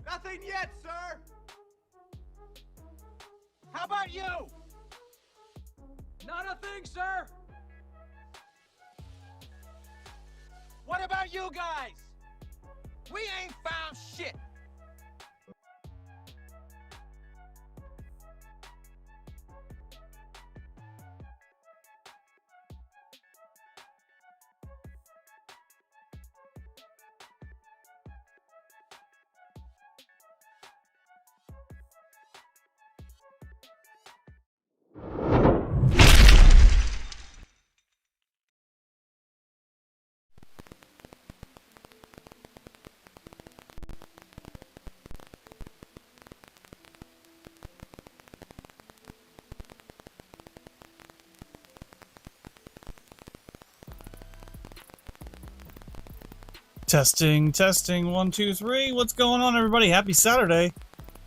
Nothing yet, sir! How about you? Not a thing, sir! What about you guys? We ain't found shit! Testing, testing, 1, 2, 3. What's going on, everybody? Happy Saturday.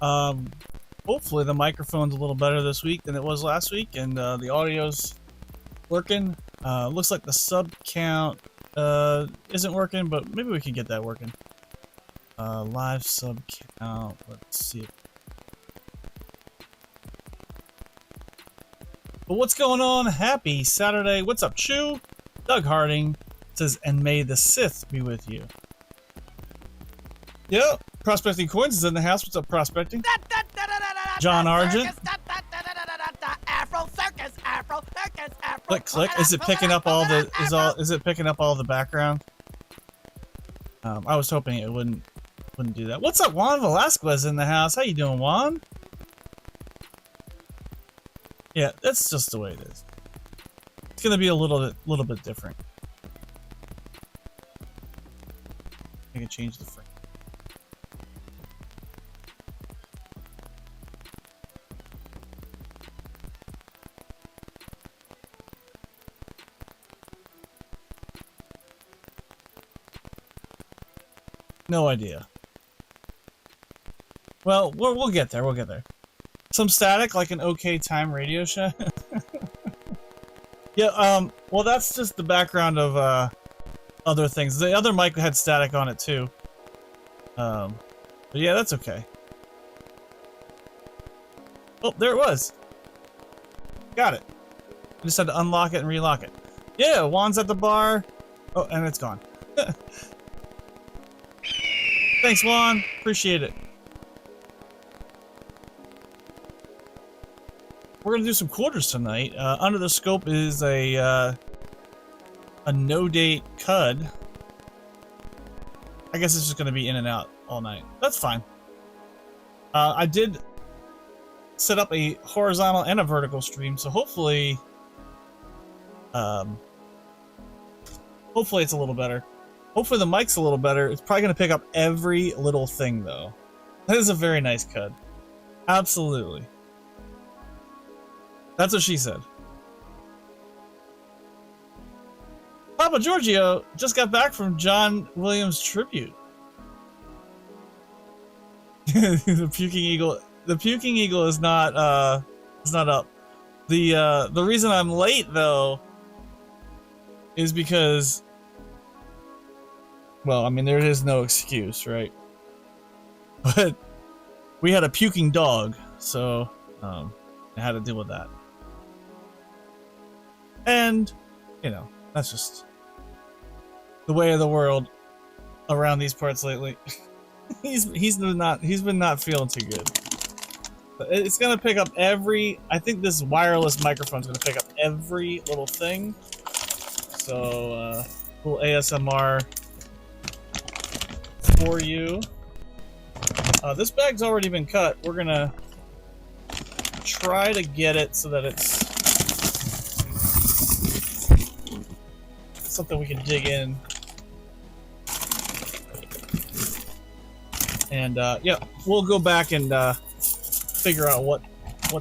Hopefully the microphone's a little better this week than it was last week, and the audio's working. Looks like the sub count isn't working, but maybe we can get that working. Live sub count. Let's see. But what's going on? Happy Saturday. What's up, Chew? Doug Harding says, and may the Sith be with you. Yep, Prospecting Coins is in the house. What's up, Prospecting? John Argent. Afro circus, Afro circus, Afro. Click, click. Is it picking up all the? Is it picking up all the background? I was hoping it wouldn't do that. What's up, Juan Velasquez in the house? How you doing, Juan? Yeah, that's just the way it is. It's gonna be a little bit different. I can change the frame. No idea. Well, we'll get there. We'll get there. Some static, like an OK Time radio show. Yeah. Well, that's just the background of other things. The other mic had static on it too. But yeah, that's okay. Oh, there it was. Got it. I just had to unlock it and relock it. Yeah, Juan's at the bar. Oh, and it's gone. Thanks, Juan. Appreciate it. We're gonna do some quarters tonight. Under the Scope is a no-date CUD. I guess it's just gonna be in and out all night. That's fine. I did set up a horizontal and a vertical stream, so hopefully, hopefully it's a little better. Hopefully the mic's a little better. It's probably gonna pick up every little thing, though. That is a very nice CUD. Absolutely. That's what she said. Papa Giorgio just got back from John Williams tribute. The puking eagle. The puking eagle is not up. The reason I'm late though is because, well, I mean, there is no excuse, right? But we had a puking dog, so I had to deal with that. And, you know, that's just the way of the world around these parts lately. he's been not feeling too good. But it's gonna pick up every. I think this wireless microphone's gonna pick up every little thing. So little ASMR for you. This bag's already been cut. We're gonna try to get it so that it's something we can dig in. And yeah, we'll go back and figure out what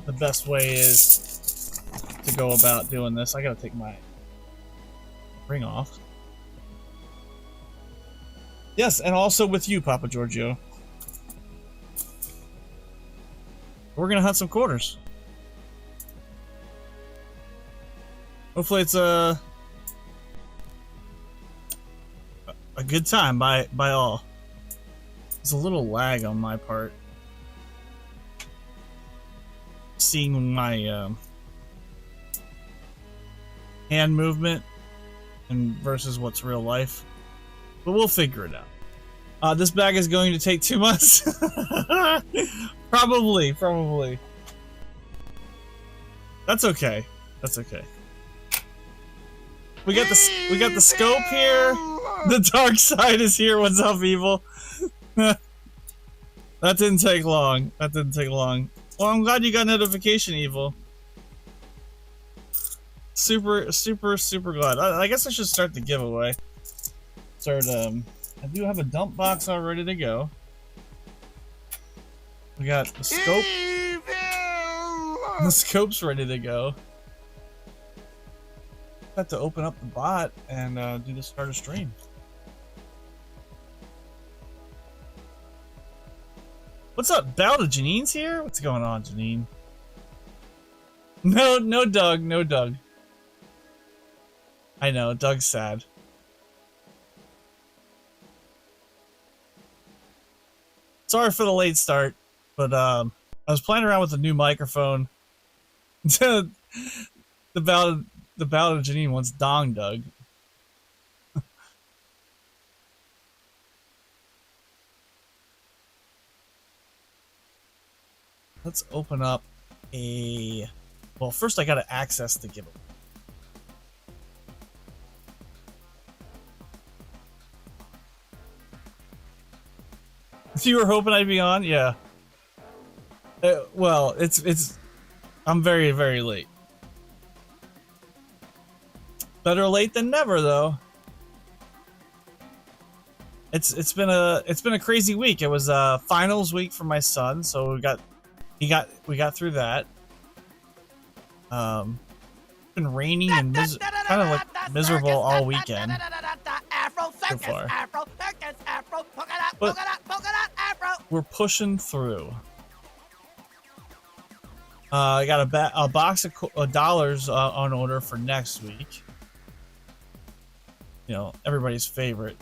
the best way is to go about doing this. I gotta take my ring off. Yes, and also with you, Papa Giorgio. We're gonna hunt some quarters. Hopefully it's a good time by all. There's a little lag on my part. Seeing my hand movement and versus what's real life. But we'll figure it out. This bag is going to take 2 months. Probably. That's okay. That's okay. We got the scope here. The dark side is here. What's up, evil? That didn't take long. Well, I'm glad you got notification, evil. Super glad. I guess I should start the giveaway. I do have a dump box all ready to go. We got the scope. The scope's ready to go. Have to open up the bot and do the start of stream. What's up, Balda? Janine's here? What's going on, Janine? No Doug. I know, Doug's sad. Sorry for the late start, but I was playing around with a new microphone. the Balda Janine wants Dong Doug. Let's open up a... Well, first I gotta access the giveaway. You were hoping I'd be on? Yeah. Well, I'm very late. Better late than never, though. It's been a crazy week. It was finals week for my son, so we got through that. It's been raining and kind of like miserable all weekend so far. But we're pushing through. I got a box of dollars on order for next week. You know, everybody's favorite.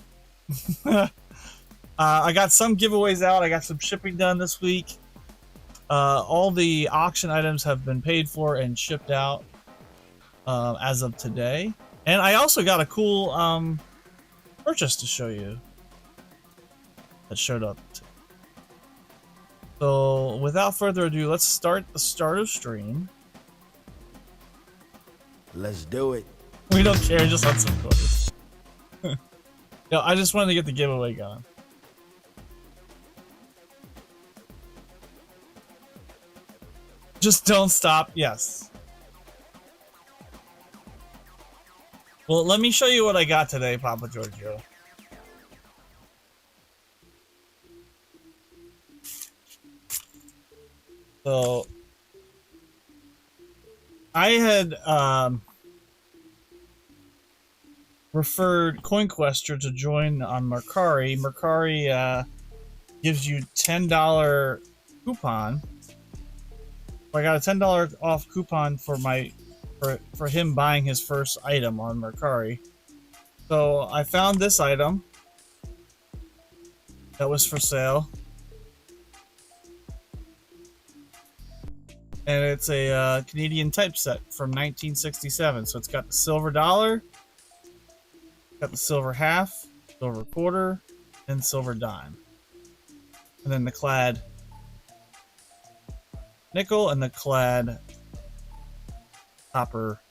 I got some giveaways out. I got some shipping done this week. All the auction items have been paid for and shipped out as of today. And I also got a cool purchase to show you that showed up. So without further ado, let's start the start of stream. Let's do it. We don't care, just let some quarters. No, I just wanted to get the giveaway going. Just don't stop. Yes. Well, let me show you what I got today, Papa Giorgio. So, I had referred CoinQuester to join on Mercari. Mercari gives you $10 coupon. I got a $10 off coupon for for him buying his first item on Mercari. So I found this item that was for sale. And it's a Canadian typeset from 1967. So it's got the silver dollar, got the silver half, silver quarter, and silver dime. And then the clad nickel and the clad copper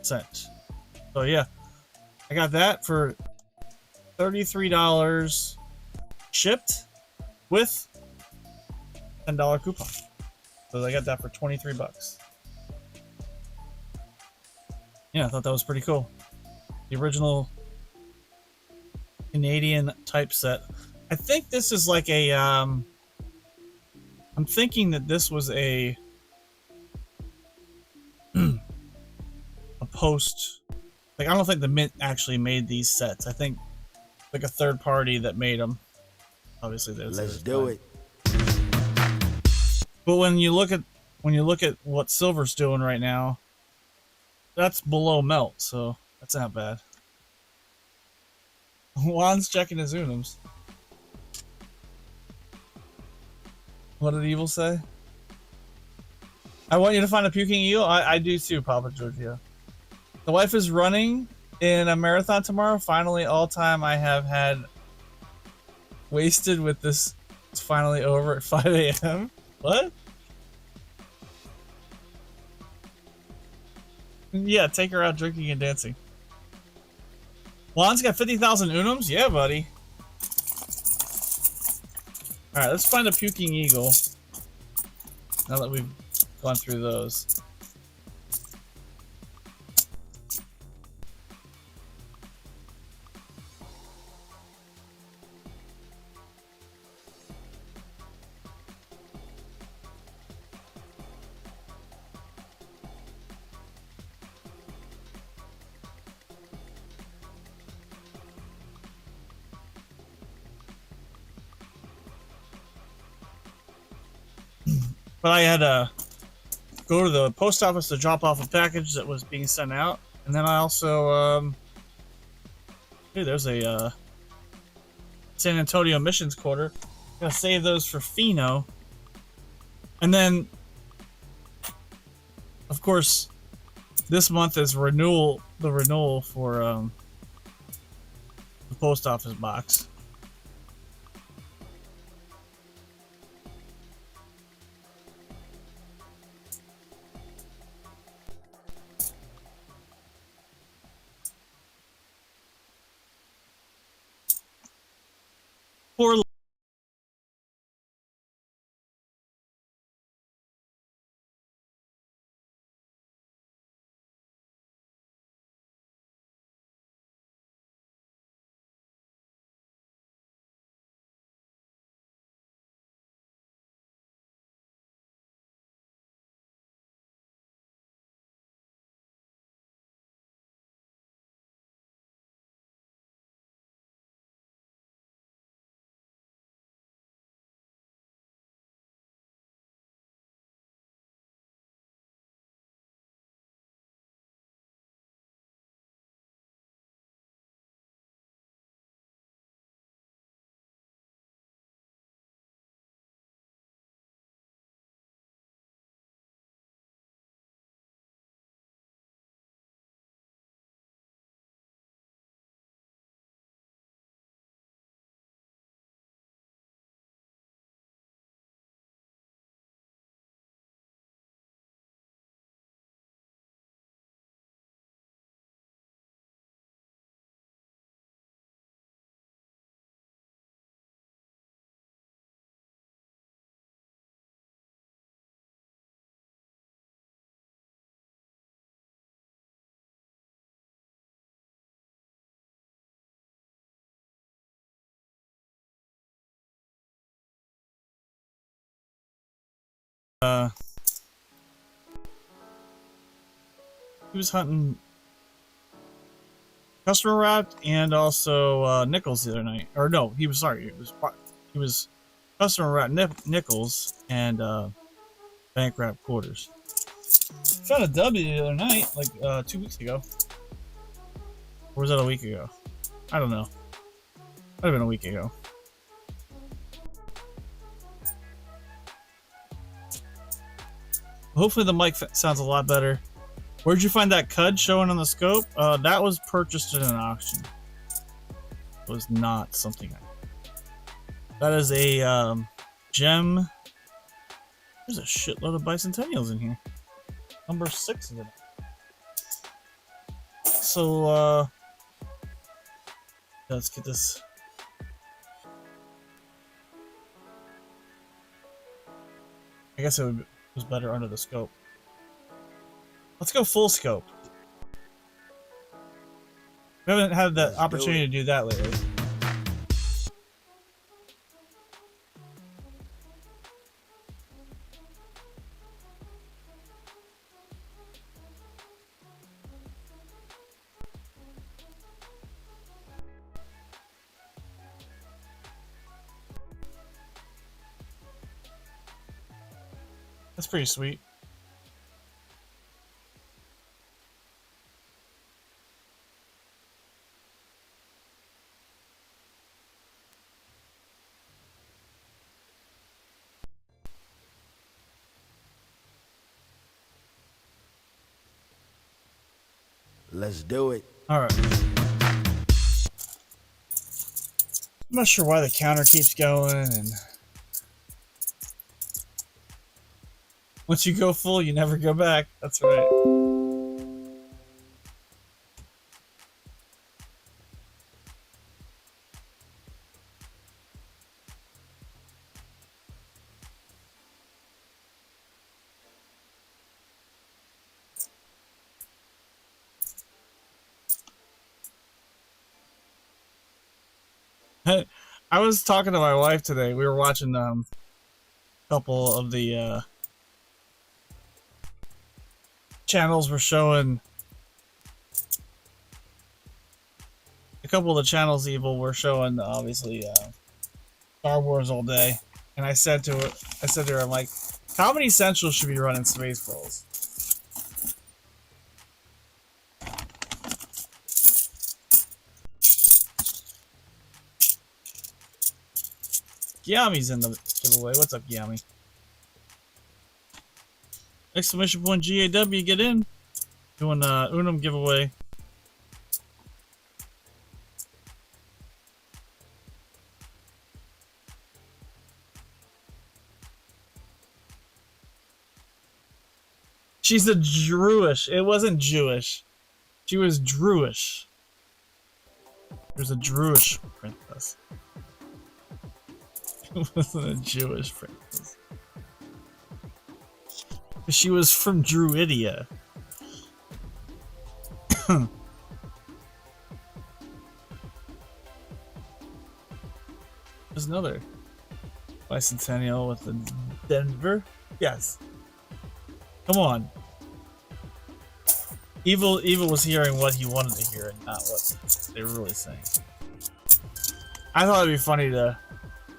cent. So yeah, I got that for $33 shipped with $10 coupon. So I got that for 23 bucks. Yeah, I thought that was pretty cool. The original Canadian typeset. I think this is like a I'm thinking that this was a post. Like, I don't think the Mint actually made these sets. I think like a third party that made them. Obviously, there's. Let's do it. But when you look at what silver's doing right now, that's below melt, so that's not bad. Juan's checking his Unums. What did Evil say? I want you to find a puking eel. I do too, Papa Giorgio. The wife is running in a marathon tomorrow. Finally, all time I have had wasted with this. It's finally over at 5 a.m. What? Yeah, take her out drinking and dancing. Juan's got 50,000 Unums? Yeah, buddy. Alright, let's find a puking eagle. Now that we've gone through those. But I had to go to the post office to drop off a package that was being sent out. And then I also, hey, there's a San Antonio missions quarter. Gotta save those for Fino. And then, of course, this month is the renewal for the post office box. Poor he was hunting customer rat and also nickels the other night. Or no, he was sorry. He was customer rat nickels and bank rat quarters. Found a W the other night, like 2 weeks ago. Or was that a week ago? I don't know. Might have been a week ago. Hopefully the mic sounds a lot better. Where'd you find that cud showing on the scope? That was purchased in an auction. It was not something that is a gem. There's a shitload of bicentennials in here. Number 6 of it. So let's get this. I guess it was better under the scope. Let's go full scope. We haven't had the opportunity to do that lately. That's pretty sweet. Let's do it. Alright. I'm not sure why the counter keeps going, and once you go full, you never go back. That's right. I was talking to my wife today. We were watching a couple of the channels were showing. A couple of the channels Evil were showing, obviously, Star Wars all day. And I said to her, I'm like, Comedy Central should be running Spaceballs. Giami's in the giveaway. What's up, Giami? Exclamation point GAW, get in. Doing Unum giveaway. She's a Druish. It wasn't Jewish. She was Druish. There's a Druish princess. It wasn't a Jewish princess. She was from Druidia. There's another bicentennial with the Denver. Yes. Come on. Evil was hearing what he wanted to hear and not what they were really saying. I thought it'd be funny to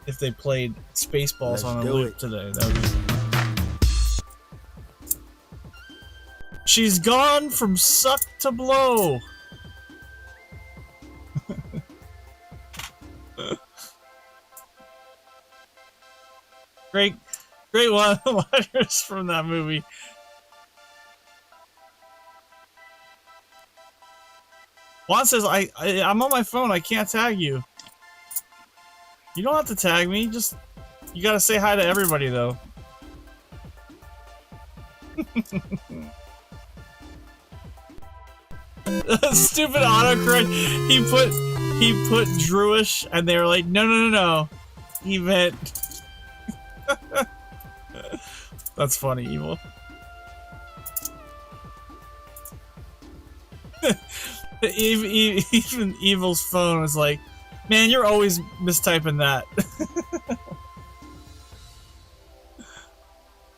if they played Spaceballs on a loop today. That would be funny. She's gone from suck to blow. Great one-liners from that movie. Juan says, I'm on my phone. I can't tag you. You don't have to tag me. Just you gotta say hi to everybody, though. Stupid autocorrect. He put Druish, and they were like, no. He meant. That's funny, Evil. Even Evil's phone was like, man, you're always mistyping that.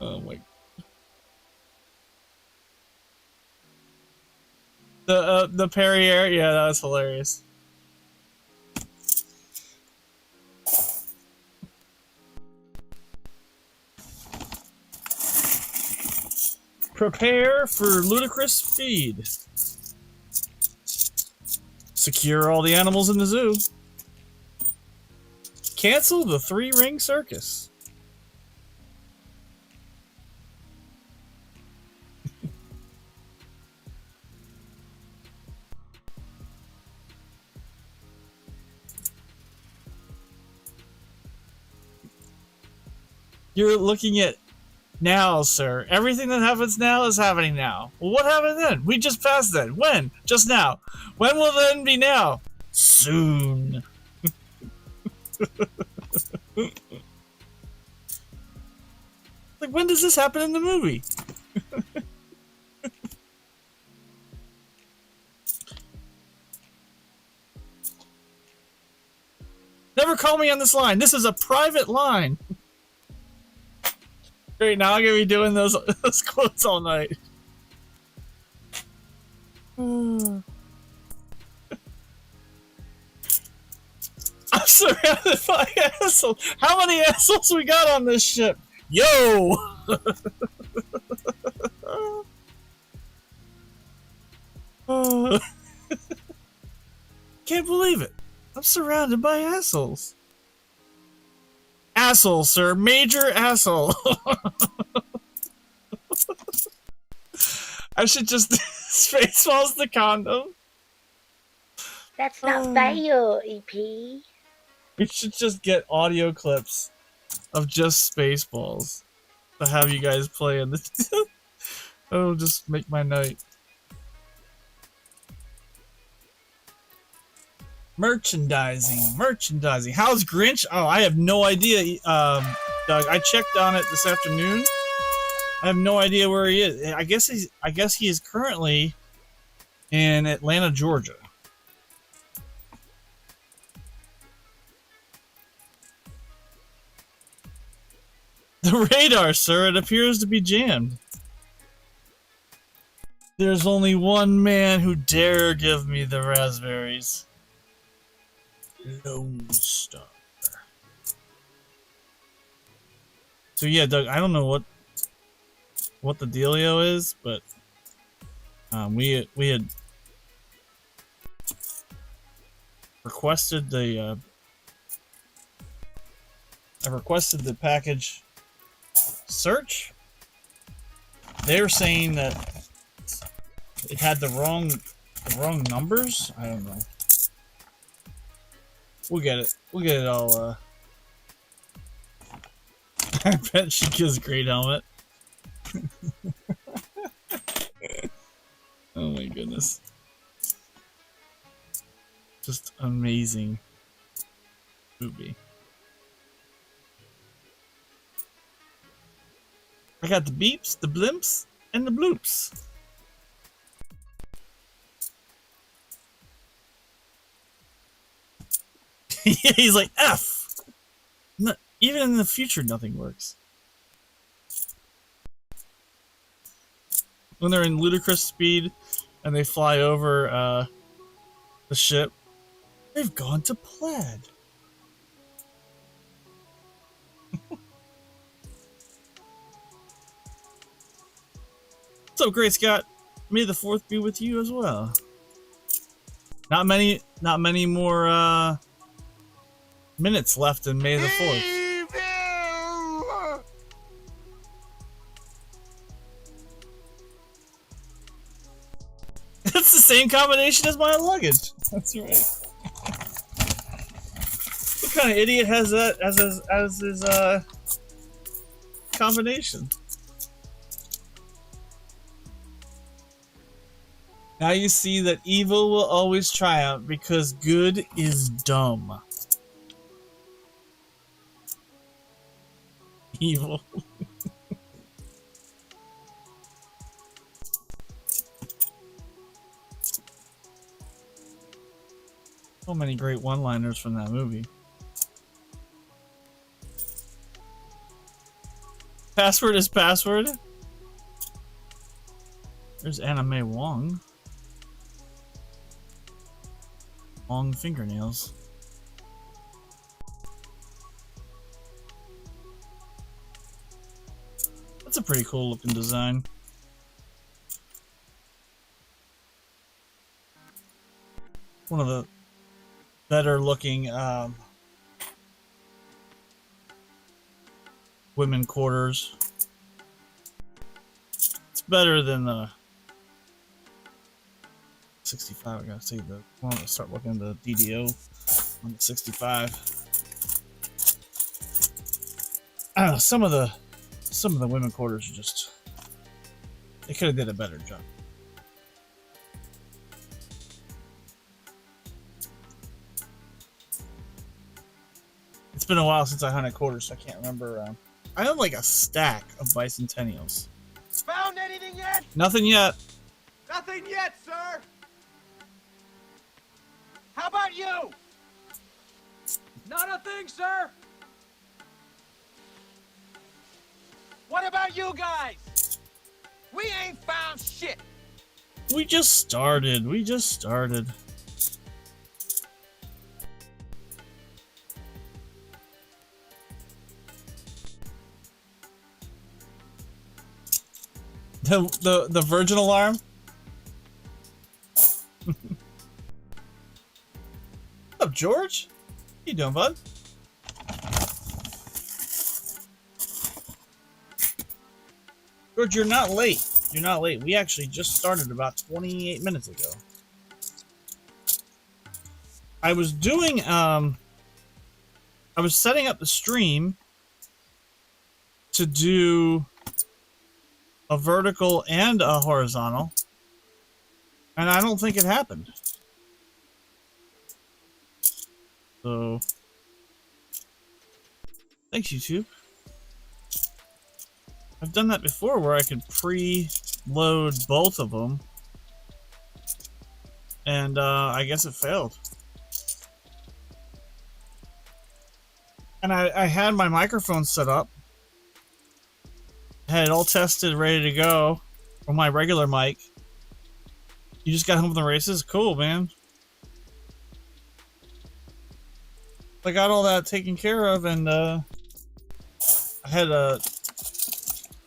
Oh my. The Perrier, yeah, that was hilarious. Prepare for ludicrous speed. Secure all the animals in the zoo. Cancel the 3-ring circus. You're looking at now, sir. Everything that happens now is happening now. Well, what happened then? We just passed then. When? Just now. When will the end be now? Soon. Like, when does this happen in the movie? Never call me on this line. This is a private line. Great, now I'm gonna be doing those quotes all night. I'm surrounded by assholes. How many assholes we got on this ship? Yo! Can't believe it. I'm surrounded by assholes. Asshole, sir. Major asshole. I should just Spaceballs the condom. That's not fair, EP. We should just get audio clips of just Spaceballs to have you guys play in the. It'll just make my night. Merchandising. How's Grinch? Oh, I have no idea. Doug, I checked on it this afternoon. I have no idea where he is. I guess he is currently in Atlanta, Georgia. The radar, sir. It appears to be jammed. There's only one man who dare give me the raspberries. Lone Star. So yeah, Doug, I don't know what the dealio is, but we had requested the I requested the package search. They're saying that it had the wrong numbers. I don't know. We'll get it. We'll get it all. I bet she gives a great helmet. Oh my goodness. Just amazing movie. I got the beeps, the blimps, and the bloops. He's like, F! No, even in the future, nothing works. When they're in ludicrous speed and they fly over the ship, they've gone to plaid. What's up, Great Scott? May the 4th be with you as well. Not many more minutes left in May the 4th. Evil! That's the same combination as my luggage. That's right. What kind of idiot has that as his combination? Now you see that evil will always triumph because good is dumb. Evil. So many great one-liners from that movie. Password is password. There's Anime Wong. Long fingernails. That's a pretty cool looking design. One of the better looking women quarters. It's better than the 65. I gotta say the I want to start looking at the DDO on the 65. I don't know, some of the women quarters are just, they could have did a better job. It's been a while since I hunted quarters, so I can't remember. I own like a stack of bicentennials. Found anything yet? Nothing yet. Nothing yet, sir. How about you? Not a thing, sir. What about you guys? We ain't found shit. We just started. The Virgin alarm? What's up, George? How you doing, bud? George, you're not late. You're not late. We actually just started about 28 minutes ago. I was doing, I was setting up the stream to do a vertical and a horizontal, and I don't think it happened. So, thanks, YouTube. I've done that before where I could pre-load both of them, and I guess it failed. And I had my microphone set up, had it all tested, ready to go, on my regular mic. You just got home from the races? Cool, man. I got all that taken care of, and I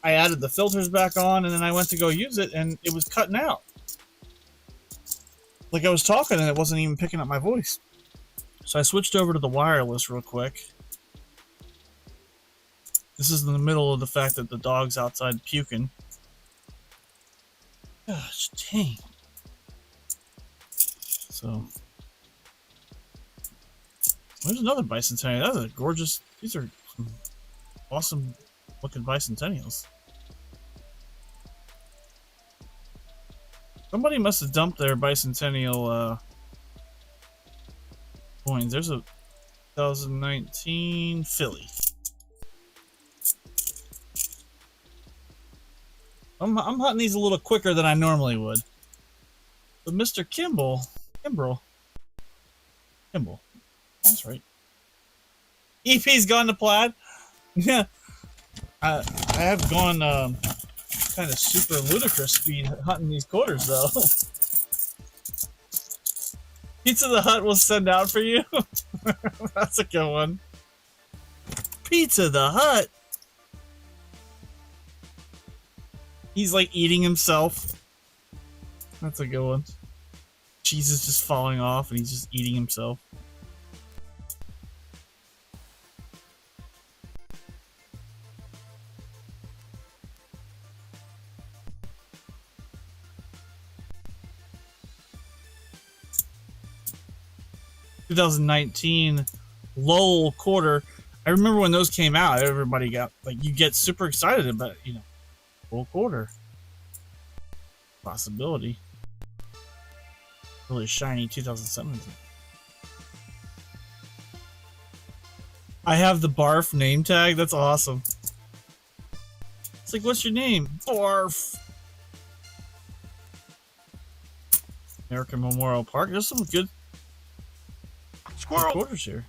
added the filters back on, and then I went to go use it, and it was cutting out. Like I was talking, and it wasn't even picking up my voice. So I switched over to the wireless real quick. This is in the middle of the fact that the dog's outside puking. Gosh, dang. So, there's another bicentennial. That's a gorgeous. These are awesome looking bicentennials. Somebody must have dumped their bicentennial coins. There's a 2019 Philly. I'm hunting these a little quicker than I normally would. But Mr. Kimball, that's right. EP's gone to plaid. Yeah, I have gone kind of super ludicrous speed hunting these quarters though. Pizza the Hut will send out for you. That's a good one. Pizza the Hut. He's like eating himself. That's a good one. Cheese is just falling off and he's just eating himself. ...2019 Lowell quarter. I remember when those came out, everybody got, like, you get super excited about, you know, full quarter. Possibility. Really shiny 2017. I have the Barf name tag. That's awesome. It's like, what's your name? Barf. American Memorial Park. There's some good quarters here.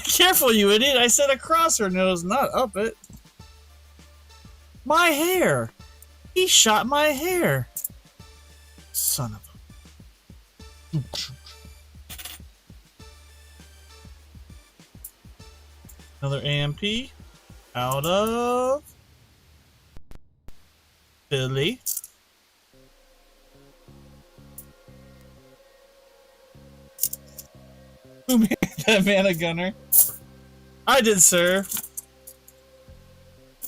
Careful, you idiot! I said across her nose, not up it. My hair! He shot my hair! Son of a... Another AMP. Out of... Philly. Who made that man a gunner? I did, sir.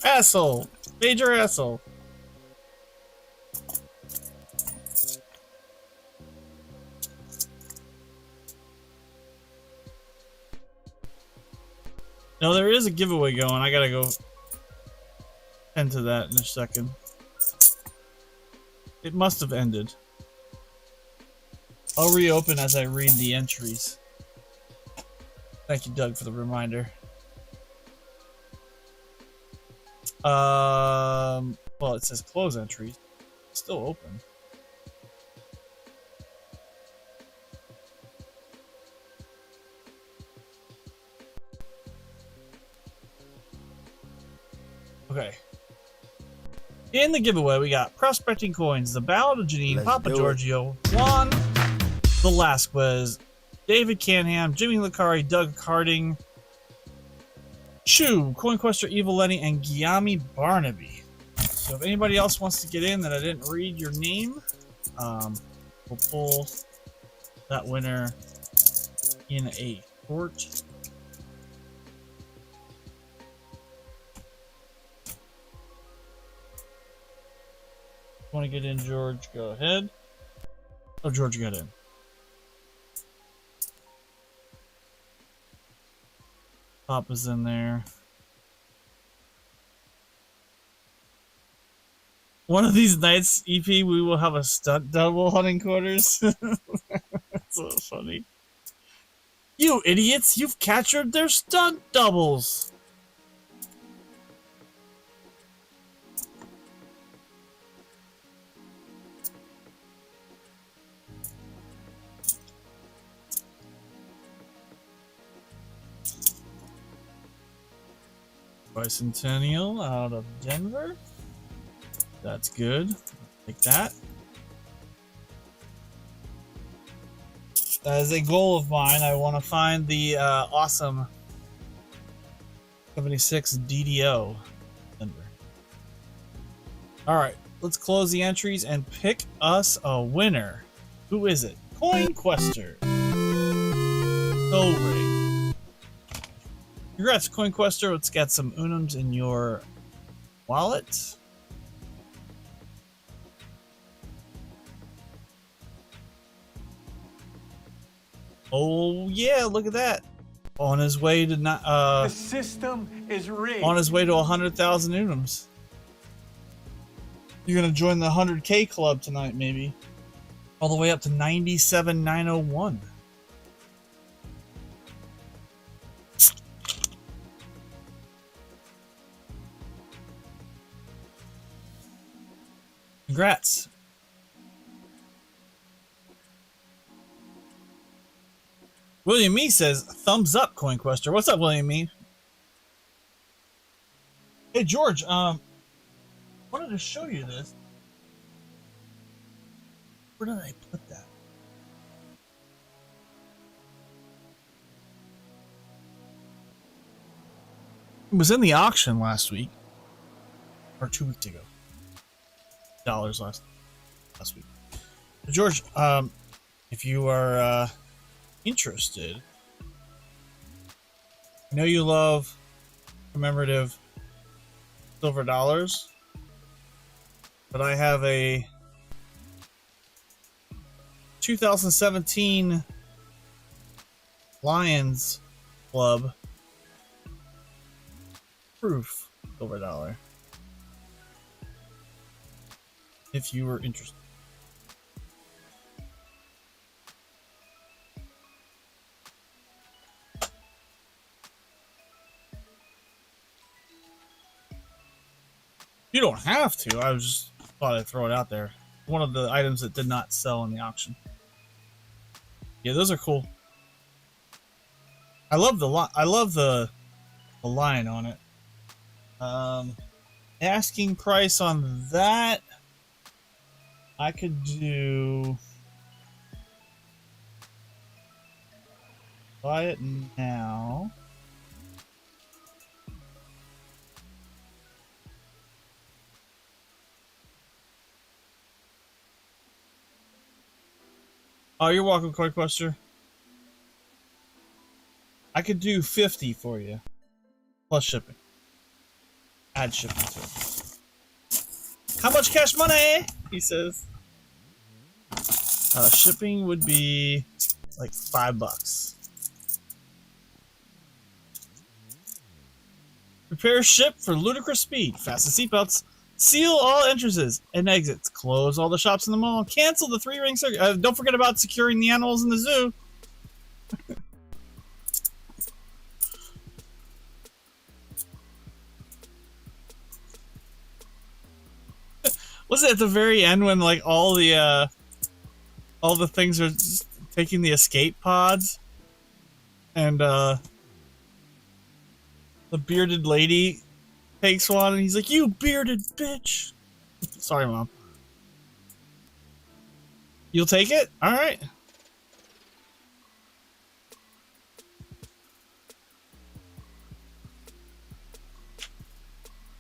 Asshole. Major asshole. No, there is a giveaway going. I gotta go tend to that in a second. It must have ended. I'll reopen as I read the entries. Thank you, Doug, for the reminder. Well, it says close entries. It's still open. Okay. In the giveaway, we got Prospecting Coins, The Ballad of Janine, Papa Giorgio, Juan Velasquez, David Canham, Jimmy Licari, Doug Harding, Chew, CoinQuester, Evil Lenny, and Giami Barnaby. So if anybody else wants to get in that I didn't read your name, we'll pull that winner in a short Want to get in, George? Go ahead. Oh, George got in. Papa's in there. One of these nights, EP, we will have a stunt double hunting quarters. That's so funny. You idiots! You've captured their stunt doubles! Bicentennial out of Denver. That's good. Take that. As a goal of mine, I want to find the awesome 76 DDO Denver. Alright, let's close the entries and pick us a winner. Who is it? Coin Quester. Soul Ring. Congrats, Coin Quester. Let's get some Unums in your wallet. Oh yeah, look at that! On his way to not The system is rigged. on his way to 100,000 Unums. You're gonna join the 100K club tonight, maybe. All the way up to 97,901. Congrats. William Me says, thumbs up, CoinQuester. What's up, William Me? Hey, George, wanted to show you this. Where did I put that? It was in the auction last week. Or 2 weeks ago. Dollars last week. George, if you are interested, I know you love commemorative silver dollars, but I have a 2017 Lions Club proof silver dollar. If you were interested. You don't have to. I was just thought I'd throw it out there. One of the items that did not sell in the auction. Yeah, those are cool. I love the line on it. Asking price on that, I could do. Buy it now. Oh, you're welcome, CoinQuester. I could do 50 for you. Plus shipping. Add shipping to it. How much cash money? He says. Shipping would be like $5. Prepare ship for ludicrous speed. Fasten seatbelts. Seal all entrances and exits. Close all the shops in the mall. Cancel the 3-ring circuit. Don't forget about securing the animals in the zoo. Was it at the very end when like all the things are taking the escape pods, and the bearded lady takes one, and he's like, "You bearded bitch." Sorry, Mom. You'll take it? All right.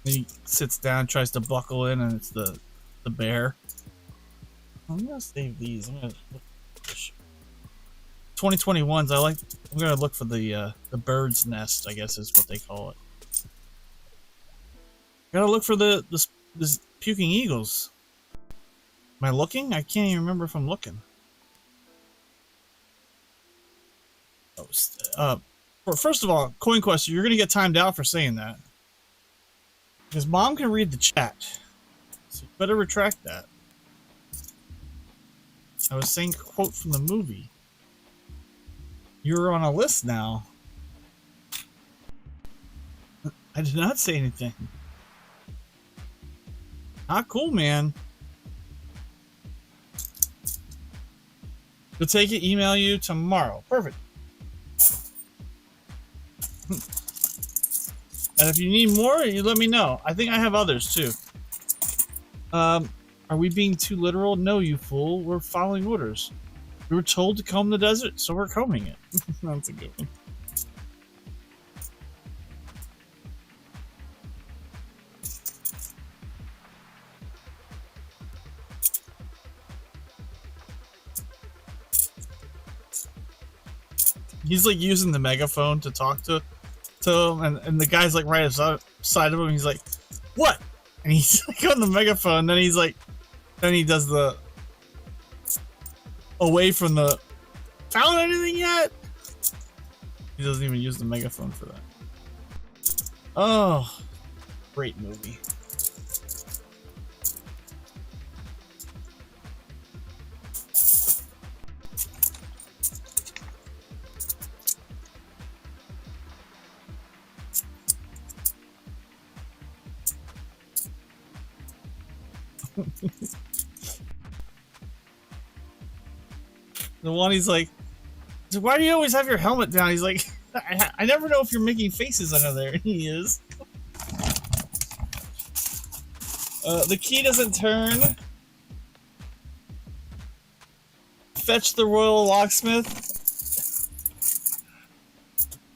Then he sits down, tries to buckle in, and it's the bear. I'm gonna save these. I'm gonna look for 2021s. I'm gonna look for the bird's nest, I guess is what they call it. Gotta look for the puking eagles. Am I looking? I can't even remember if I'm looking. Oh, first of all, Coin Quest, you're going to get timed out for saying that. Because Mom can read the chat. So you better retract that. I was saying a quote from the movie. You're on a list now. I did not say anything. Not cool, man. We'll take it, email you tomorrow. Perfect. And if you need more, you let me know. I think I have others too. Are we being too literal? No, you fool. We're following orders. We were told to comb the desert, so we're combing it. That's a good one. He's like using the megaphone to talk to him, and the guy's like right beside of him. He's like, "What?" And he's like on the megaphone. Then he's like, then he does the away from the. Found anything yet? He doesn't even use the megaphone for that. Oh, great movie. The one he's like, why do you always have your helmet down? He's like, I never know if you're making faces under there. And he is. The key doesn't turn. Fetch the royal locksmith.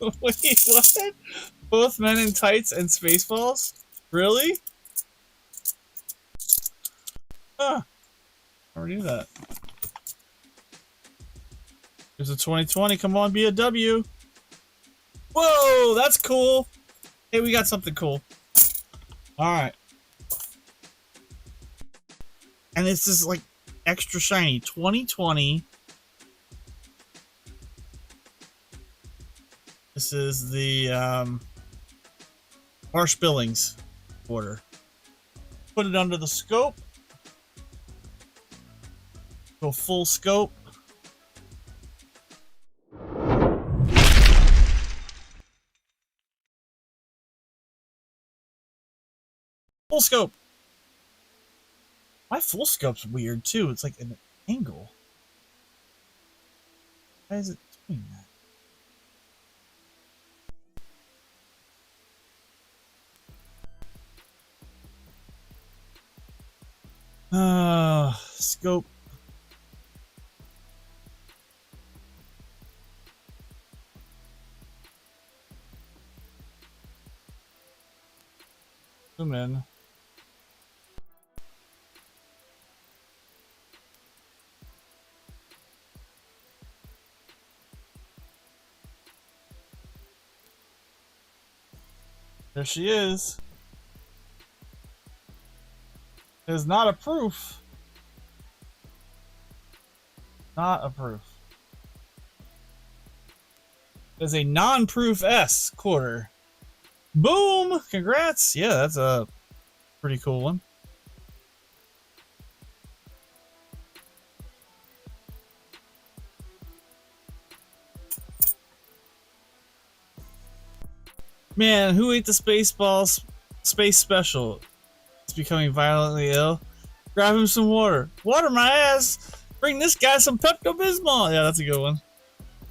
Wait, what? Both men in tights and spaceballs? Really? Huh. I never knew that. There's a 2020. Come on, be a W. Whoa, that's cool. Hey, we got something cool. Alright. And this is like extra shiny. 2020. This is the Harsh Billings order. Put it under the scope. Go full scope. Full scope. My full scope's weird too. It's like an angle. Why is it doing that? Scope. Zoom in. There she is. It is not a proof. Not a proof. It is a non-proof S quarter. Boom! Congrats! Yeah, that's a pretty cool one. Man, who ate the Spaceballs space special? He's becoming violently ill. Grab him some water. Water my ass! Bring this guy some Pepto-Bismol! Yeah, that's a good one.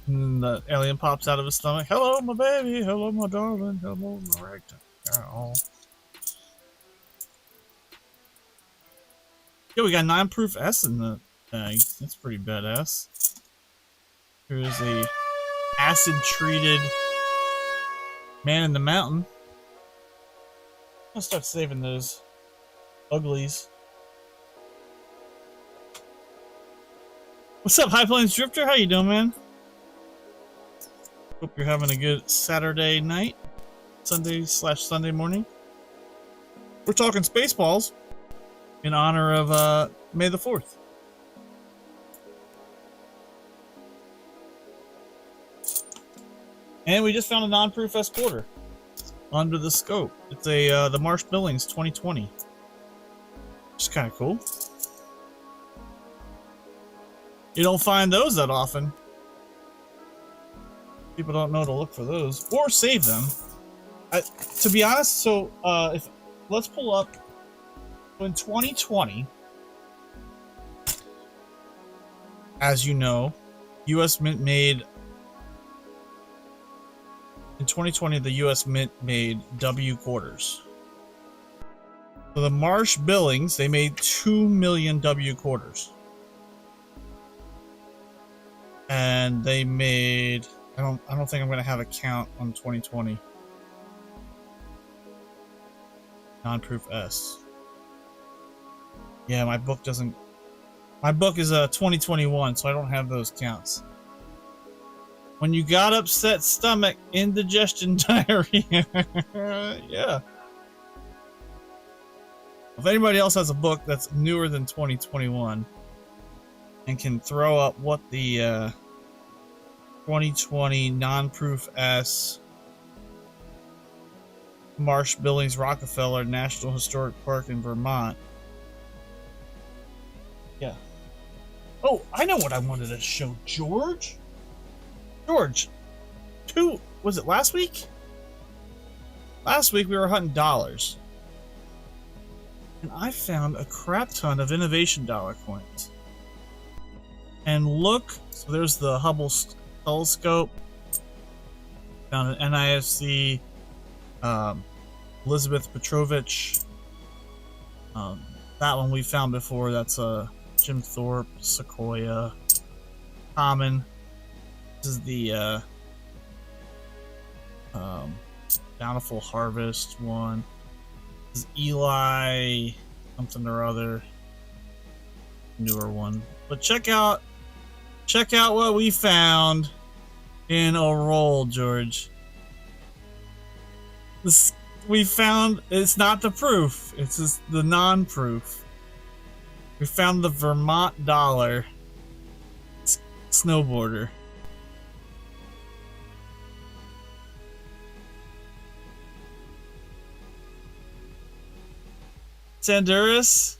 And the alien pops out of his stomach. Hello, my baby. Hello, my darling. Hello, my rectum. Oh. Yeah, we got 9-proof S in the bag. That's pretty badass. Here's a acid-treated man in the mountain. I'll start saving those uglies. What's up, High Plains Drifter? How you doing, man? Hope you're having a good Saturday night, Sunday/Sunday morning. We're talking Spaceballs in honor of May the 4th. And we just found a non-proof S quarter under the scope. It's a the Marsh Billings 2020. Which is kind of cool. You don't find those that often. People don't know to look for those or save them. To be honest, so if let's pull up in 2020. As you know, U.S. Mint made in 2020. The U.S. Mint made W quarters. So the Marsh Billings, they made 2 million W quarters. And they made, I don't think I'm going to have a count on 2020. Non-proof S. Yeah, my book doesn't, my book is 2021, so I don't have those counts. When you got upset stomach, indigestion, diarrhea. Yeah. If anybody else has a book that's newer than 2021 and can throw up what the 2020 non-proof S Marsh Billings Rockefeller National Historic Park in Vermont. Yeah. Oh, I know what I wanted to show George. George, was it last week? Last week we were hunting dollars. And I found a crap ton of innovation dollar coins. And look, so there's the Hubble telescope. Found an NIFC, Elizabeth Petrovich. That one we found before. That's Jim Thorpe, Sequoia, Common. This is the Bountiful Harvest one. This is Eli something or other, newer one. But check out what we found in a roll, George. This we found, it's not the proof, it's just the non-proof. We found the Vermont dollar snowboarder. Sanduris,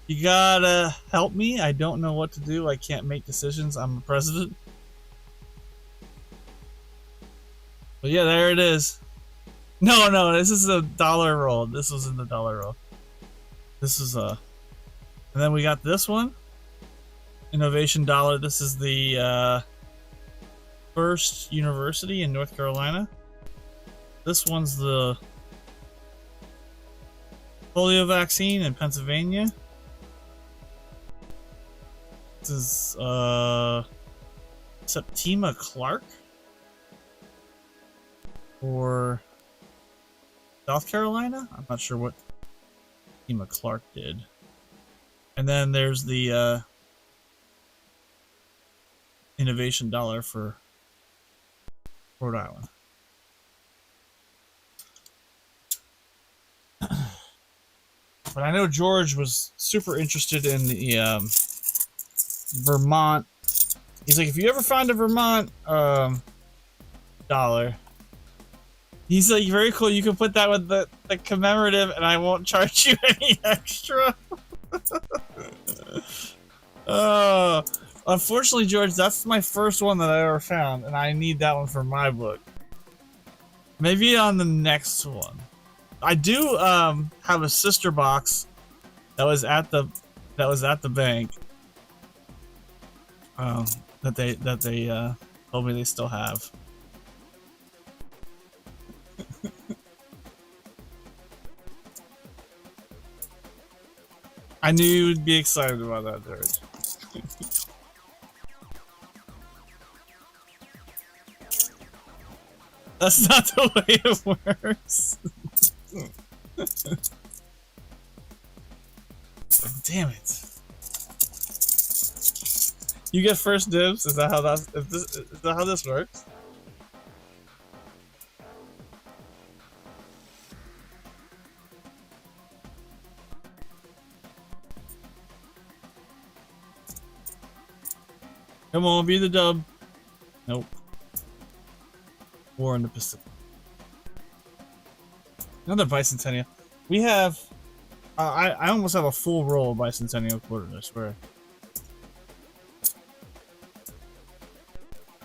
you gotta help me. I don't know what to do. I can't make decisions. I'm the president. But yeah, there it is. No, this is a dollar roll. This was in the dollar roll. This is and then we got this one. Innovation dollar. This is the First University in North Carolina. This one's the polio vaccine in Pennsylvania. This is Septima Clark for South Carolina. I'm not sure what Septima Clark did. And then there's the innovation dollar for Rhode Island. But I know George was super interested in the Vermont. He's like, if you ever find a Vermont dollar, he's like, very cool. You can put that with the commemorative, and I won't charge you any extra. Unfortunately, George, that's my first one that I ever found, and I need that one for my book. Maybe on the next one. I do have a sister box that was at the bank that they told me they still have. I knew you'd be excited about that, George. That's not the way it works. Damn it! You get first dibs. Is that how this works? Come on, be the dub. Nope. War in the Pacific. Another bicentennial. We have. I almost have a full roll of bicentennial quarters, I swear.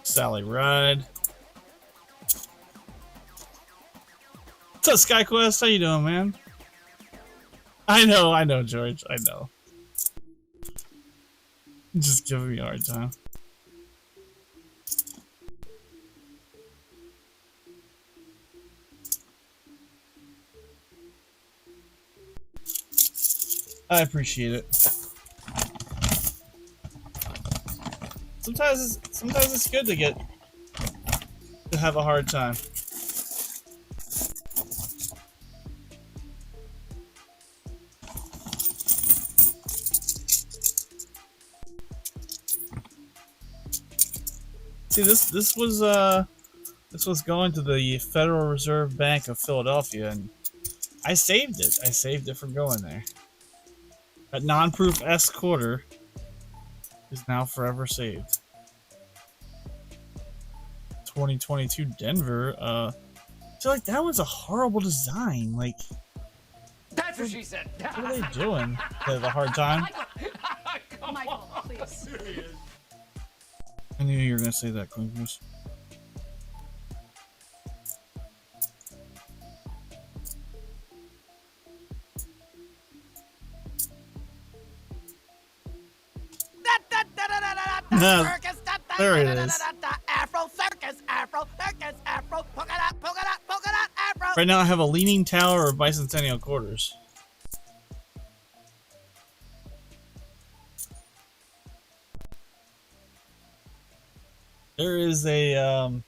Sally Ride. What's up, SkyQuest? How you doing, man? I know, George. I know. Just giving me a hard time. I appreciate it. Sometimes it's good to have a hard time. See, this was going to the Federal Reserve Bank of Philadelphia, and I saved it. I saved it from going there. That non-proof S quarter is now forever saved. 2022 Denver. I feel like that was a horrible design. Like, That's what she said. what are they doing? They have a hard time. Michael, please. I knew you were gonna say that, Clinkers. There it is. Afro circus, Afro circus, Afro polka dot, Afro. Right now I have a Leaning Tower of bicentennial quarters. There is a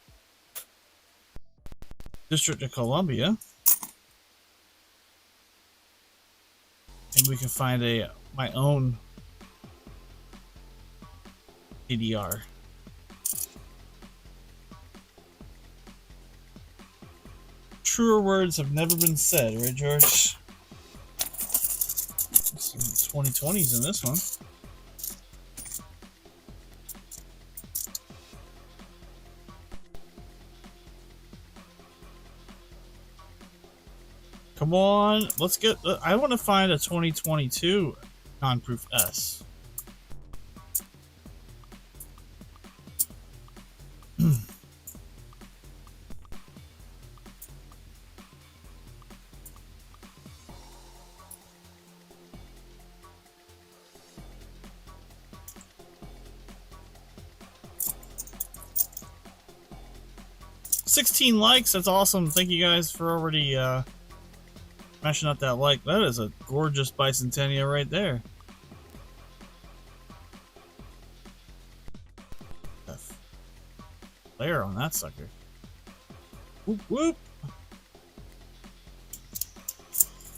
District of Columbia, and we can find my own ADR. Truer words have never been said, right, George? Some 2020s in this one. Come on, let's get. I want to find a 2022 non-proof S. $16 likes. That's awesome. Thank you guys for already smashing up that like. That is a gorgeous bicentennial right there. Flare on that sucker. Whoop whoop.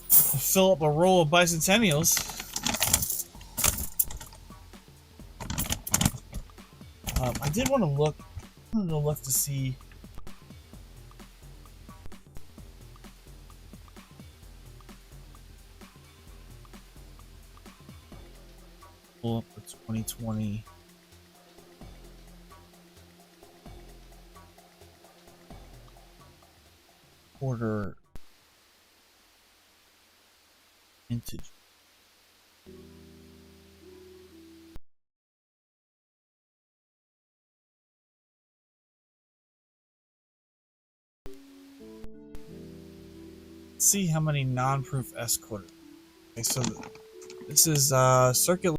Fill up a roll of bicentennials. I did want to look. I wanted to look to see. Pull up the 2020 quarter vintage. Let's see how many non-proof S quarters. Okay, so this is circular.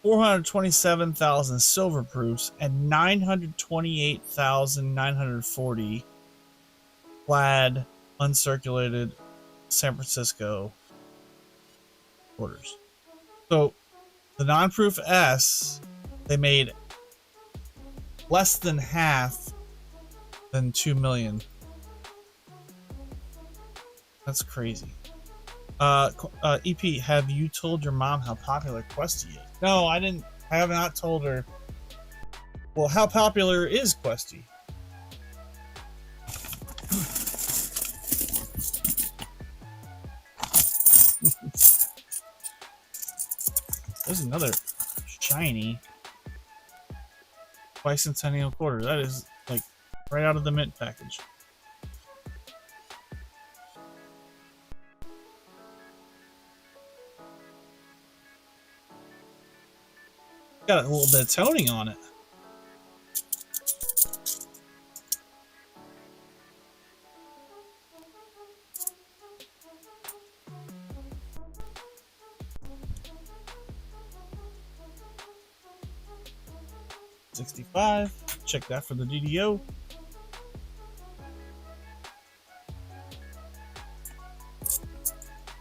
427,000 silver proofs, and 928,940 plaid uncirculated San Francisco quarters. So the non-proof S, they made less than half than 2 million. That's crazy. EP, have you told your mom how popular Questy is? No, I didn't. I have not told her. Well, how popular is Questy? There's another shiny bicentennial quarter. That is like right out of the mint package. Got a little bit of toning on it. $65. Check that for the DDO.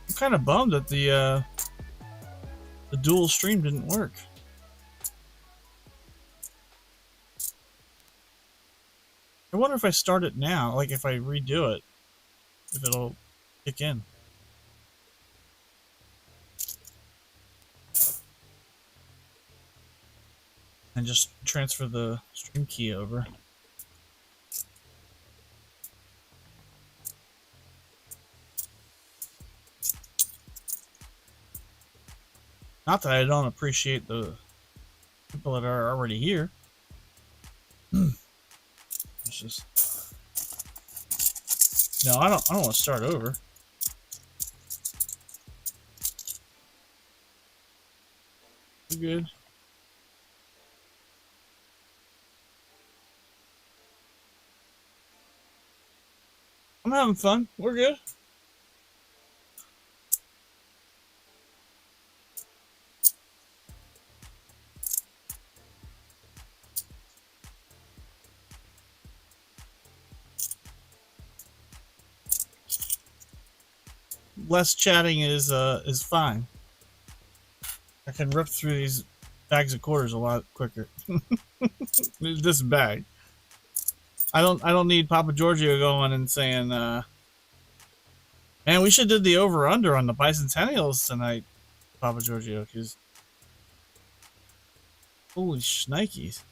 I'm kind of bummed that the dual stream didn't work. I wonder if I start it now, like if I redo it, if it'll kick in. And just transfer the stream key over. Not that I don't appreciate the people that are already here. It's just no, I don't want to start over. We're good. I'm having fun. We're good. Less chatting is fine. I can rip through these bags of quarters a lot quicker. This bag. I don't need Papa Giorgio going and saying, man, we should do the over-under on the bicentennials tonight, Papa Giorgio, because holy shnikes.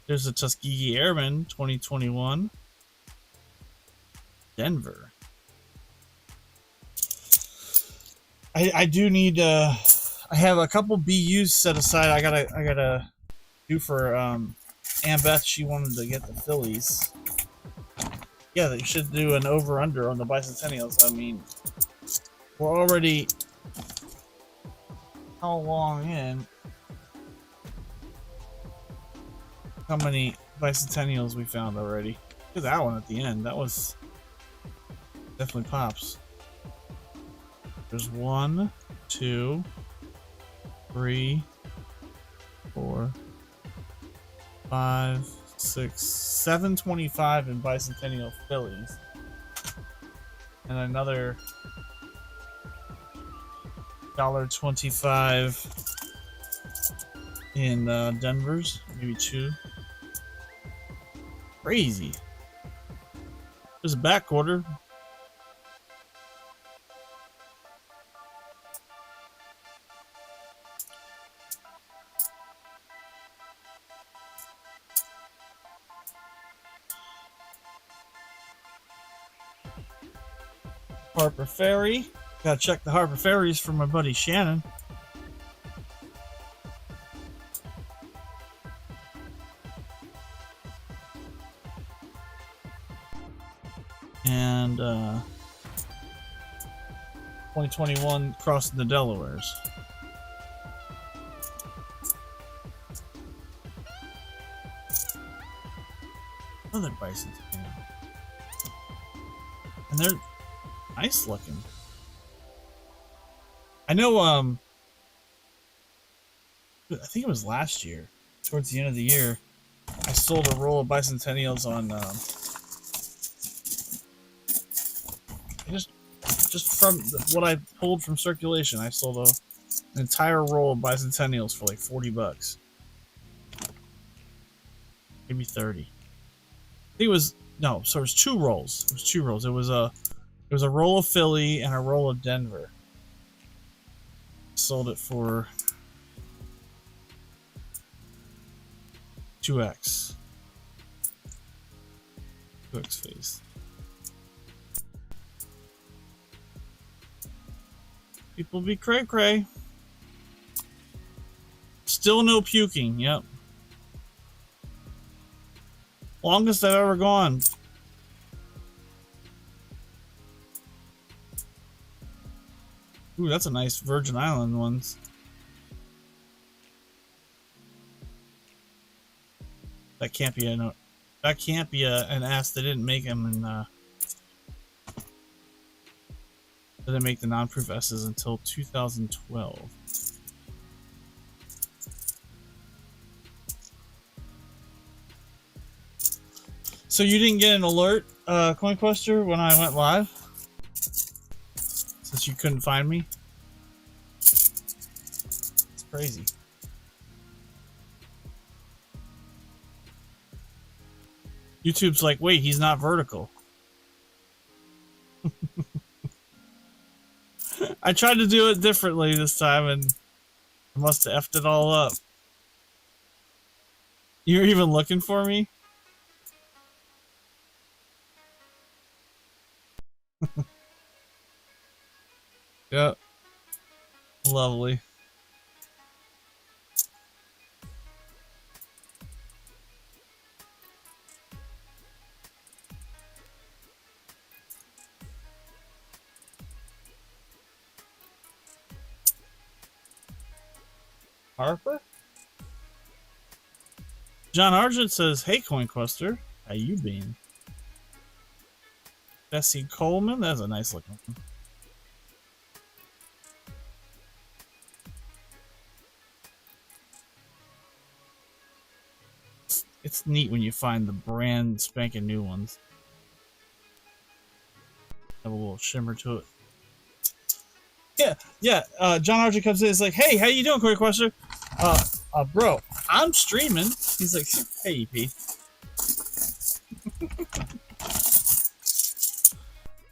There's the Tuskegee Airmen 2021. Denver. I do need I have a couple BUs set aside. I gotta do for Ann Beth. She wanted to get the Phillies. Yeah, they should do an over-under on the bicentennials. I mean, we're already how long in? How many bicentennials we found already? Look at that one at the end. That was definitely pops. There's 1, 2, 3, 4, 5, 6, 725 in bicentennial Phillies, and another $1.25 in Denver's, maybe 2. Crazy. There's a back quarter. Harper Ferry. Gotta check the Harper Ferries for my buddy Shannon. And 2021 crossing the Delawares. Other bisons. And they're nice looking. I know I think it was last year, towards the end of the year, I sold a roll of bicentennials on just from what I pulled from circulation. I sold an entire roll of bicentennials for like $40, maybe 30. I think it was no, so it was two rolls. It was two rolls. It was a roll of Philly and a roll of Denver. Sold it for 2x. 2x face. People be cray cray. Still no puking, yep. Longest I've ever gone. Ooh, that's a nice Virgin Island ones. That can't be an ass. They didn't make them in they didn't make the non-proof S's until 2012. So you didn't get an alert, CoinQuester, when I went live? Since you couldn't find me? It's crazy. YouTube's like, wait, he's not vertical. I tried to do it differently this time and I must have effed it all up. You're even looking for me? Yep. Lovely. Harper? John Argent says, hey CoinQuester, how you been? Bessie Coleman, that's a nice looking one. It's neat when you find the brand spanking new ones. Have a little shimmer to it. Yeah. John Archer comes in. It's like, hey, how you doing, CoinQuester? Bro, I'm streaming. He's like, hey, EP.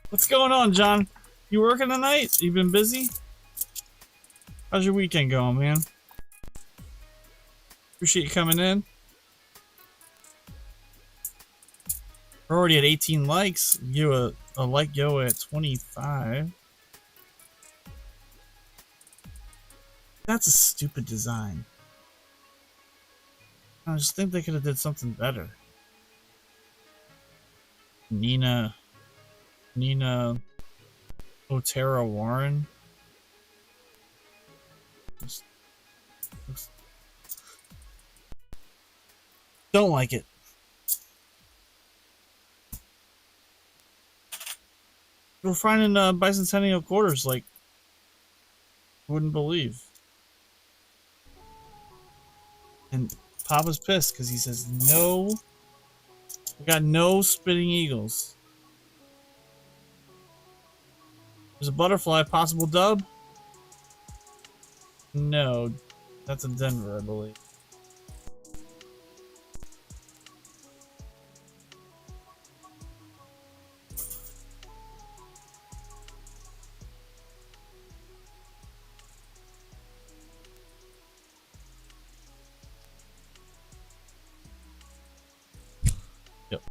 What's going on, John? You working tonight? You been busy? How's your weekend going, man? Appreciate you coming in. We're already at 18 likes. You a like yo at 25. That's a stupid design. I just think they could have did something better. Nina Otera Warren. Don't like it. We're finding bicentennial quarters like wouldn't believe. And Papa's pissed because he says no. We got no spitting eagles. There's a butterfly, possible dub? No. That's in Denver, I believe. Yep.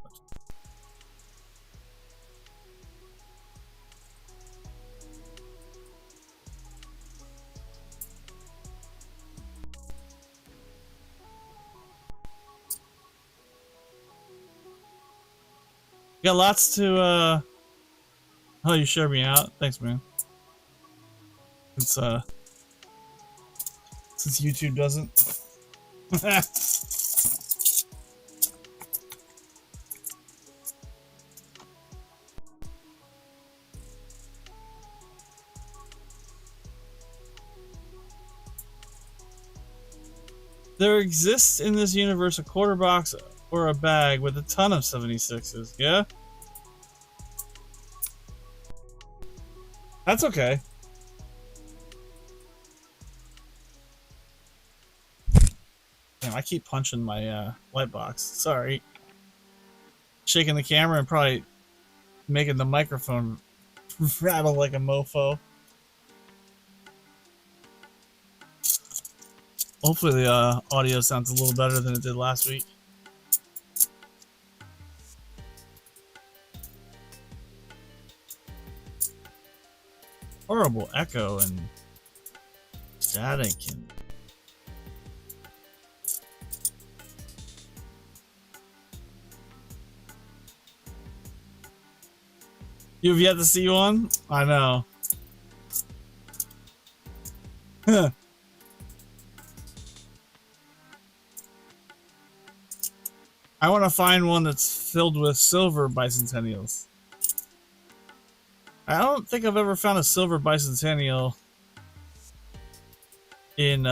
You got lots to oh, you shared me out. Thanks, man. Since YouTube doesn't. There exists in this universe a quarter box or a bag with a ton of 76s. Yeah? That's okay. Damn, I keep punching my light box. Sorry. Shaking the camera and probably making the microphone rattle like a mofo. Hopefully the audio sounds a little better than it did last week. Horrible echo and static and you've yet to see one? I know. I want to find one that's filled with silver bicentennials. I don't think I've ever found a silver bicentennial in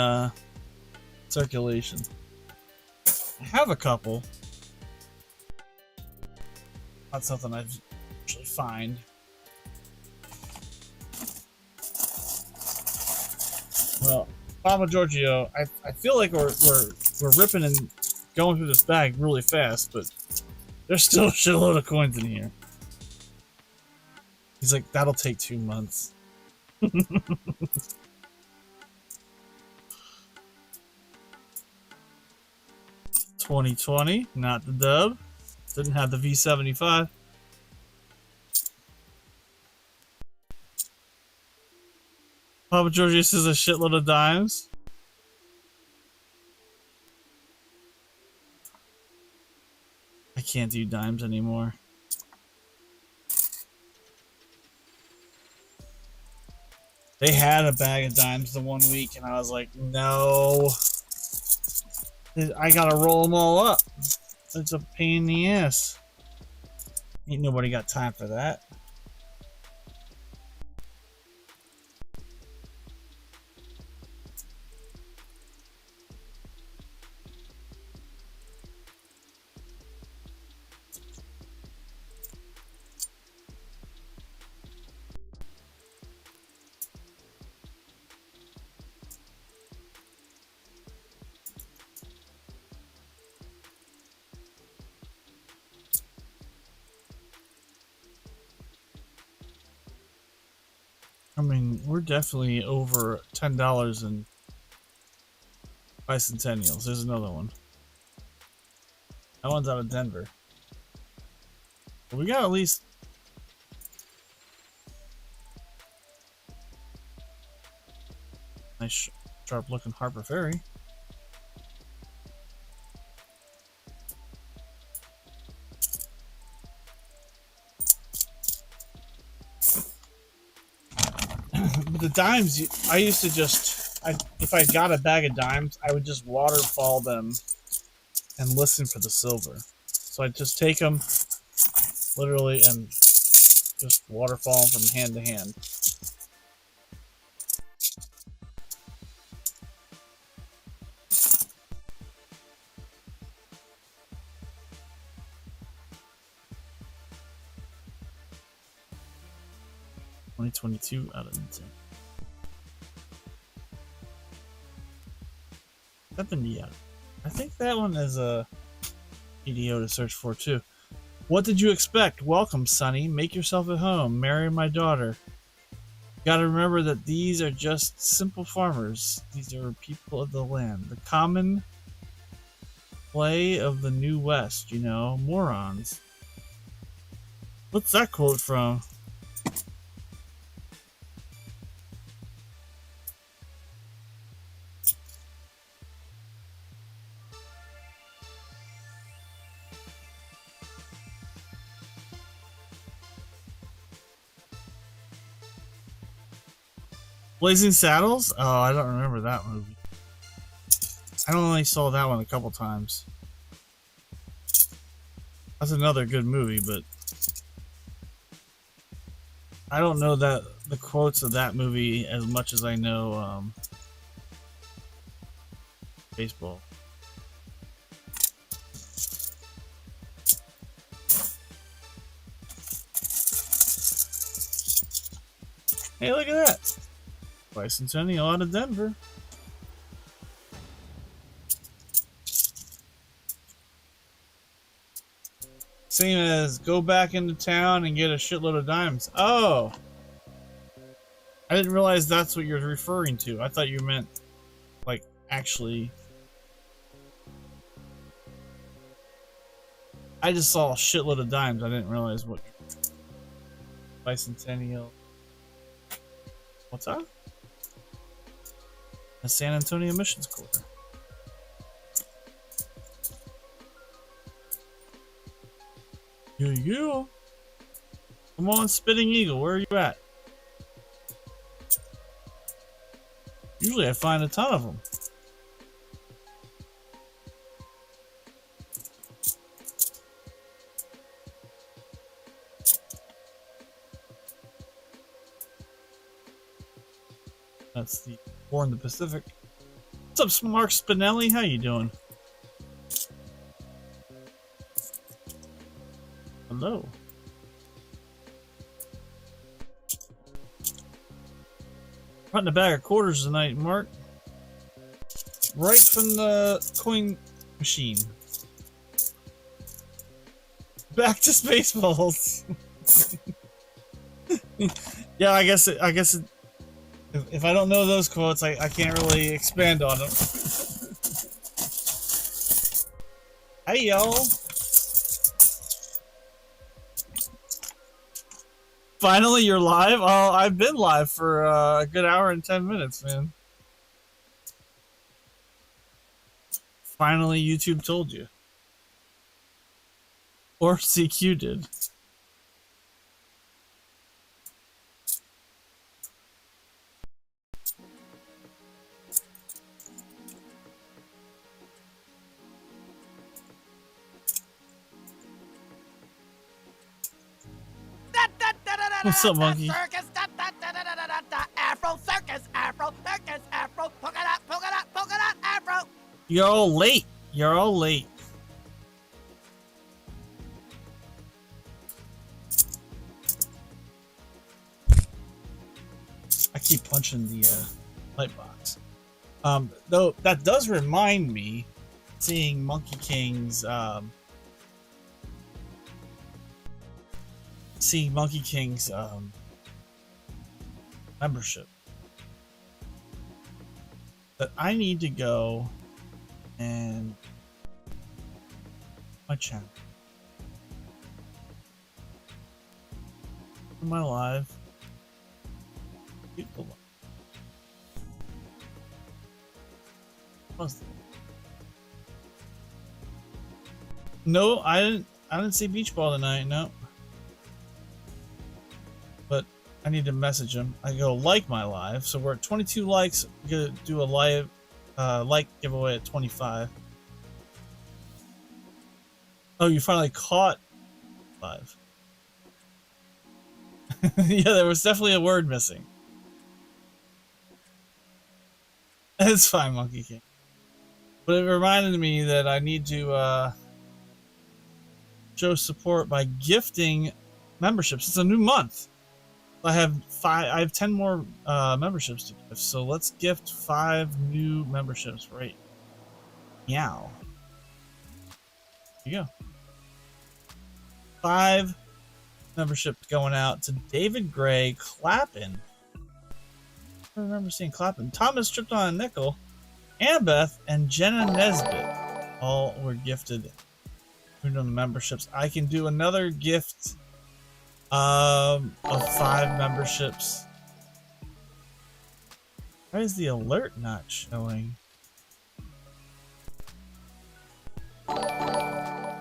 circulation. I have a couple. Not something I actually find. Well, Papa Giorgio, I feel like we're ripping and going through this bag really fast, but there's still a shitload of coins in here. He's like, that'll take 2 months. 2020, not the dub. Didn't have the V75. Papa Giorgio says a shitload of dimes. I can't do dimes anymore. They had a bag of dimes the one week, and I was like, no. I gotta roll them all up. It's a pain in the ass. Ain't nobody got time for that. I mean, we're definitely over $10 in bicentennials. There's another one. That one's out of Denver. But we got at least nice sharp looking Harper Ferry. But the dimes, I used to just, if I got a bag of dimes, I would just waterfall them and listen for the silver. So I'd just take them, literally, and just waterfall them from hand to hand. $2022 out of 10. 70 out. I think that one is a EDO to search for too. What did you expect? Welcome, Sonny. Make yourself at home. Marry my daughter. Gotta remember that these are just simple farmers. These are people of the land. The common play of the New West, you know, morons. What's that quote from? Blazing Saddles? Oh, I don't remember that movie. I only saw that one a couple times. That's another good movie, but I don't know that the quotes of that movie as much as I know baseball. Hey, look at that. Bicentennial out of Denver. Same as go back into town and get a shitload of dimes. Oh! I didn't realize that's what you're referring to. I thought you meant, like, actually... I just saw a shitload of dimes. I didn't realize what... Bicentennial... What's that? The San Antonio Missions Quarter. Yeah. Come on, Spitting Eagle. Where are you at? Usually I find a ton of them. That's the war in the Pacific. What's up, Mark Spinelli? How you doing? Hello. Hunting a bag of quarters tonight, Mark. Right from the coin machine. Back to Spaceballs. Yeah, I guess if I don't know those quotes, I can't really expand on them. Hey, y'all. Finally, you're live? Oh, I've been live for a good hour and 10 minutes, man. Finally, YouTube told you. Or CQ did. What's up, monkey? Circus, Afro circus, Afro circus, Afro polka dot, Afro. You're all late. You're all late. I keep punching the light box. Though that does remind me, seeing Monkey King's membership, that I need to go and my channel, my live. No, I didn't see Beach Ball tonight. No. But I need to message him. I go like my live, so we're at 22 likes. We're gonna do a live like giveaway at 25. Oh, you finally caught live. Yeah, there was definitely a word missing. It's fine, Monkey King. But it reminded me that I need to show support by gifting memberships. It's a new month. I have 10 more memberships to gift, so let's gift 5 new memberships right now. Here you go. 5 memberships going out to David Gray, Clappin. I remember seeing Clappin. Thomas tripped on a nickel. Annabeth and Jenna Nesbitt all were gifted Unum memberships. I can do another gift of 5 memberships. Why is the alert not showing? Huh.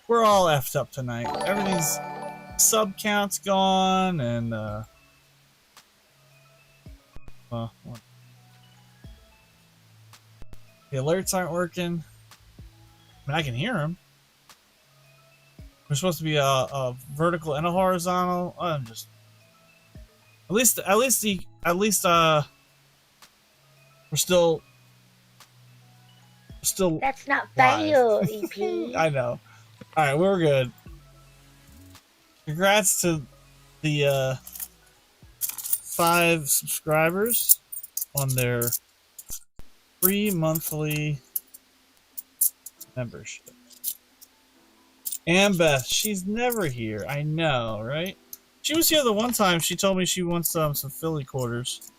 We're all effed up tonight. Everything's sub count's gone, and well, the alerts aren't working. I mean, I can hear them. There's supposed to be a vertical and a horizontal. I'm just at least we're still That's not fair, EP. I know. Alright, we're good. Congrats to the 5 subscribers on their free monthly membership. And Beth, she's never here. I know, right? She was here the one time. She told me she wants some Philly quarters.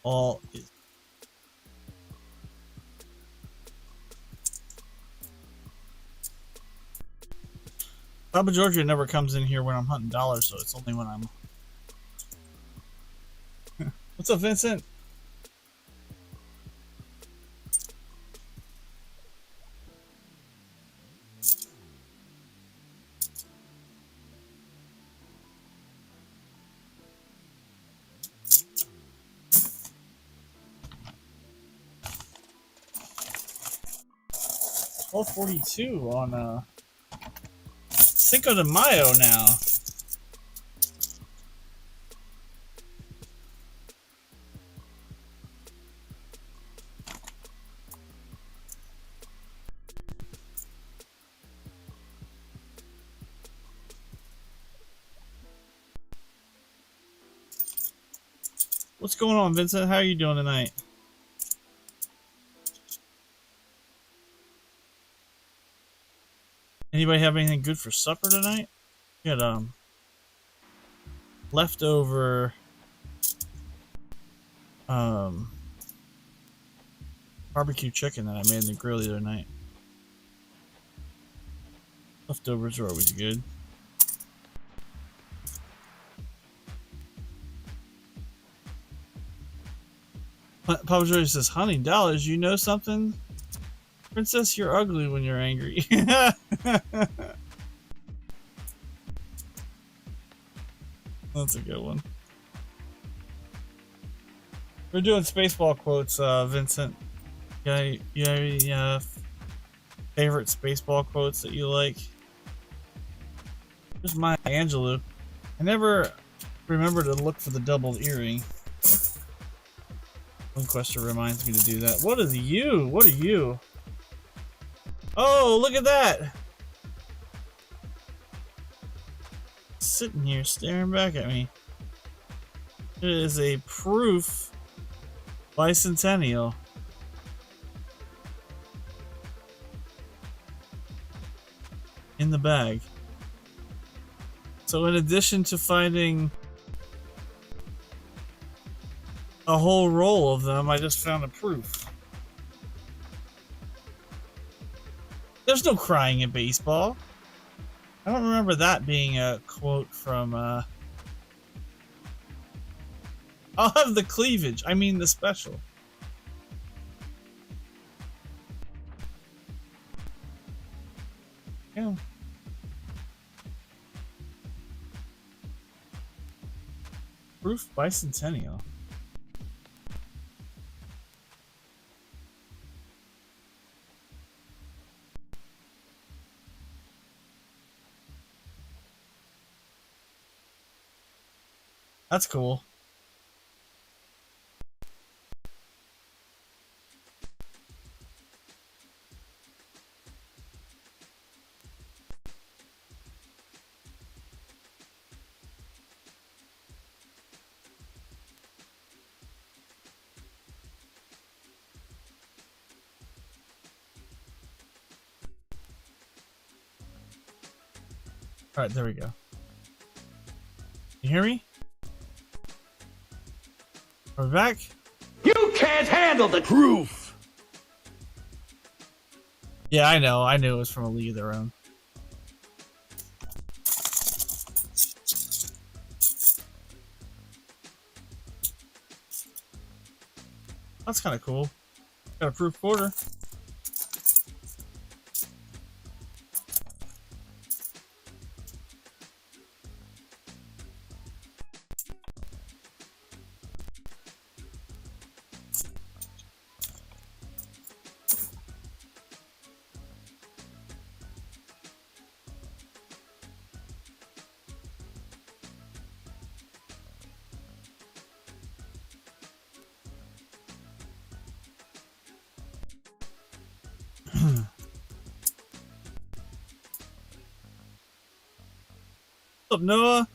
All is Papa Georgia never comes in here when I'm hunting dollars, so it's only when I'm. What's up, Vincent? $12.42 on Cinco de Mayo now. What's going on, Vincent? How are you doing tonight? Anybody have anything good for supper tonight? We had leftover barbecue chicken that I made in the grill the other night. Leftovers are always good. Papa Joy says, "Hunting dollars, you know something? Princess, you're ugly when you're angry." That's a good one. We're doing Spaceball quotes, Vincent. You have any favorite Spaceball quotes that you like? Here's Maya Angelou. I never remember to look for the double earring. Quester reminds me to do that. What is you? What are you? Oh, look at that! Sitting here staring back at me. It is a proof bicentennial. In the bag. So in addition to finding a whole roll of them, I just found a proof. There's no crying in baseball. I don't remember that being a quote from, I'll have the cleavage. I mean the special. Yeah. Proof bicentennial. That's cool. Alright, there we go. You hear me? Are we back? You can't handle the truth! Yeah, I know. I knew it was from a league of their own. That's kind of cool. Got a proof quarter. What's up, Noah?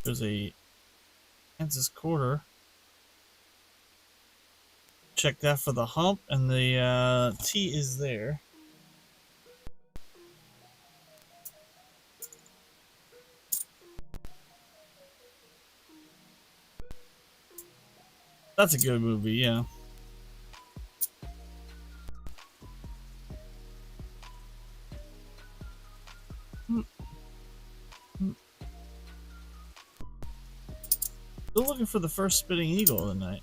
There's a Kansas quarter. Check that for the hump, and the T is there. That's a good movie, yeah. Still looking for the first spitting eagle of the night.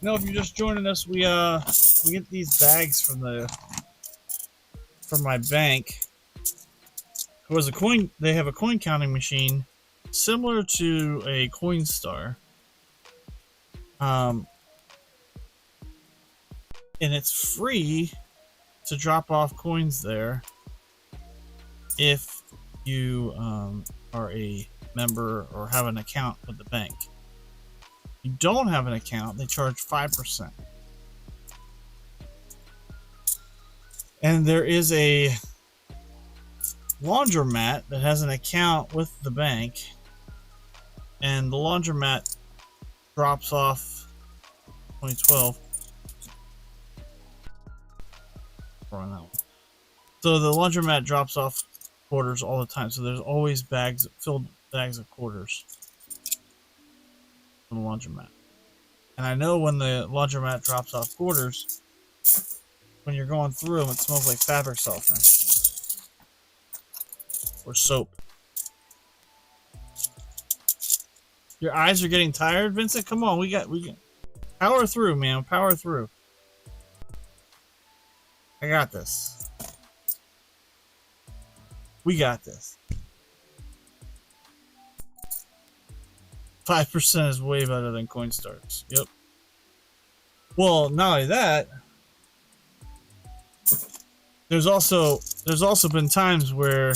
No, if you're just joining us, we get these bags from my bank. It was a coin. They have a coin counting machine similar to a Coinstar. And it's free to drop off coins there if you are a member or have an account with the bank. If you don't have an account, they charge 5%. And there is a laundromat that has an account with the bank, and the laundromat drops off 2012. So the laundromat drops off quarters all the time, so there's always filled bags of quarters from the laundromat. And I know when the laundromat drops off quarters, when you're going through them, it smells like fabric softener or soap. Your eyes are getting tired, Vincent? Come on, we can power through, man. Power through. I got this. We got this. 5% is way better than Coinstars. Yep. Well, not only that, there's also been times where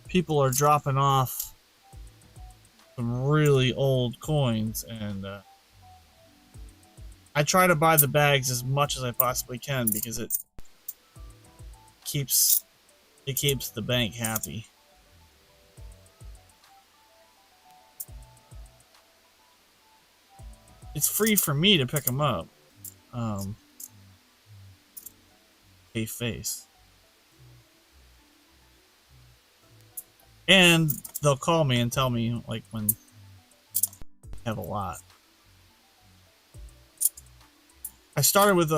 people are dropping off some really old coins, and I try to buy the bags as much as I possibly can because it keeps the bank happy. It's free for me to pick them up. Pay face. And they'll call me and tell me like when I have a lot. I started with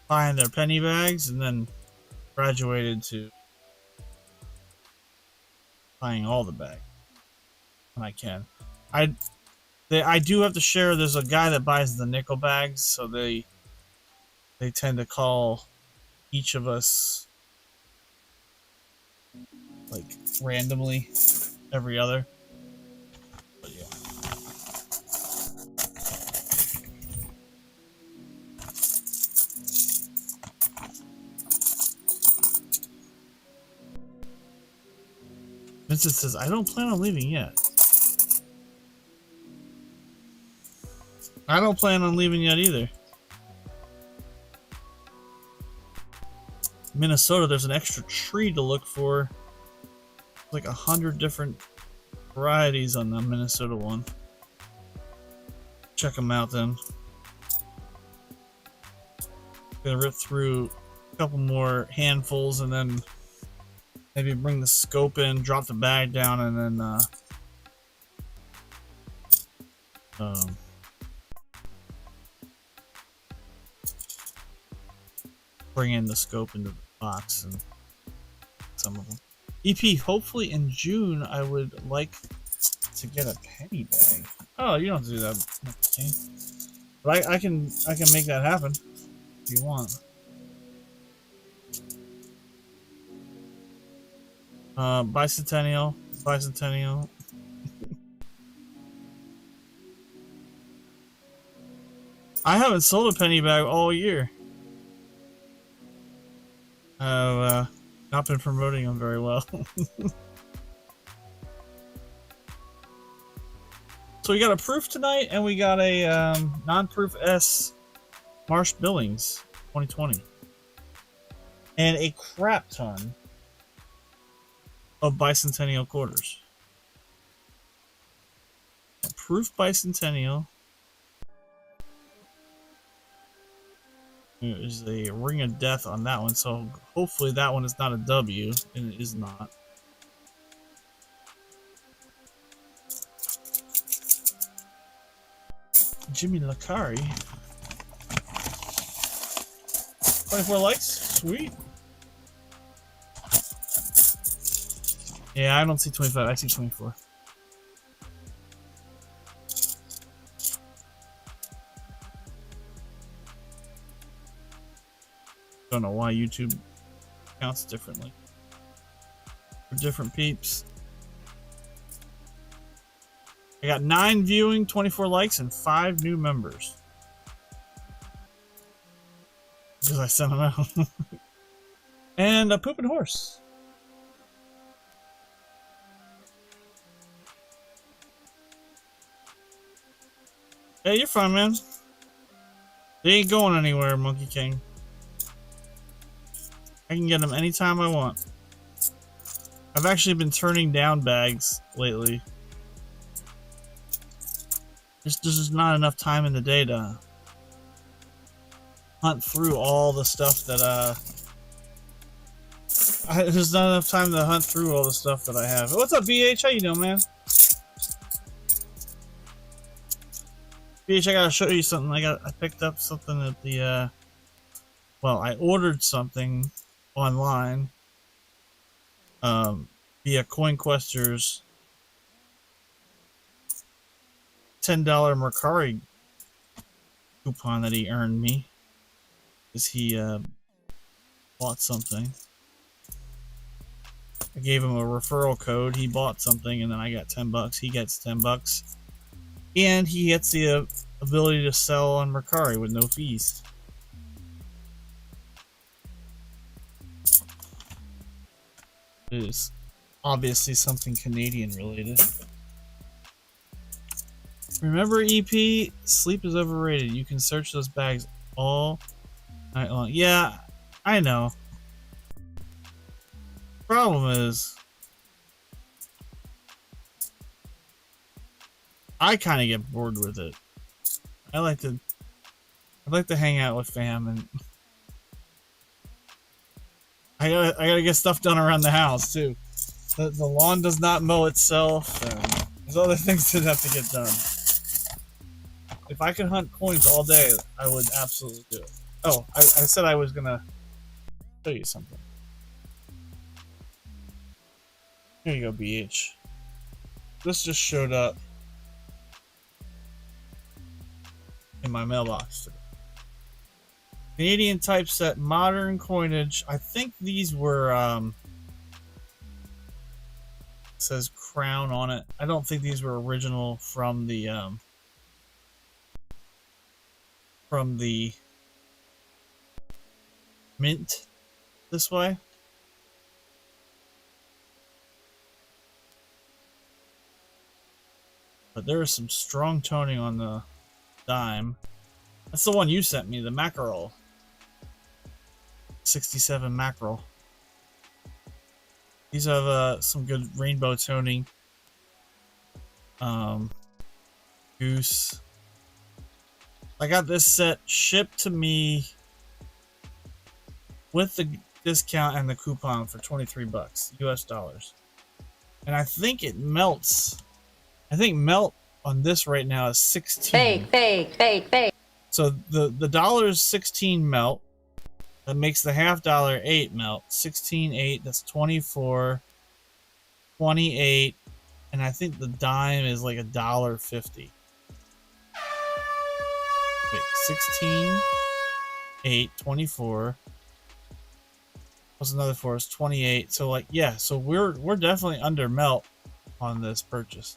buying their penny bags and then graduated to buying all the bags when I can. I do have to share. There's a guy that buys the nickel bags, so they tend to call each of us like randomly every other. But yeah. Vincent says, I don't plan on leaving yet. I don't plan on leaving yet either. Minnesota, there's an extra tree to look for. Like 100 different varieties on the Minnesota one. Check them out then. Gonna rip through a couple more handfuls and then maybe bring the scope in, drop the bag down, and then bring in the scope into the box and some of them. EP, hopefully in June I would like to get a penny bag. Oh, you don't have to do that, okay. But I can make that happen if you want. Bicentennial. I haven't sold a penny bag all year. I've not been promoting them very well. So we got a proof tonight, and we got a non-proof S Marsh Billings 2020. And a crap ton of bicentennial quarters. A proof bicentennial. There's a ring of death on that one, so hopefully that one is not a W, and it is not. Jimmy Lacari. 24 likes? Sweet. Yeah, I don't see 25, I see 24. Don't know why YouTube counts differently for different peeps. I got 9 viewing, 24 likes, and 5 new members. Because I sent them out. And a pooping horse. Hey, you're fine, man. They ain't going anywhere, Monkey King. I can get them anytime I want. I've actually been turning down bags lately. There's just not enough time in the day to hunt through all the stuff that there's not enough time to hunt through all the stuff that I have. What's up, BH? How you doing, man? BH, I gotta show you something. I picked up something at the well, I ordered something online via CoinQuester's $10 Mercari coupon that he earned me, because he bought something. I gave him a referral code. He bought something, and then I got $10. He gets $10, and he gets the ability to sell on Mercari with no fees. It is obviously something Canadian related. Remember, EP, sleep is overrated. You can search those bags all night long. Yeah, I know. Problem is, I kind of get bored with it. I like to hang out with fam, and I gotta get stuff done around the house too. The lawn does not mow itself, and there's other things that have to get done. If I could hunt coins all day, I would absolutely do it. Oh, I said I was gonna show you something. Here you go, BH. This just showed up in my mailbox today. Canadian typeset modern coinage. I think these were it says crown on it. I don't think these were original from the mint this way. But there is some strong toning on the dime. That's the one you sent me, the mackerel. 67 mackerel. These have some good rainbow toning. Goose. I got this set shipped to me with the discount and the coupon for $23 US dollars. And I think it melts. I think melt on this right now is 16. Fake. So the dollar is 16 melt. That makes the half dollar 8 melt. 16, 8, that's 24, 28, and I think the dime is like $1.50. Wait, 16, 8, 24. Plus another 4 is 28. So like, yeah, so we're definitely under melt on this purchase.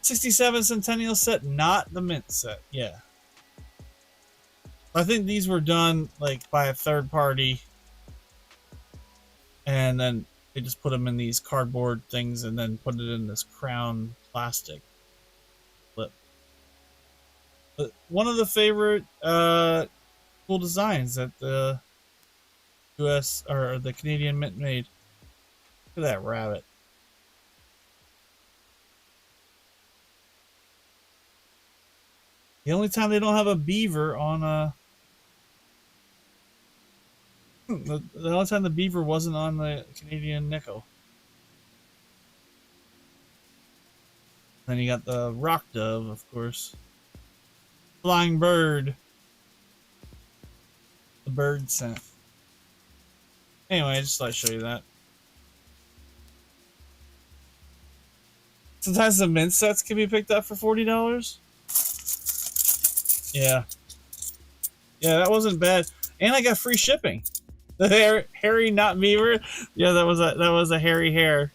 67 Centennial set, not the mint set. Yeah. I think these were done like by a third party, and then they just put them in these cardboard things and then put it in this crown plastic clip. But one of the favorite cool designs that the US or the Canadian Mint made. Look at that rabbit. The only time they don't have a beaver on the only time the beaver wasn't on the Canadian nickel. Then you got the rock dove, of course. Flying bird. The bird scent. Anyway, I just thought I'd show you that. Sometimes the mint sets can be picked up for $40. Yeah. Yeah, that wasn't bad. And I got free shipping. The hairy not beaver. Yeah, that was a hairy hair.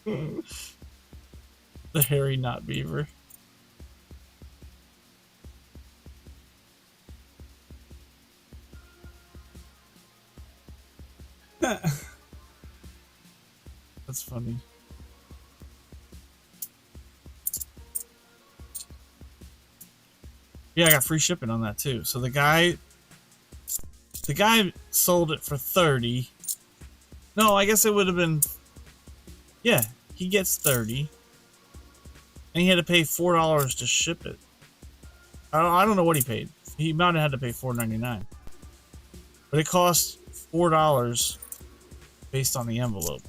The hairy not beaver. That's funny. Yeah, I got free shipping on that too. So the guy sold it for 30. No, I guess it would have been, yeah, he gets 30. And he had to pay $4 to ship it. I don't know what he paid. He might have had to pay $4.99. But it cost $4 based on the envelope.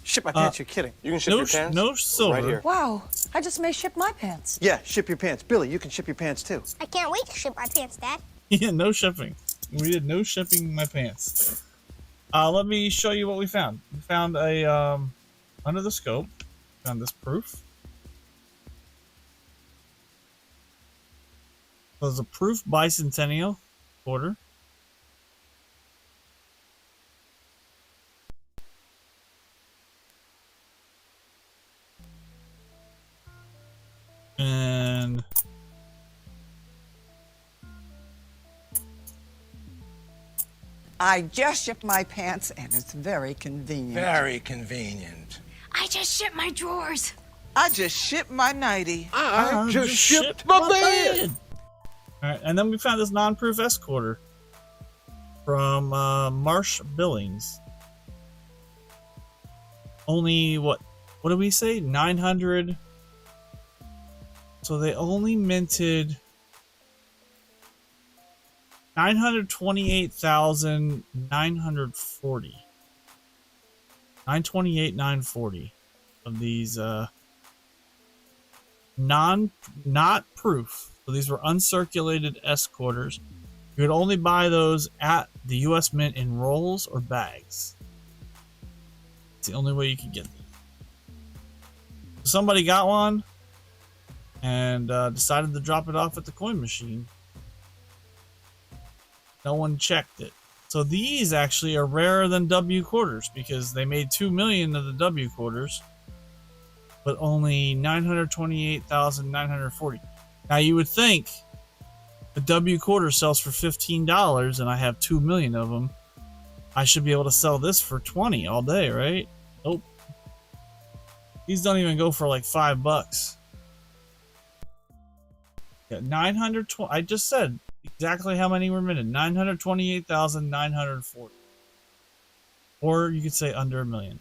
Ship my pants, you're kidding. You can ship your pants? No silver. Right here. Wow, I just may ship my pants. Yeah, ship your pants. Billy, you can ship your pants too. I can't wait to ship my pants, Dad. Yeah, no shipping. We did no shipping my pants. Let me show you what we found. We found a, under the scope, found this proof. So it's a proof bicentennial quarter. And I just shipped my pants, and it's very convenient. Very convenient. I just shipped my drawers. I just shipped my nighty. I just shipped my bed. Alright, and then we found this non-proof S quarter from Marsh Billings. Only what did we say? 900. So they only minted 928,940. 928,940 of these not proof. So these were uncirculated S quarters. You could only buy those at the US Mint in rolls or bags. It's the only way you could get them. Somebody got one and decided to drop it off at the coin machine. No one checked it. So these actually are rarer than W quarters because they made 2 million of the W quarters, but only 928,940. Now you would think a W quarter sells for $15 and I have 2 million of them. I should be able to sell this for 20 all day, right? Nope. These don't even go for like $5. Yeah, 920. I just said exactly how many were minted. 928,940. Or you could say under a million.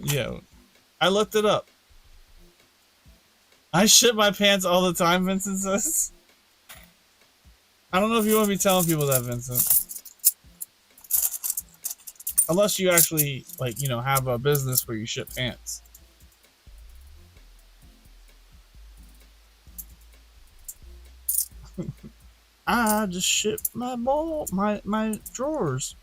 Yeah, I looked it up. I shit my pants all the time, Vincent says. I don't know if you want to be telling people that, Vincent. Unless you actually, like, you know, have a business where you ship pants. I just shipped my my drawers.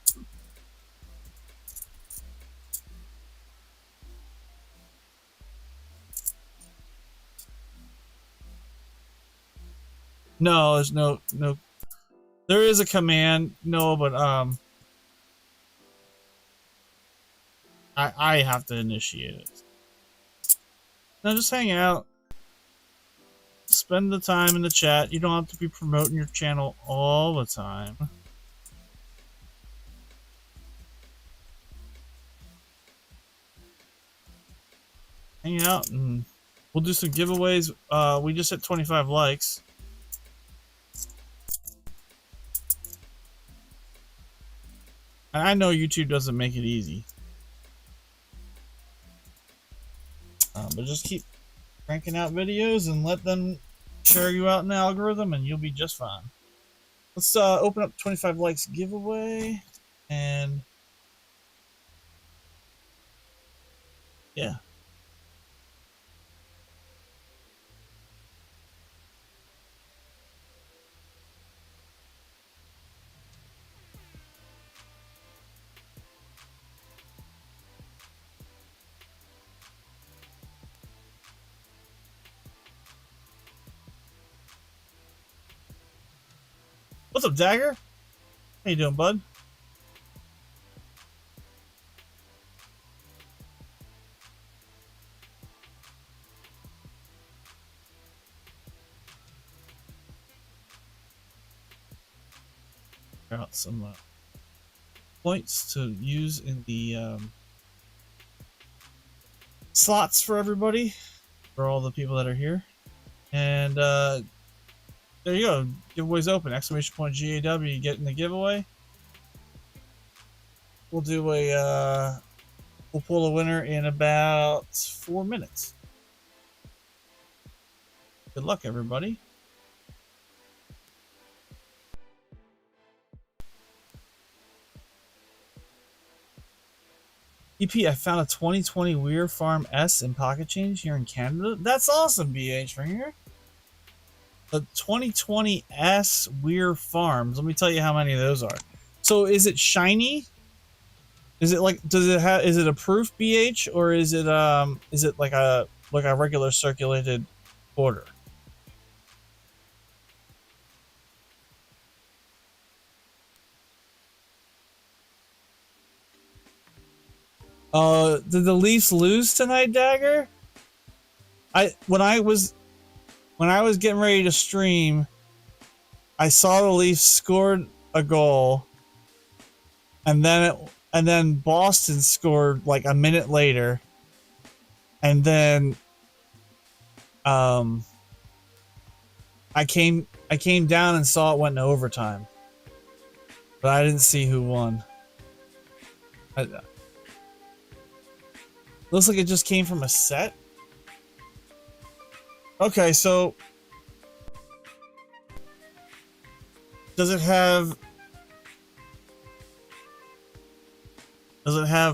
No, there's no. There is a command, no, but I have to initiate it. Now just hang out, spend the time in the chat. You don't have to be promoting your channel all the time. Hang out and we'll do some giveaways. We just hit 25 likes. And I know YouTube doesn't make it easy. But just keep cranking out videos and let them share you out in the algorithm and you'll be just fine. Let's open up 25 likes giveaway. And yeah. What's up, Dagger? How you doing, bud? Out some points to use in the slots for everybody, for all the people that are here. And there you go. Giveaway's open. Exclamation point GAW. You get in the giveaway. We'll do a we'll pull a winner in about 4 minutes. Good luck, everybody. EP, I found a 2020 Weir Farm S in Pocket Change here in Canada. That's awesome, BH Ringer. The 2020 S Weir Farms. Let me tell you how many of those are. So is it shiny? Is it like, does it have, is it a proof BH or is it like a regular circulated quarter? Did the Leafs lose tonight, Dagger? When I was getting ready to stream, I saw the Leafs scored a goal, and then Boston scored like a minute later, and then I came down and saw it went into overtime, but I didn't see who won. Looks like it just came from a set. Okay, so does it have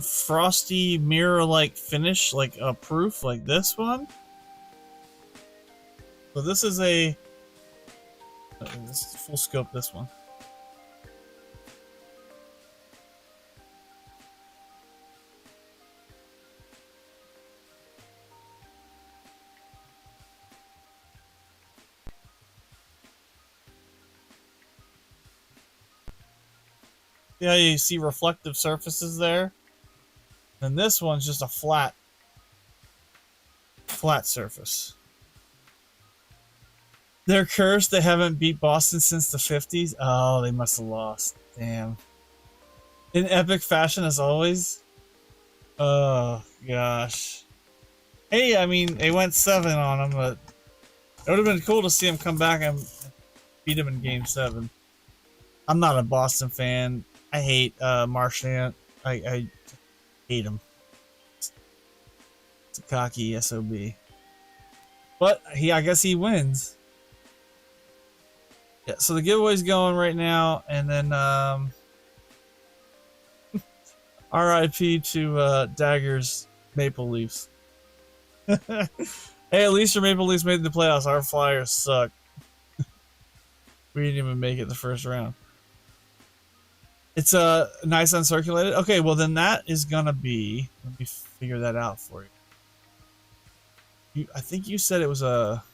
frosty mirror-like finish, like a proof like this one? So this is a this is full scope, this one. Yeah, you see reflective surfaces there. And this one's just a flat surface. They're cursed. They haven't beat Boston since the 50s. Oh, they must have lost. Damn. In epic fashion as always. Oh, gosh. Hey, I mean, they went 7 on them, but it would have been cool to see them come back and beat them in Game 7. I'm not a Boston fan. I hate Marchand. I hate him. It's a cocky SOB. But I guess he wins. Yeah, so the giveaway's going right now, and then RIP to Dagger's Maple Leafs. Hey, at least your Maple Leafs made the playoffs. Our Flyers suck. We didn't even make it the first round. It's nice uncirculated. Okay, well then that is gonna be. Let me figure that out for you. I think you said it was a.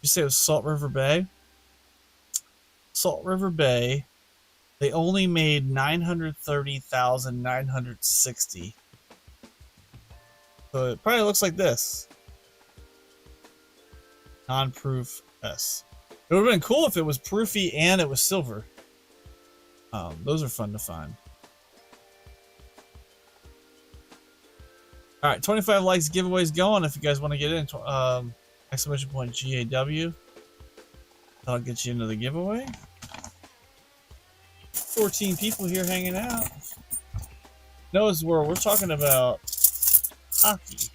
You say it was Salt River Bay. Salt River Bay. They only made 930,960. So it probably looks like this. Non-proof S. It would have been cool if it was proofy and it was silver. Those are fun to find. All right, 25 likes giveaways going. If you guys want to get in, exclamation point GAW. That'll get you into the giveaway. 14 people here hanging out. Noah's World. We're talking about hockey.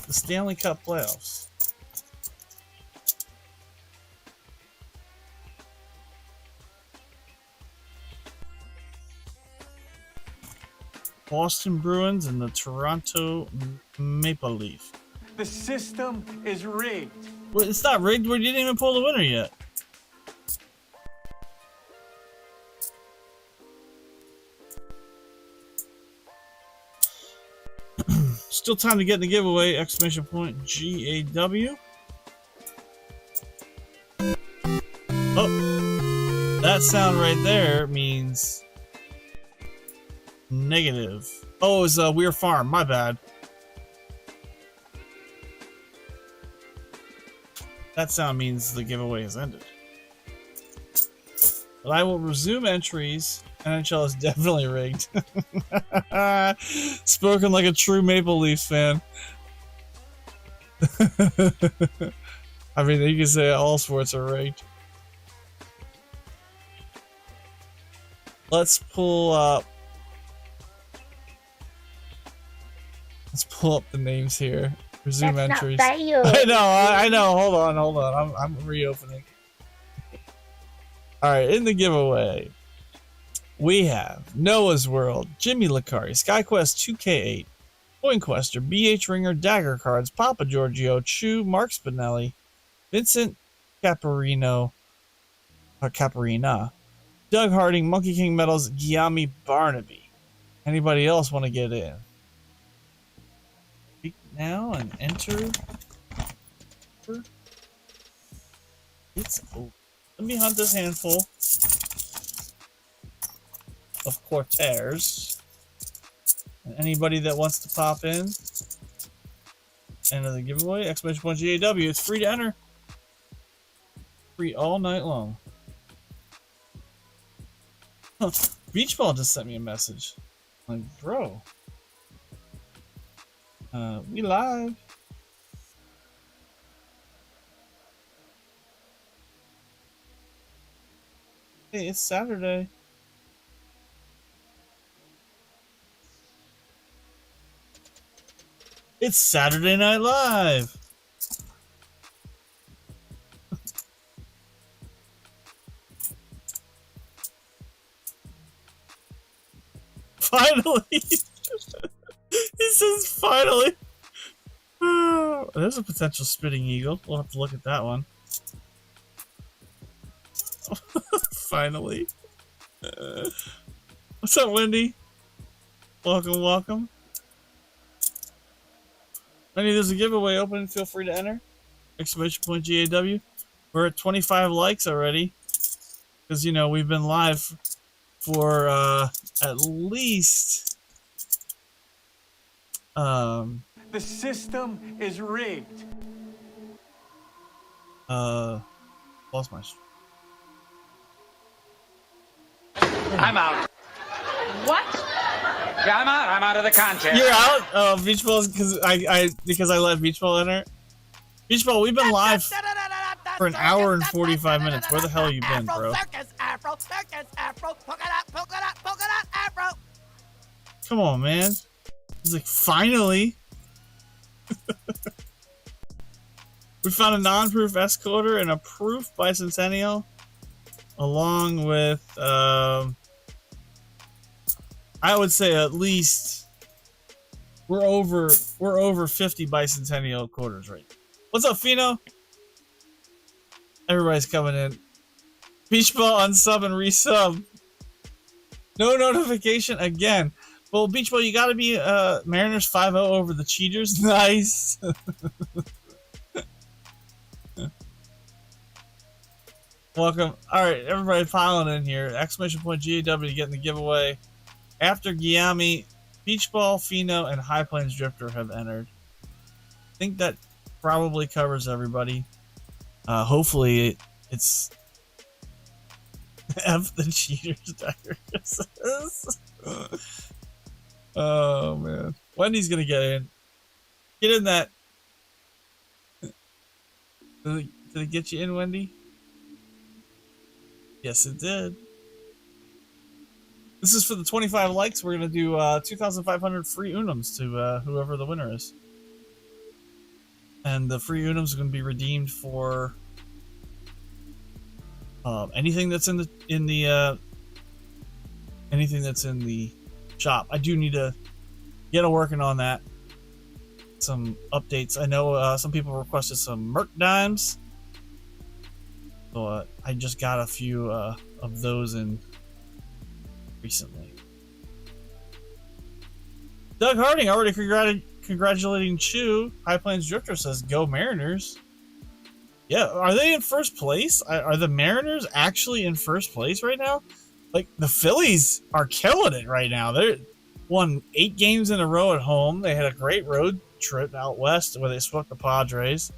The Stanley Cup playoffs. Boston Bruins and the Toronto Maple Leaf. The system is rigged. Well, it's not rigged. We didn't even pull the winner yet. Still time to get in the giveaway. Exclamation point GAW. Oh, that sound right there means negative. Oh, it was Weir Farm. My bad. That sound means the giveaway has ended. But I will resume entries. NHL is definitely rigged. Spoken like a true Maple Leafs fan. I mean, you can say all sports are rigged. Let's pull up. Let's pull up the names here. Resume That's entries. not fair. I know. Hold on. I'm reopening. All right, in the giveaway, we have Noah's World, Jimmy Licari, SkyQuest 2K8, Coinquester, BH Ringer, Dagger Cards, Papa Giorgio, Chew, Mark Spinelli, Vincent Caparina, Doug Harding, Monkey King Metals, Giami Barnaby. Anybody else want to get in? Speak now and enter. It's open. Let me hunt this handful of quarters. And anybody that wants to pop in, enter the giveaway. Exclamation point GAW. It's free to enter. Free all night long. Huh. Beach Ball just sent me a message. I'm like, bro. We live. Hey, it's Saturday. It's Saturday Night Live. Finally. He says finally. Oh, there's a potential spitting eagle. We'll have to look at that one. Finally. What's up, Wendy? Welcome. Wendy, there's a giveaway open. Feel free to enter. Exclamation point GAW. We're at 25 likes already. Because, you know, we've been live for at least... The system is rigged. Lost my... I'm out. What? Yeah, I'm out of the contest. You're out? Beach Ball, because I let Beach Ball enter. Beach Ball, we've been live for an hour and 45 minutes. Where the hell you been, bro? Circus Afro, polka dot, Afro. Come on, man. He's like, finally. We found a non-proof S-coder and a proof bicentennial, along with, I would say at least we're over 50 bicentennial quarters right now. What's up, Fino? Everybody's coming in. Beach Ball unsub and resub. No notification again. Well, Beach Ball, you gotta be Mariners 5-0 over the Cheaters. Nice. Welcome. Alright, everybody piling in here. Exclamation point GAW to get in the giveaway. After Giami, Beach Ball, Fino, and High Plains Drifter have entered. I think that probably covers everybody. Hopefully it's F the Cheaters diagnosis. Oh man. Wendy's gonna get in. Get in that. Did it get you in, Wendy? Yes, it did. This is for the 25 likes. We're gonna do 2,500 free Unums to whoever the winner is. And the free Unums are gonna be redeemed for anything that's in the anything that's in the shop. I do need to get working on that. Some updates. I know some people requested some Merc Dimes. So I just got a few of those in recently. Doug Harding already congratulating Chew. High Plains Drifter says, "Go Mariners." Yeah, are they in first place? Are the Mariners actually in first place right now? Like, the Phillies are killing it right now. They won 8 games in a row at home. They had a great road trip out west where they swept the Padres.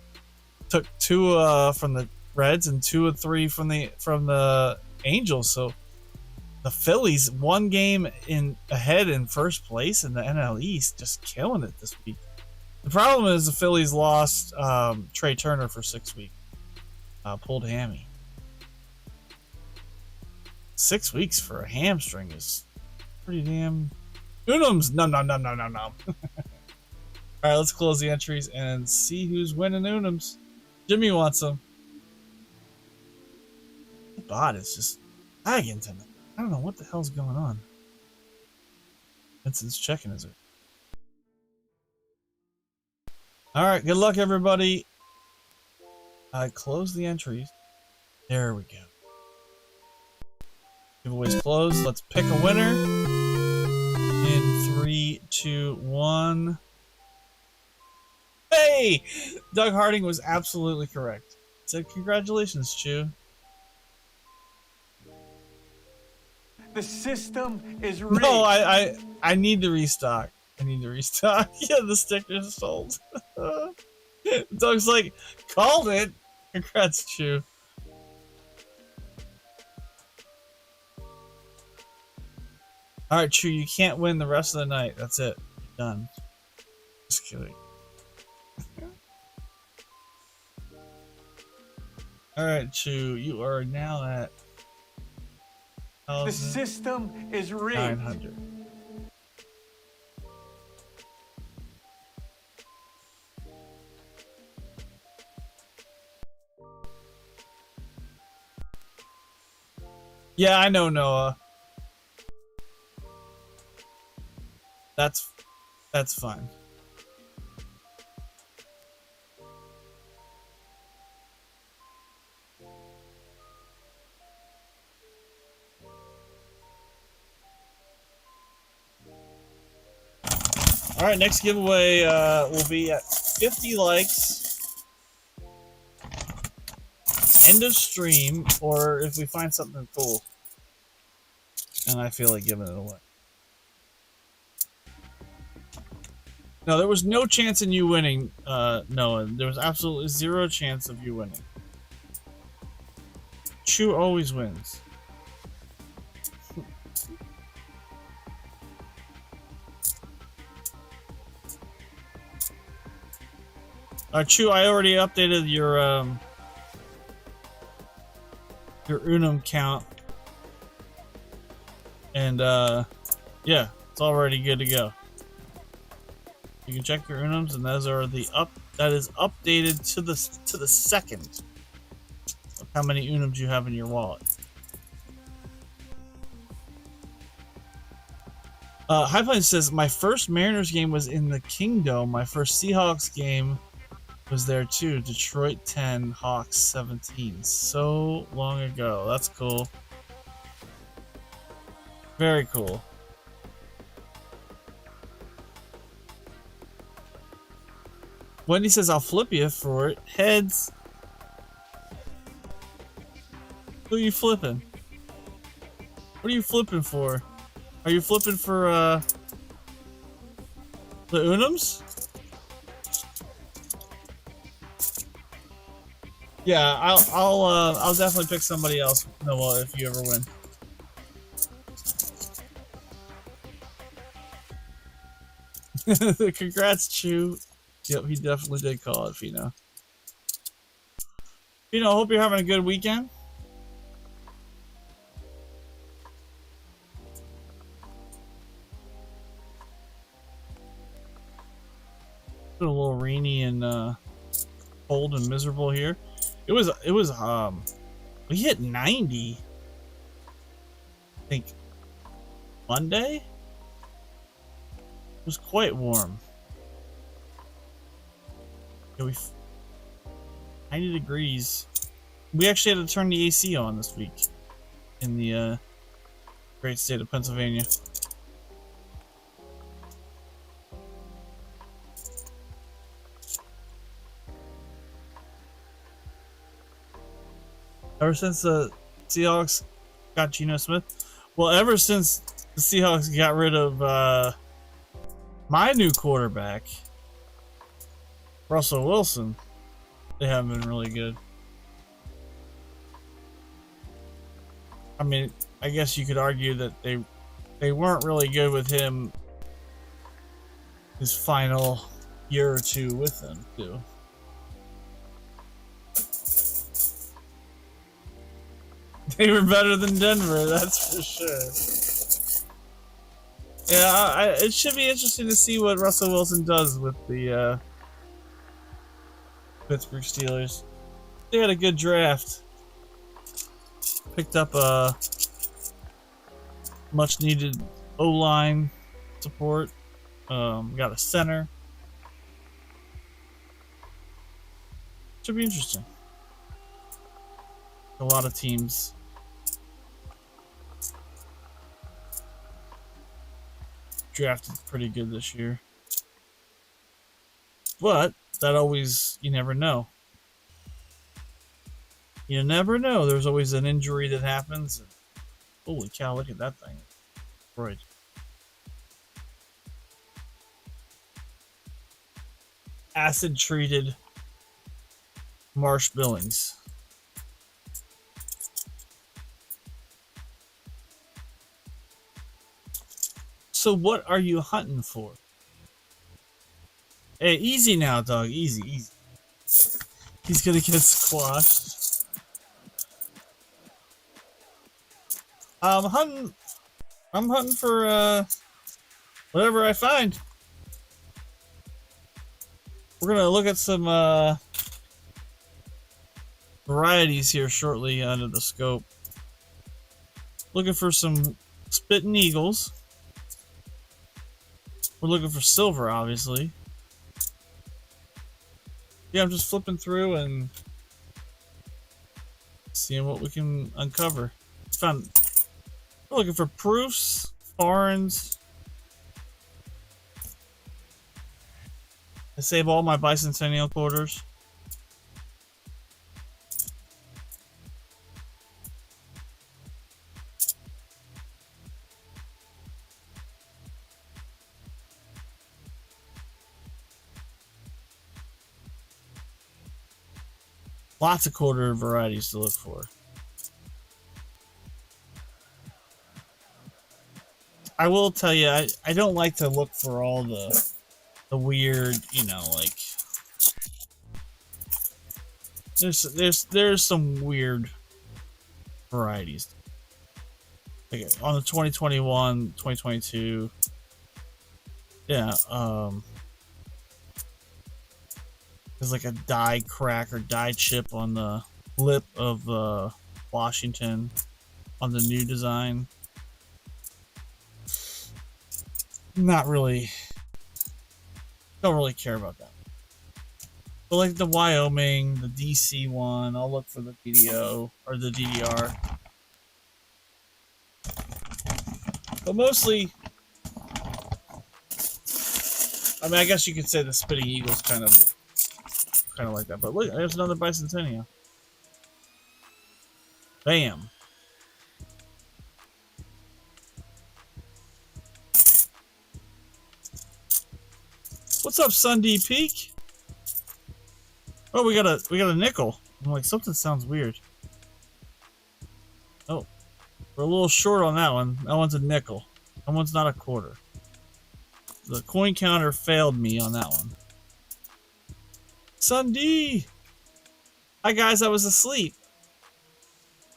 Took 2 from the Reds and 2 or 3 from the Angels. So the Phillies 1 game ahead in first place in the NL East, just killing it this week. The problem is the Phillies lost Trey Turner for 6 weeks. Pulled hammy. 6 weeks for a hamstring is pretty damn. Unums, no. All right, let's close the entries and see who's winning Unums. Jimmy wants them. The bot is just lagging tonight. I don't know what the hell's going on. Vincent's checking his. All right, good luck, everybody. Close the entries. There we go. Giveaways closed. Let's pick a winner. In 3, 2, 1. Hey! Doug Harding was absolutely correct. Said, congratulations, Chew. The system is rigged. No, I need to restock. Yeah, the sticker's sold. Doug's like, called it. Congrats, Chew. Alright, Chew, you can't win the rest of the night. That's it. You're done. Just kidding. Alright, Chew, you are now at The system is rigged. 900. Yeah, I know, Noah. That's fine. All right, next giveaway will be at 50 likes, end of stream, or if we find something cool, and I feel like giving it away. No, there was no chance in you winning, Noah. There was absolutely 0 chance of you winning. Chew always wins. Chew, I already updated your Unum count, and yeah, it's already good to go. You can check your Unums, and those are that is updated to the second of how many Unums you have in your wallet. High Plains says, my first Mariners game was in the Kingdome. My first Seahawks game was there too. Detroit 10, Hawks 17. So long ago. That's cool. Very cool. Wendy says, I'll flip you for it. Heads. Who are you flipping? What are you flipping for? Are you flipping for, the Unums? Yeah, I'll definitely pick somebody else, Noah, if you ever win. Congrats, Chew. Yep, he definitely did call it, Fino. Fino, hope you're having a good weekend. It's been a little rainy and cold and miserable here. It was we hit 90. I think Monday. It was quite warm. Yeah, 90 degrees. We actually had to turn the AC on this week in the great state of Pennsylvania. Ever since the Seahawks got Geno Smith, well, ever since the Seahawks got rid of my new quarterback, Russell Wilson, they haven't been really good. I mean, I guess you could argue that they weren't really good with him his final year or two with them too. They were better than Denver, that's for sure. Yeah, it should be interesting to see what Russell Wilson does with the Pittsburgh Steelers. They had a good draft. Picked up a much needed O-line support. Got a center. Should be interesting. A lot of teams drafted pretty good this year. But that always, you never know. You never know. There's always an injury that happens. Holy cow, look at that thing. Right. Acid treated Marsh Billings. So what are you hunting for? Hey, easy now, dog. Easy, easy. He's gonna get squashed. I'm hunting for whatever I find. We're gonna look at some varieties here shortly under the scope. Looking for some spitting eagles. We're looking for silver, obviously. Yeah, I'm just flipping through and seeing what we can uncover. We're looking for proofs, foreigns. I save all my bicentennial quarters. Lots of quarter varieties to look for. I will tell you, I don't like to look for all the weird, you know, like there's some weird varieties. Like on the 2021, 2022. Yeah, there's like a die crack or die chip on the lip of Washington on the new design. Not really. Don't really care about that. But like the Wyoming, the DC one, I'll look for the PDO or the DDR. But mostly, I mean, I guess you could say the Spitting Eagle's kind of like that. But look, there's another Bicentennial. Bam. What's up, Sunday Peak? Oh, we got a nickel. I'm like, something sounds weird. Oh, we're a little short on that one. That one's a nickel. That one's not a quarter. The coin counter failed me on that one. Sunday! Hi guys, I was asleep.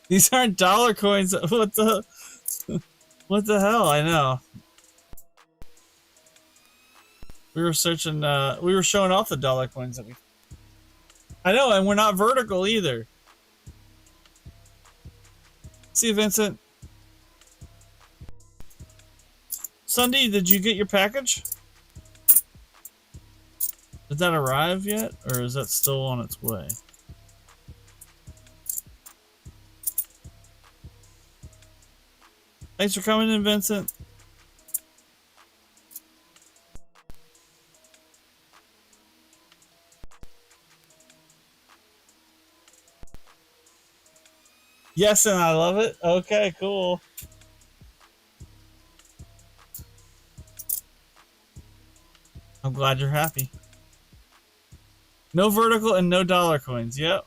These aren't dollar coins. What the? What the hell? I know. We were searching. We were showing off the dollar coins that we. I know, and we're not vertical either. See, Vincent. Sunday, did you get your package? Did that arrive yet, or is that still on its way? Thanks for coming in, Vincent. Yes, and I love it. Okay, cool. I'm glad you're happy. No vertical and no dollar coins. Yep.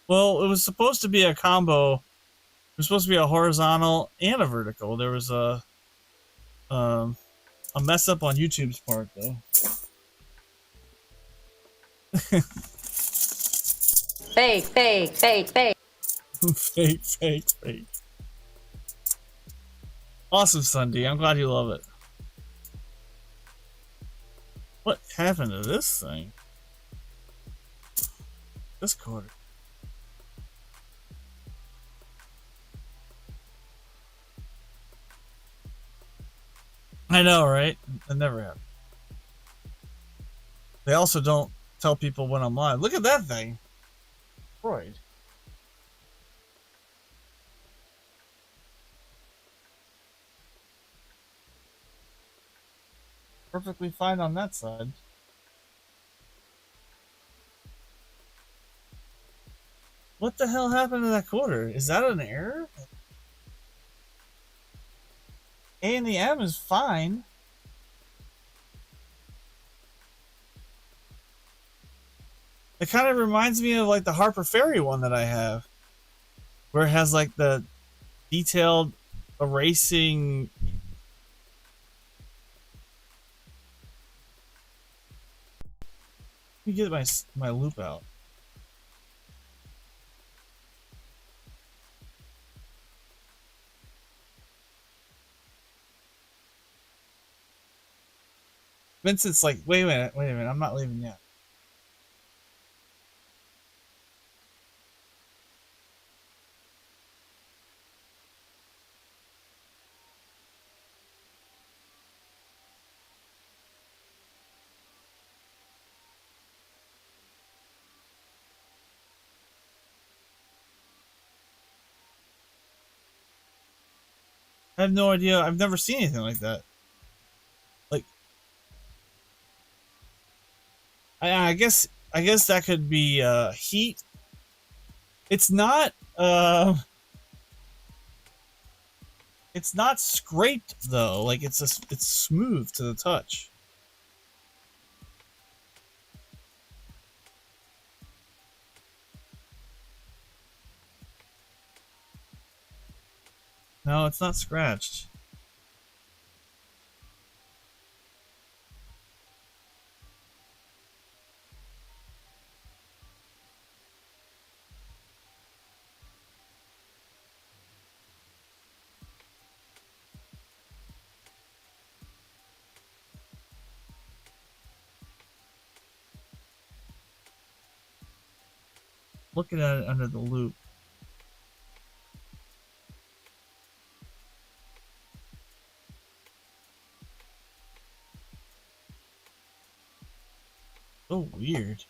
Well, it was supposed to be a combo. It was supposed to be a horizontal and a vertical. There was a mess up on YouTube's part, though. Fake, fake, fake, fake. Fake, fake, fake. Awesome, Sunday. I'm glad you love it. What happened to this thing? This quarter. I know, right? It never happened. They also don't tell people when I'm live. Look at that thing. Freud. Perfectly fine on that side. What the hell happened to that quarter? Is that an error? A and the M is fine. It kind of reminds me of like the Harper Ferry one that I have, where it has like the detailed erasing. Let me get my loop out. Vincent's like, wait a minute, I'm not leaving yet. I have no idea. I've never seen anything like that. Like, I guess that could be heat. It's not it's not scraped though. Like it's smooth to the touch. No, it's not scratched. Looking at it under the loop. So weird.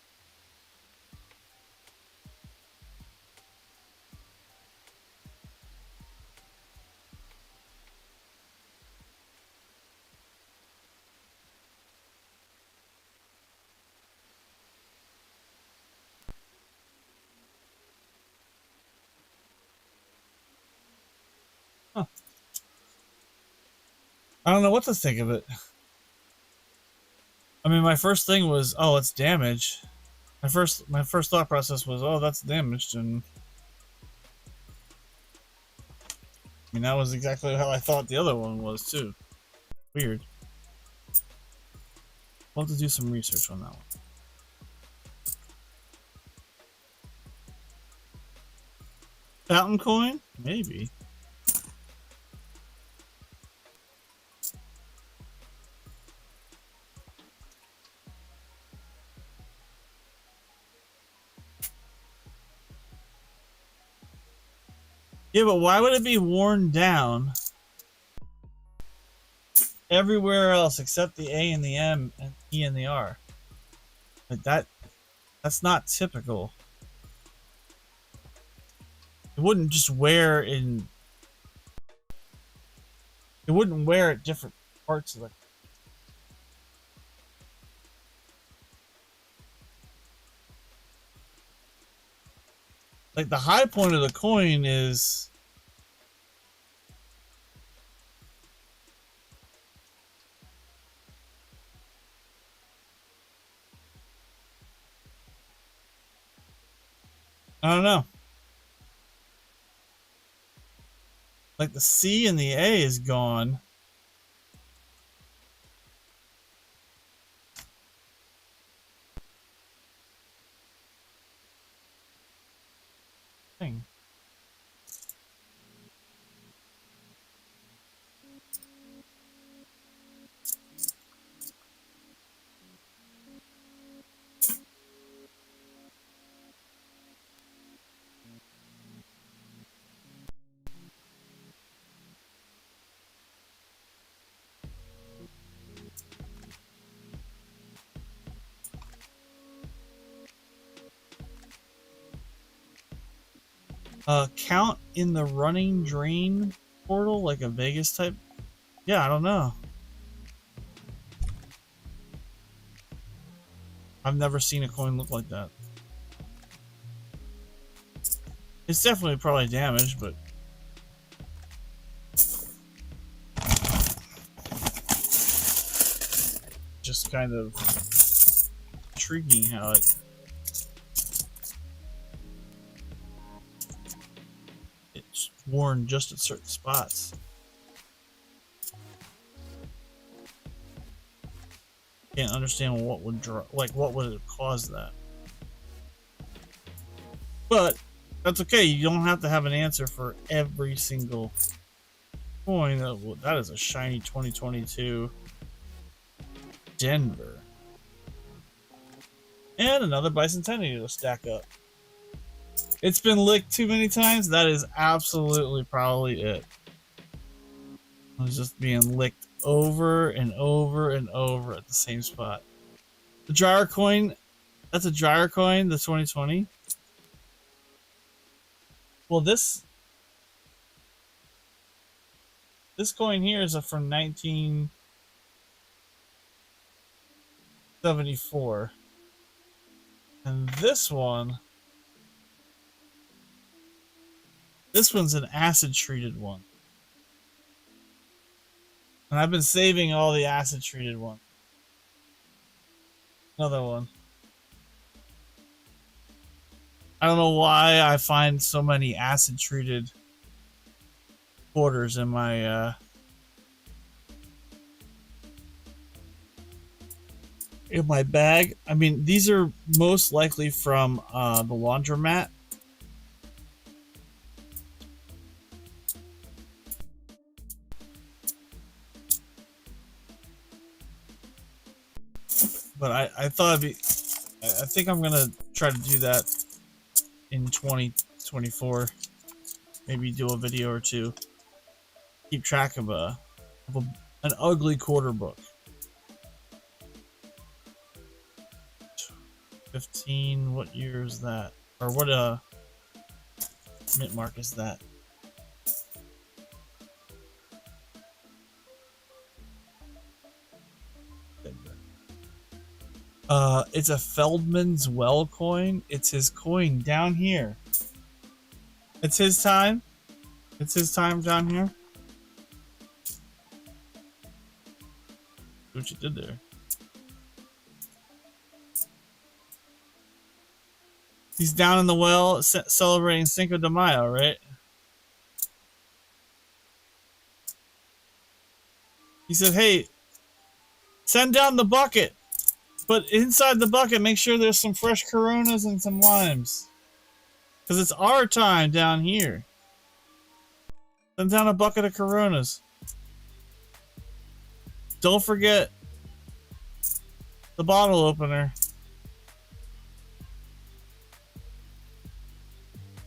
Huh. I don't know what to think of it. I mean, my first thing was, oh, it's damaged. My first thought process was, oh, that's damaged, and I mean that was exactly how I thought the other one was too. Weird. We'll have to do some research on that one. Fountain coin? Maybe. Yeah, but why would it be worn down everywhere else except the A and the M and E and the R? Like that's not typical. It wouldn't just wear in. It wouldn't wear at different parts of the. Like the high point of the coin is. I don't know. Like the C and the A is gone. Thing. Count in the running drain portal like a Vegas type. Yeah, I don't know. I've never seen a coin look like that. It's definitely probably damaged, but just kind of intriguing how it's worn just at certain spots. Can't understand what would what would have caused that. But that's okay. You don't have to have an answer for every single coin. That is a shiny 2022 Denver. And another bicentennial to stack up. It's been licked too many times. That is absolutely probably it. It was just being licked over and over and over at the same spot. The dryer coin, that's a dryer coin, the 2020. Well, this coin here is from 1974. And this one's an acid treated one. And I've been saving all the acid treated ones. Another one. I don't know why I find so many acid treated quarters in my bag. I mean, these are most likely from the laundromat. But I thought I think I'm gonna try to do that in 2024. Maybe do a video or two. Keep track of an ugly quarter book. 15. What year is that? Or what mint mark is that? It's a Feldman's Well coin. It's his coin down here. It's his time. It's his time down here. What you did there? He's down in the well celebrating Cinco de Mayo, right? He said, hey, send down the bucket. But inside the bucket, make sure there's some fresh Coronas and some limes. Because it's our time down here. Send down a bucket of Coronas. Don't forget the bottle opener.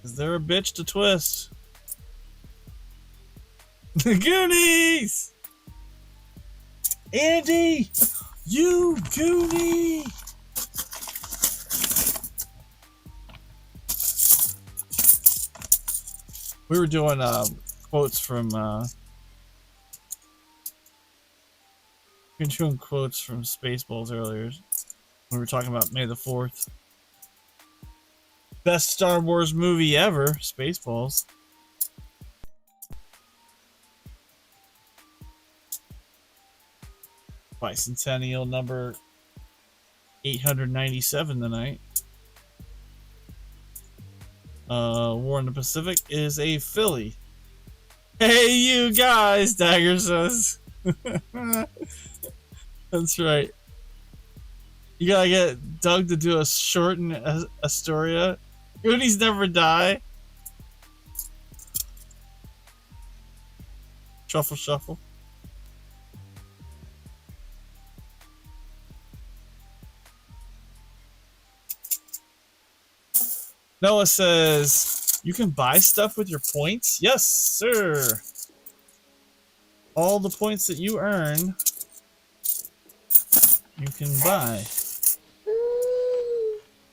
Is there a bitch to twist? The Goonies! Andy! You Goonie! We were doing quotes from Spaceballs earlier. We were talking about May the 4th. Best Star Wars movie ever, Spaceballs. Bicentennial number 897 tonight. War in the Pacific is a filly. Hey, you guys, Dagger says. That's right. You gotta get Doug to do a short in Astoria. Goonies never die. Shuffle, shuffle. Noah says, you can buy stuff with your points? Yes, sir. All the points that you earn, you can buy.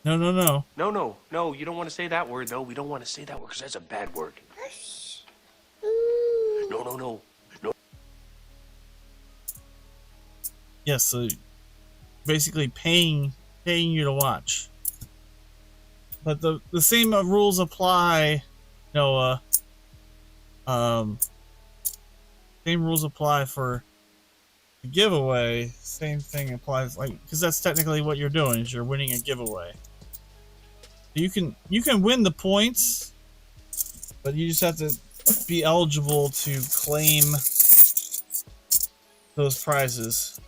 No, no, no. No, you don't want to say that word, though. We don't want to say that word because that's a bad word. No. Yes, so basically paying you to watch. But the same rules apply, Noah. Same rules apply for the giveaway. Same thing applies, like, because that's technically what you're doing, is you're winning a giveaway. You can win the points, but you just have to be eligible to claim those prizes.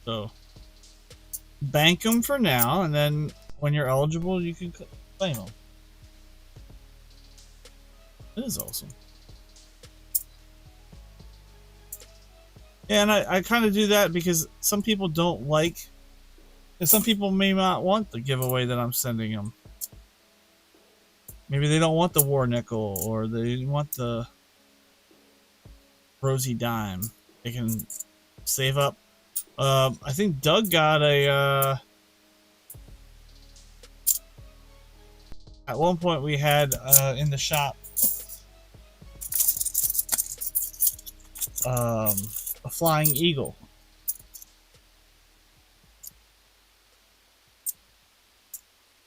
So bank them for now, and then when you're eligible, you can claim them. It is awesome. Yeah, and I kind of do that because some people don't like, and some people may not want the giveaway that I'm sending them. Maybe they don't want the war nickel, or they want the rosy dime. They can save up. I think Doug got a, at one point we had, in the shop, a flying eagle.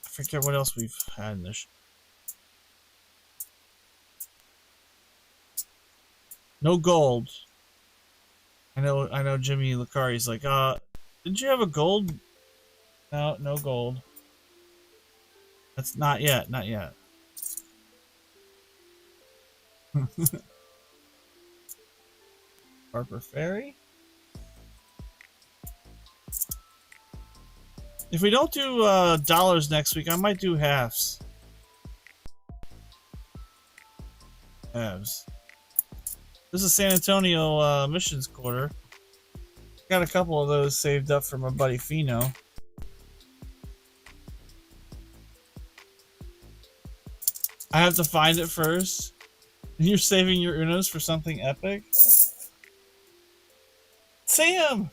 I forget what else we've had in this. No gold. I know Jimmy Licari's like, did you have a gold? No, no gold. That's not yet. Harper Ferry? If we don't do dollars next week, I might do halves. Halves. This is San Antonio missions quarter. Got a couple of those saved up for my buddy Fino. I have to find it first. You're saving your Unos for something epic? Sam!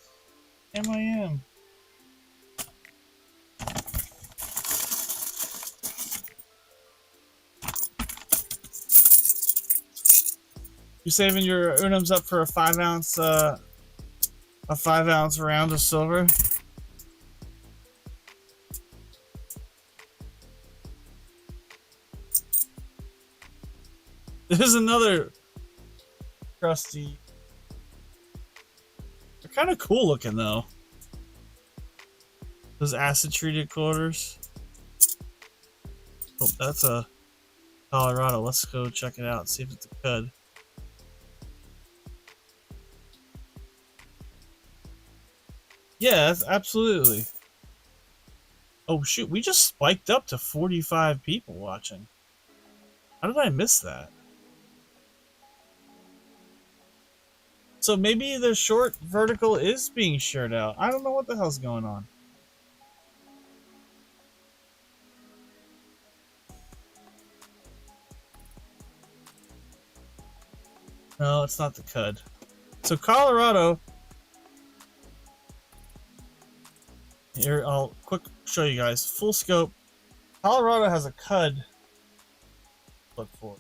M-I-M. You saving your Unums up for a 5-ounce round of silver? There's another crusty. They're kind of cool looking though. Those acid treated quarters. Oh, that's a Colorado. Let's go check it out. See if it's a cud. Yeah, absolutely. Oh shoot, we just spiked up to 45 people watching. How did I miss that? So maybe the short vertical is being shared out. I don't know what the hell's going on. No, it's not the cud. So Colorado. Here, I'll quick show you guys. Full scope. Colorado has a cud. Look for.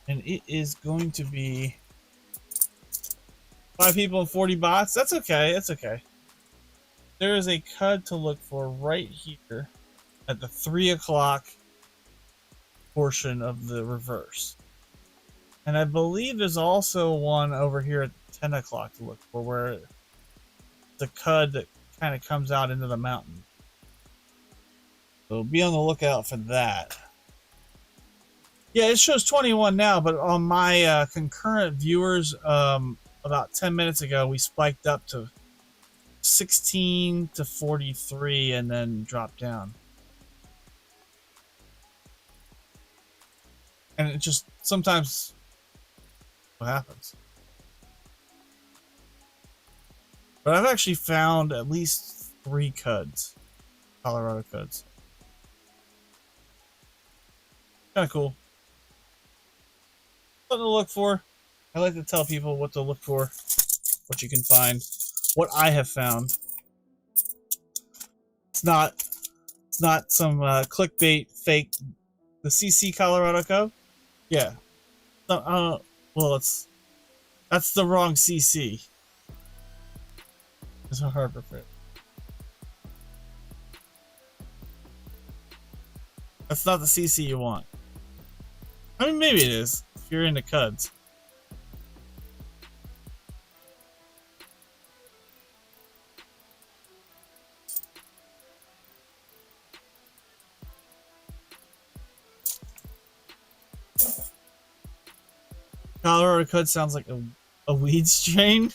And it is going to be 5 people and 40 bots. That's okay. It's okay. There is a cud to look for right here at the 3 o'clock portion of the reverse. And I believe there's also one over here at 10 o'clock to look for where the cud that kind of comes out into the mountain. So be on the lookout for that. Yeah, it shows 21 now, but on my concurrent viewers, about 10 minutes ago, we spiked up to 16 to 43 and then dropped down. And it just sometimes what happens. But I've actually found at least 3 cuds, Colorado cuds. Kind of cool. Something to look for. I like to tell people what to look for, what you can find, what I have found. It's not some clickbait fake. The CC Colorado Cub, yeah. Well, that's the wrong CC. It's a Harbor Fit. That's not the CC you want. I mean, maybe it is if you're into cuds. Colorado cud sounds like a weed strain.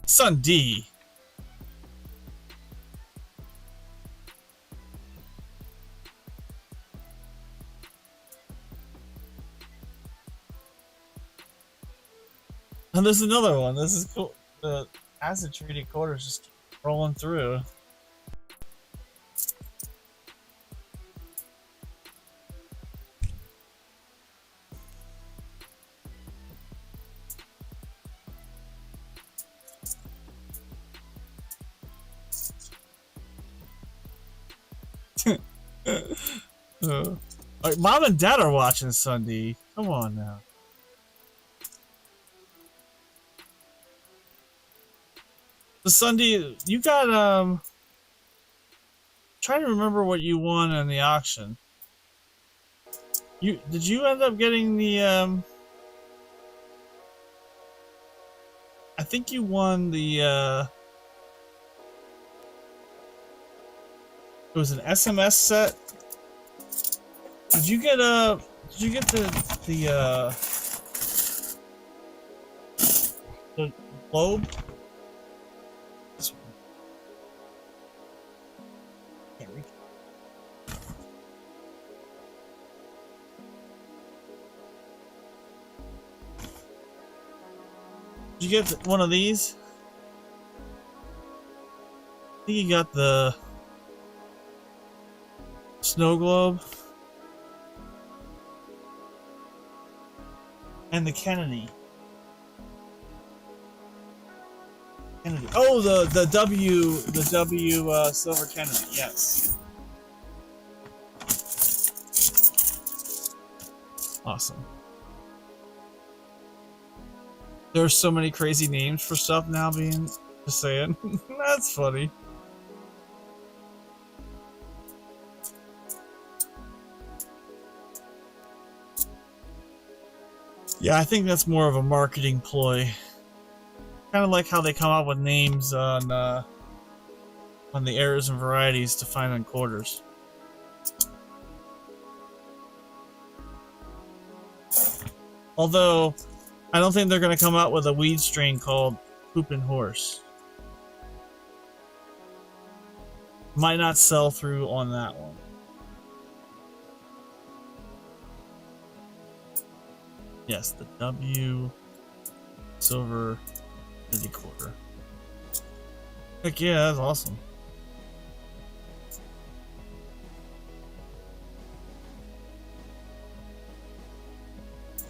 Son D. And there's another one. This is cool. The acid treated quarters just keep rolling through. Like, Mom and Dad are watching Sunday. Come on now. The Sunday, you got trying to remember what you won in the auction. Did you end up getting the I think you won the it was an SMS set. Did you get the globe? This one. Can't reach. Did you get one of these? I think you got the snow globe and the Kennedy. Kennedy. Oh, the W Silver Kennedy. Yes. Awesome. There's so many crazy names for stuff now being just saying. That's funny. Yeah, I think that's more of a marketing ploy. Kind of like how they come up with names on the errors and varieties to find on quarters. Although, I don't think they're going to come out with a weed strain called Poopin' Horse. Might not sell through on that one. Yes, the W Silver Dizzy Quarter. Heck yeah, that's awesome.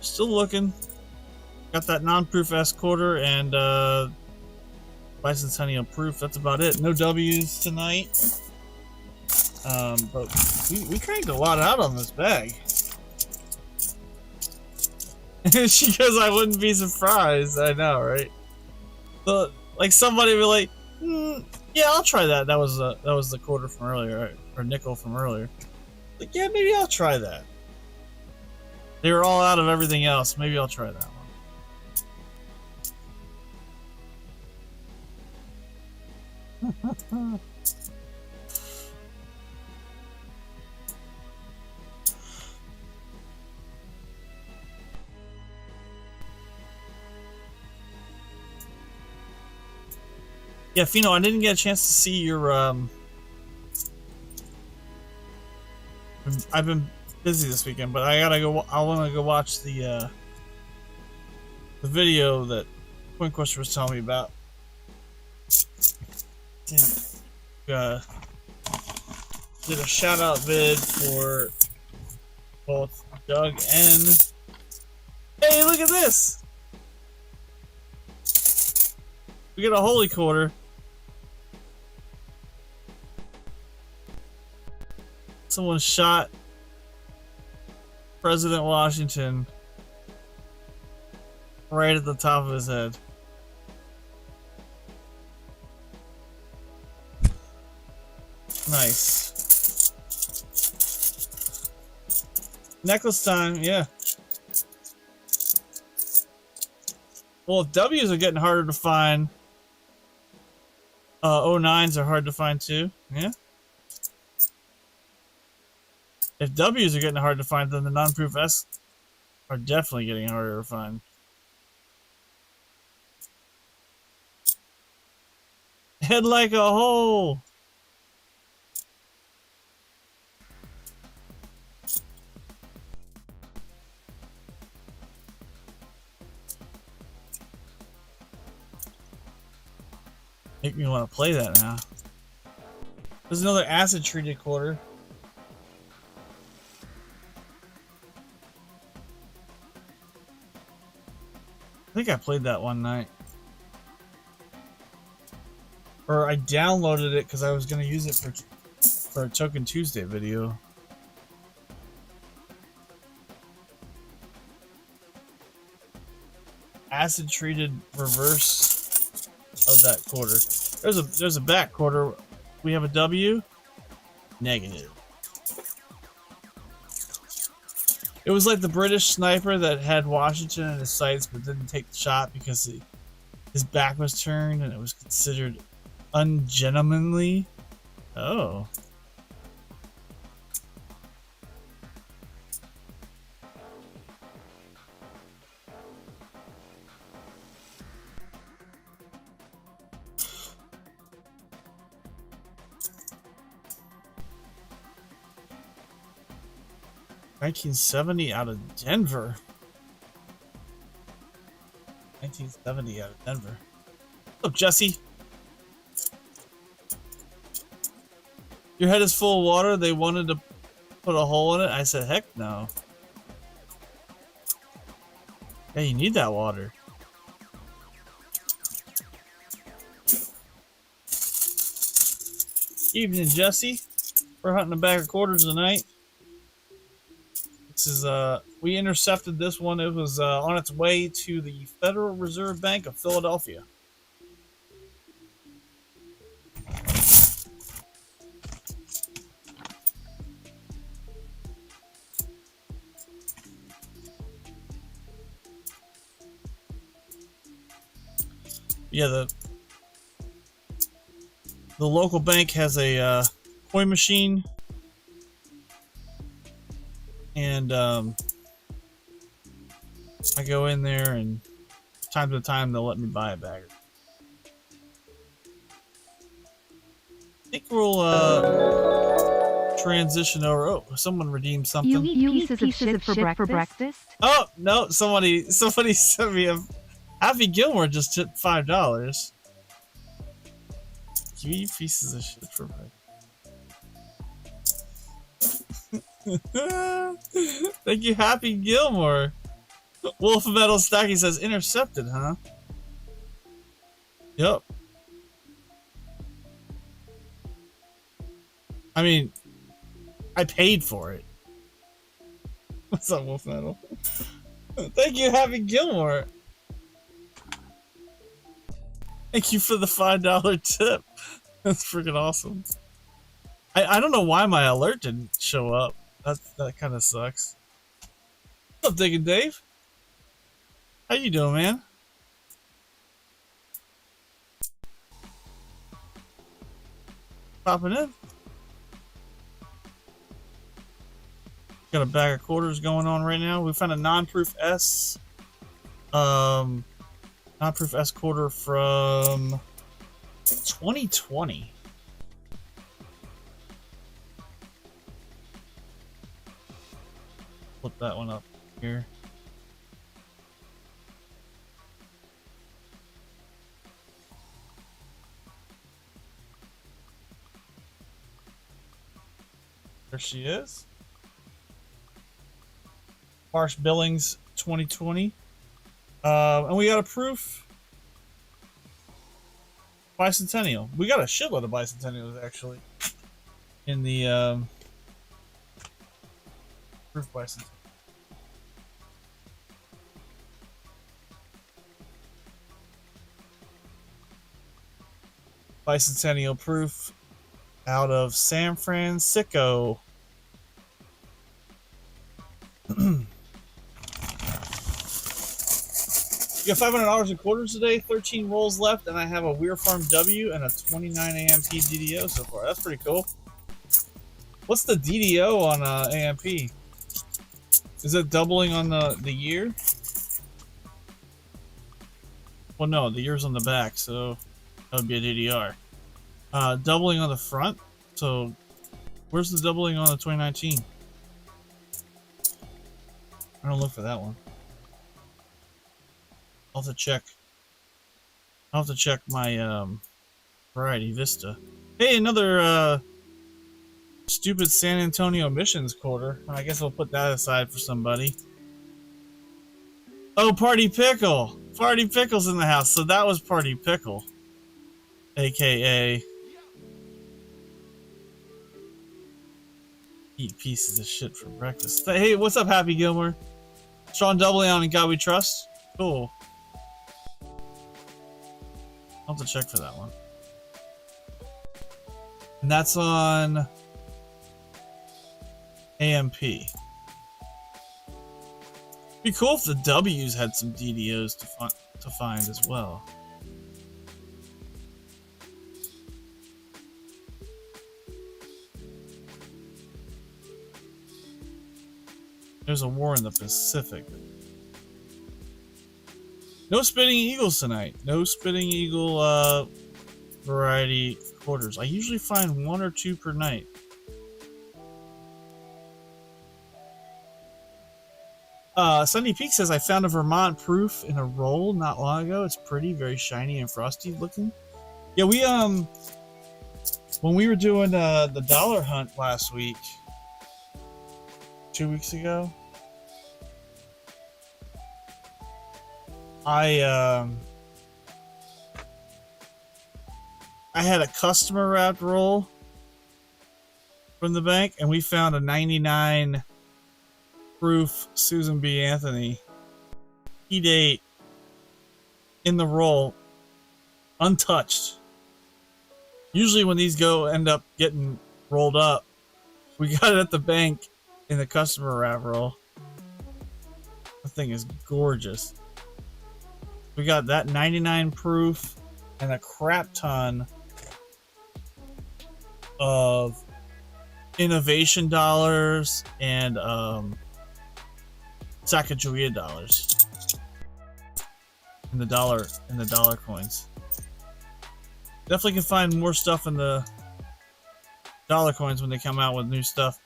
Still looking. Got that non-proof S quarter and bicentennial proof. That's about it. No W's tonight. But we cranked a lot out on this bag. She goes, I wouldn't be surprised. I know, right? But like somebody would be like, yeah, I'll try that. That was the quarter from earlier, right? Or nickel from earlier. Like, yeah, maybe I'll try that. They were all out of everything else. Maybe I'll try that one. Yeah, Fino, I didn't get a chance to see your I've been busy this weekend, but I want to go watch the video that Quinquester was telling me about. Did a shout out vid for both Doug and hey, look at this! We get a holy quarter. Someone shot President Washington right at the top of his head. Nice. Necklace time, yeah. Well, if W's are getting harder to find, 09s are hard to find too, yeah. If W's are getting hard to find, then the non-proof S are definitely getting harder to find. Head like a hole. Make me want to play that now. There's another acid treated quarter. I think I played that one night. Or I downloaded it because I was going to use it for a Token Tuesday video. Acid treated reverse of that quarter. There's a back quarter. We have a W. Negative. It was like the British sniper that had Washington in his sights but didn't take the shot because his back was turned and it was considered ungentlemanly. Oh. $1970 out of Denver. 1970 out of Denver. What's up, Jesse? Your head is full of water. They wanted to put a hole in it. I said, heck no. Yeah, you need that water. Evening, Jesse. We're hunting a bag of quarters tonight. This is we intercepted this one. It was on its way to the Federal Reserve Bank of Philadelphia. Yeah, the local bank has a coin machine, and I go in there, and time to time they'll let me buy a bag. I think we'll transition over. Oh, someone redeemed something. You eat pieces of shit for breakfast? Oh no! Somebody sent me a Happy Gilmore just took $5. You eat pieces of shit for breakfast. Thank you, Happy Gilmore. Wolf Metal Stacky says intercepted, huh? Yep. I mean, I paid for it. What's up, Wolf Metal? Thank you, Happy Gilmore. Thank you for the $5 tip. That's freaking awesome. I don't know why my alert didn't show up. That kind of sucks. What's up, Diggin' Dave? How you doing, man? Popping in. Got a bag of quarters going on right now. We found a non-proof S. Non-proof S quarter from 2020. Flip that one up here. There she is. Marsh Billings 2020. And we got a proof bicentennial. We got a shitload of bicentennials actually in the proof bicentennial. Bicentennial proof out of San Francisco. You got $500 in quarters today, 13 rolls left, and I have a Weir Farm W and a 29 AMP DDO so far. That's pretty cool. What's the DDO on AMP? Is it doubling on the year? Well, no, the year's on the back, so that would be a DDR. Doubling on the front, so where's the doubling on the 2019? I don't look for that one. I'll have to check my variety Vista. Hey, another stupid San Antonio missions quarter. I guess I'll put that aside for somebody. Oh, Party Pickle! Party Pickle's in the house, so that was Party Pickle. AKA eat pieces of shit for breakfast. Hey, what's up, Happy Gilmore? Strong doubling on In God We Trust. Cool. I'll have to check for that one. And that's on AMP. Be cool if the W's had some DDOs to find as well. There's a war in the Pacific. No spitting eagles tonight. No spitting eagle variety quarters. I usually find 1 or 2 per night. Sunny Peak says I found a Vermont proof in a roll not long ago. It's pretty, very shiny and frosty looking. Yeah, we when we were doing the dollar hunt last week, 2 weeks ago, I had a customer wrapped roll from the bank, and we found a 99 proof Susan B. Anthony key date in the roll, untouched. Usually when these end up getting rolled up, we got it at the bank in the customer wrap roll. The thing is gorgeous. We got that 99 proof and a crap ton of innovation dollars and Sacagawea dollars in the dollar coins. Definitely can find more stuff in the dollar coins when they come out with new stuff.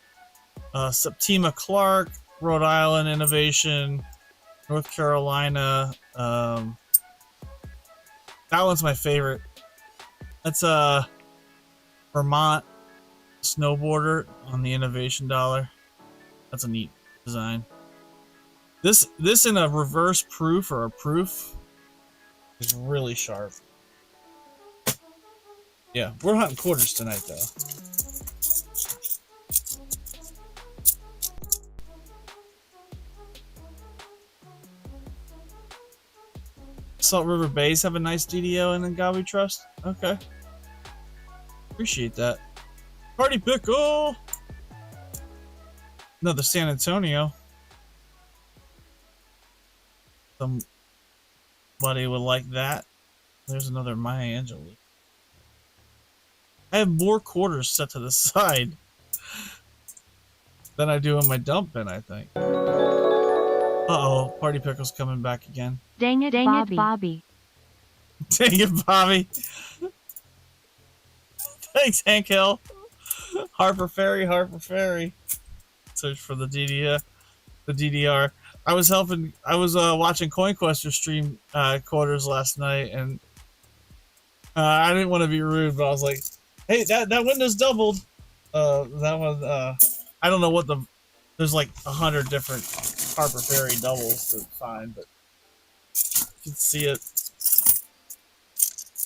Septima Clark, Rhode Island Innovation, North Carolina. That one's my favorite. That's a Vermont snowboarder on the innovation dollar. That's a neat design. This in a reverse proof or a proof is really sharp. Yeah, we're hunting quarters tonight though. Salt River Bays have a nice DDO and then God We Trust. Okay. Appreciate that. Party Pickle! Another San Antonio. Somebody would like that. There's another Maya Angelou. I have more quarters set to the side than I do in my dump bin, I think. Uh-oh, Party Pickle's coming back again. Dang it, Bobby. Dang it, Bobby. Thanks, Hank Hill. Harper Ferry. Search for the DDR. I was watching CoinQuester stream quarters last night, and I didn't want to be rude, but I was like, hey, that window's doubled. That one, I don't know what there's like 100 different Harper Ferry doubles to find, but you can see it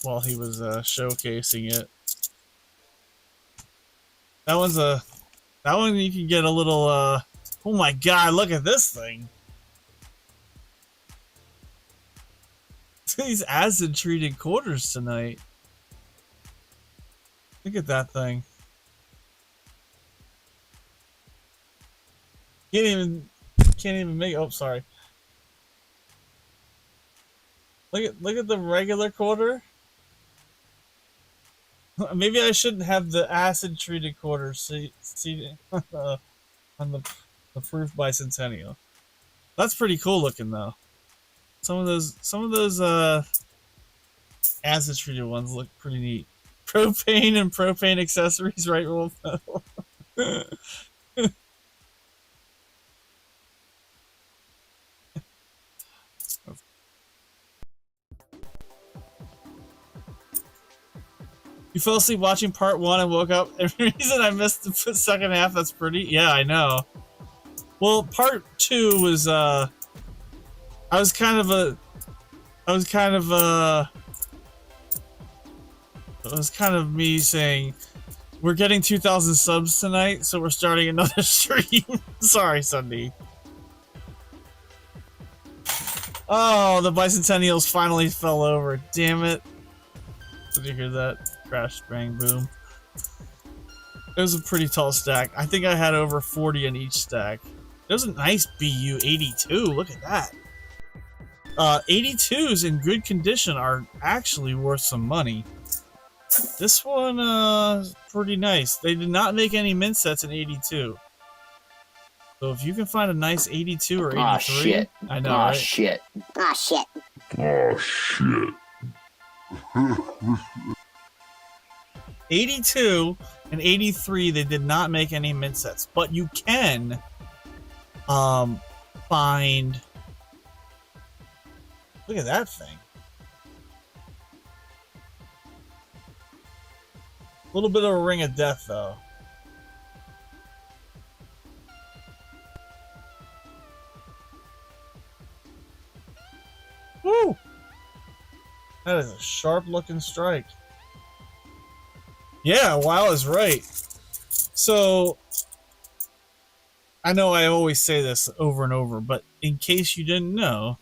while he was showcasing it. That one you can get a little, oh my god, look at this thing. These acid treated quarters tonight. Look at that thing. Can't even make, oh sorry. Look at the regular quarter. Maybe I shouldn't have the acid treated quarters see on the proof bicentennial. That's pretty cool looking though. Some of those acid treated ones look pretty neat. Propane and propane accessories, right, Wolf? You fell asleep watching part 1 and woke up. Every reason I missed the second half, that's pretty. Yeah, I know. Well, part 2 was I was kind of me saying we're getting 2,000 subs tonight, so we're starting another stream. Sorry, Sunday. Oh, the bicentennials finally fell over. Damn it. Did you hear that? Crash, bang, boom. It was a pretty tall stack. I think I had over 40 in each stack. It was a nice BU 82. Look at that. 82s in good condition are actually worth some money. This one, pretty nice. They did not make any mint sets in 82. So if you can find a nice 82 or 83, shit. I know, right? Shit. Oh, shit. Oh, shit. 82 and 83, they did not make any mint sets, but you can find. Look at that thing. A little bit of a ring of death, though. Woo! That is a sharp-looking strike. Yeah, WoW is right. So I know I always say this over and over, but in case you didn't know,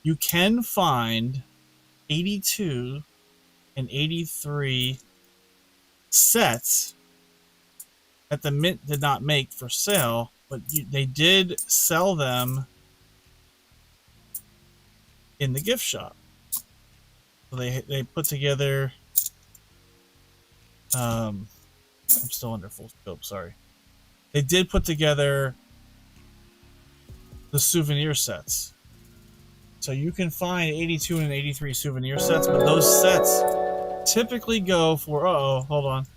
you can find 82 and 83 sets that the Mint did not make for sale, but they did sell them in the gift shop. So they put together. I'm still under full scope. Sorry. They did put together the souvenir sets. So you can find 82 and 83 souvenir sets, but those sets typically go for. Uh-oh, hold on.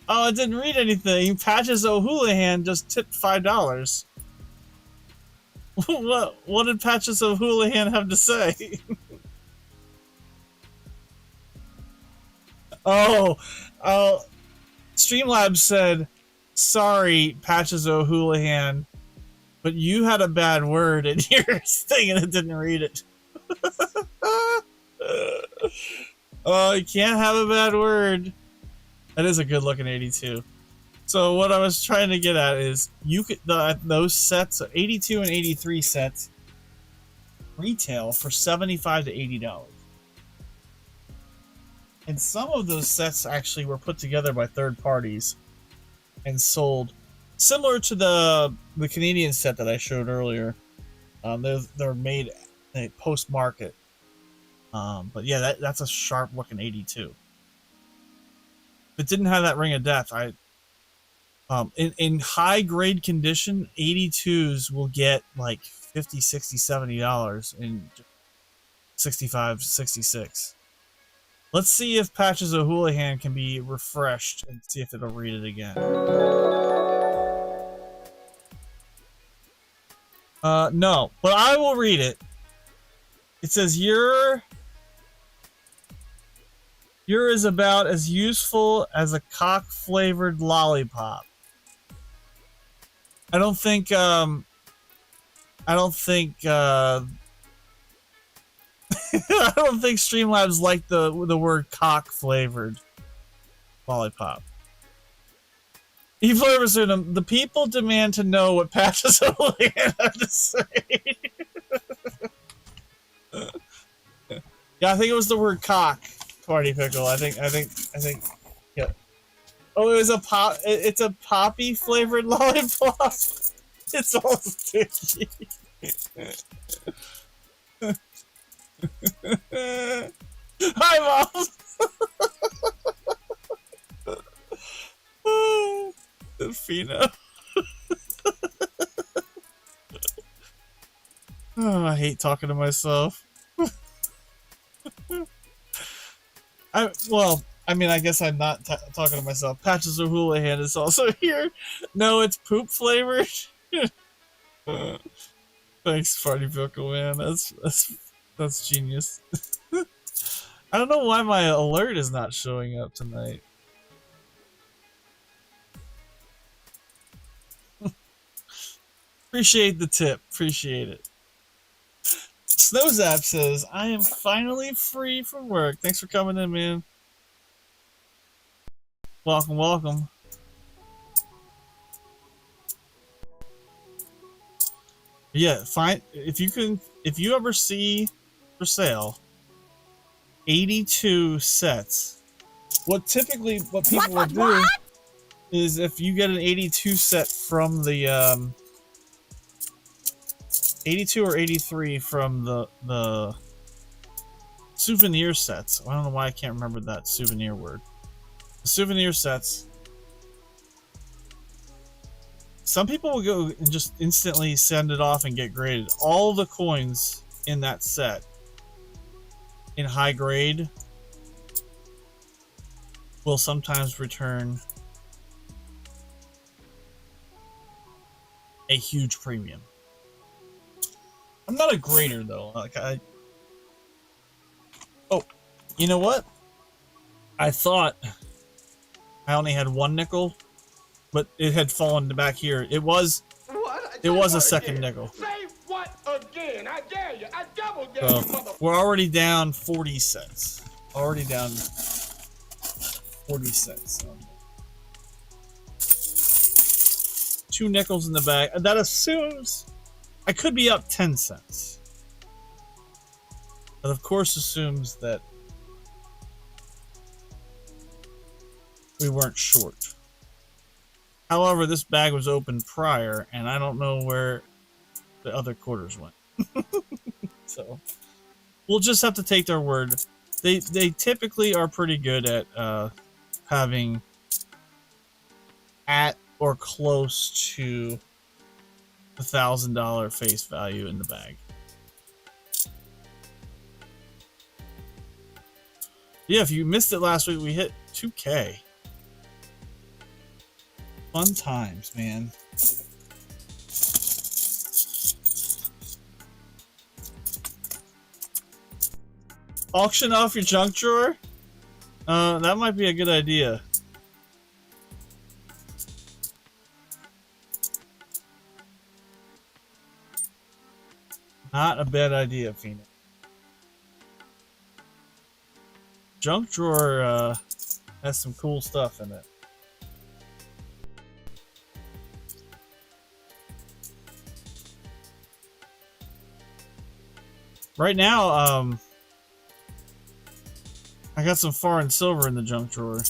Oh, I didn't read anything. Patches O'Houlihan just tipped $5. What did Patches O'Houlihan have to say? Oh, Streamlabs said, sorry, Patches O'Houlihan, but you had a bad word in your thing and it didn't read it. Oh, you can't have a bad word. That is a good looking 82. So what I was trying to get at is you could those sets, 82 and 83 sets, retail for $75 to $80. And some of those sets actually were put together by third parties and sold, similar to the Canadian set that I showed earlier. They're made post market. But yeah, that's a sharp looking 82. If it didn't have that ring of death, in high grade condition, 82s will get like $50, $60, $70 in 65, 66. Let's see if Patches O'Houlihan can be refreshed and see if it'll read it again. No, but I will read it. It says you're is about as useful as a cock-flavored lollipop. I don't think Streamlabs like the word cock-flavored lollipop. The people demand to know what Patches O'Houlihan had to say. Yeah, I think it was the word cock, Party Pickle. I think, yeah. Oh, it was it's a poppy flavored lollipop. It's all sticky. Hi, Mom. Fina. Oh, I hate talking to myself. I guess I'm not talking to myself. Patches O'Houlihan is also here. No, it's poop flavored. Thanks, Party Pickle, man. That's genius. I don't know why my alert is not showing up tonight. Appreciate the tip. Appreciate it. Snowzap says, I am finally free from work. Thanks for coming in, man. Welcome, welcome. Yeah, fine. If you ever see for sale 82 sets, what people will do is if you get an 82 set from the 82 or 83 from the souvenir sets. I don't know why I can't remember that souvenir word. The souvenir sets. Some people will go and just instantly send it off and get graded. All the coins in that set in high grade will sometimes return a huge premium. I'm not a grader though. Oh, you know what? I thought I only had one nickel, but it had fallen back here. It was a second nickel. Say what again? I dare you. I double dare you, So we're already down 40 cents. already down 40 cents. So 2 nickels in the bag. That assumes I could be up 10 cents. But of course assumes that we weren't short. However, this bag was open prior, and I don't know where the other quarters went. So we'll just have to take their word. They typically are pretty good at having at or close to the $1,000 face value in the bag. Yeah, if you missed it last week, we hit 2K. Fun times, man. Auction off your junk drawer? That might be a good idea. Not a bad idea, Phoenix. Junk drawer has some cool stuff in it. Right now, I got some foreign silver in the junk drawer,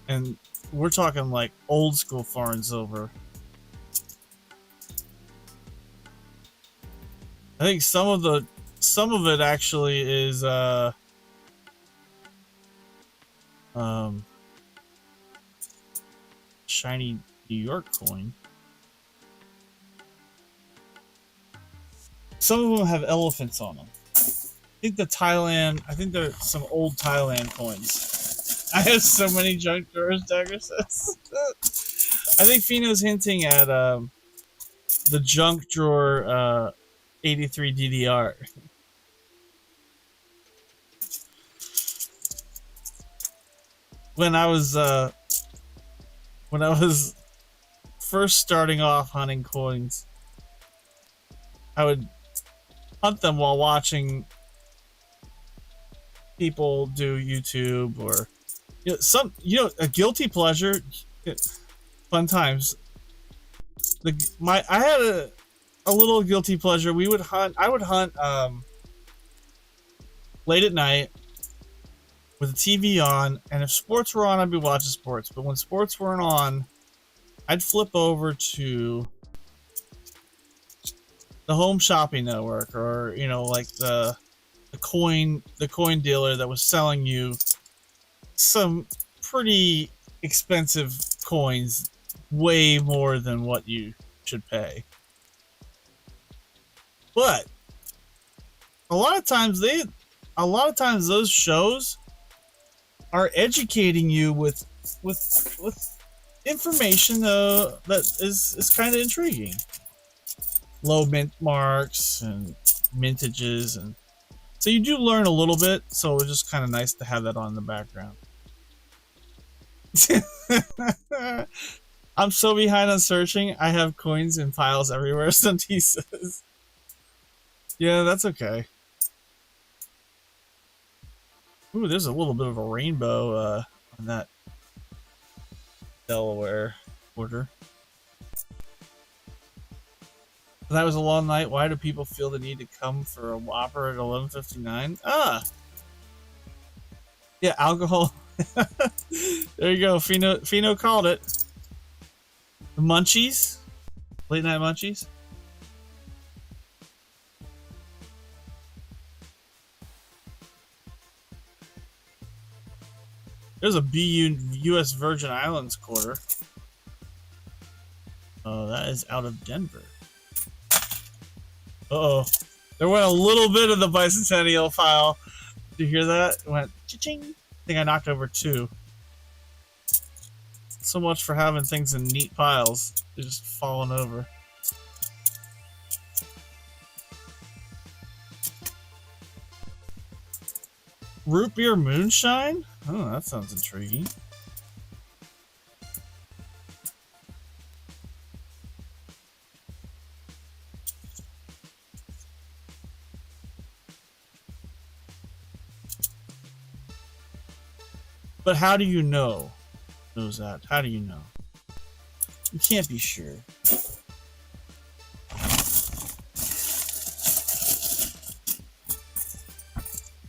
and we're talking like old school foreign silver. I think some of it actually is shiny New York coin. Some of them have elephants on them. I think there's some old Thailand coins. I have so many junk drawers, Dagger says. I think Fino's hinting at the junk drawer 83 DDR. When I was first starting off hunting coins, I would hunt them while watching people do YouTube or a guilty pleasure. Fun times. I had a little guilty pleasure. I would hunt late at night with the TV on, and if sports were on, I'd be watching sports. But when sports weren't on, I'd flip over to the Home Shopping Network, or like the coin dealer that was selling you some pretty expensive coins, way more than what you should pay. But a lot of times those shows are educating you with information that is kind of intriguing. Low mint marks and mintages, and so you do learn a little bit, so it's just kind of nice to have that on in the background. I'm so behind on searching. I have coins in piles everywhere, Stunty says. Yeah, that's okay. Ooh, there's a little bit of a rainbow on that Delaware order. That was a long night. Why do people feel the need to come for a Whopper at 11:59? Yeah, alcohol. There you go. Fino called it. The munchies, late night munchies. There's a BU U.S. Virgin Islands quarter. Oh, that is out of Denver. Uh-oh. There went a little bit of the bicentennial file. Did you hear that? It went cha-ching. I think I knocked over 2. So much for having things in neat piles. They're just falling over. Root beer moonshine? Oh, that sounds intriguing. But how do you know? Knows that? How do you know? You can't be sure.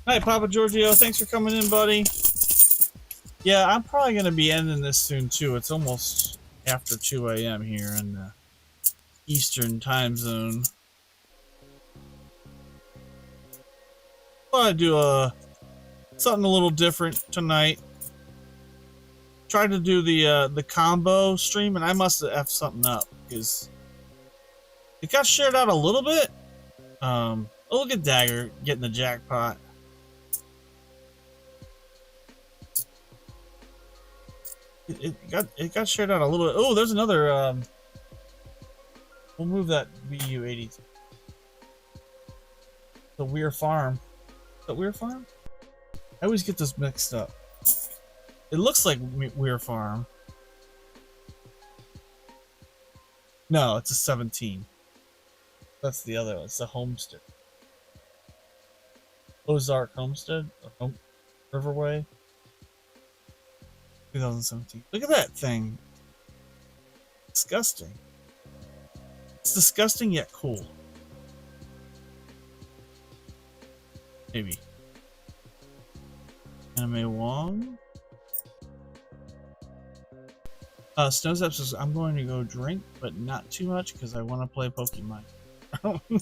Hi, Papa Giorgio. Thanks for coming in, buddy. Yeah, I'm probably going to be ending this soon, too. It's almost after 2 a.m. here in the Eastern time zone. Thought I'd do something a little different tonight. Tried to do the combo stream, and I must have effed something up because it got shared out a little bit. Oh, look at Dagger getting the jackpot. It got shared out a little bit. Oh, there's another. We'll move that VU80. The Weir Farm. The Weir Farm? I always get this mixed up. It looks like Weir Farm. No, it's a 17. That's the other one. It's a Homestead. Ozark Homestead? Or Riverway? 2017. Look at that thing. Disgusting. It's disgusting yet cool. Maybe. Anime Wong. Snowzap says, I'm going to go drink, but not too much because I want to play Pokemon.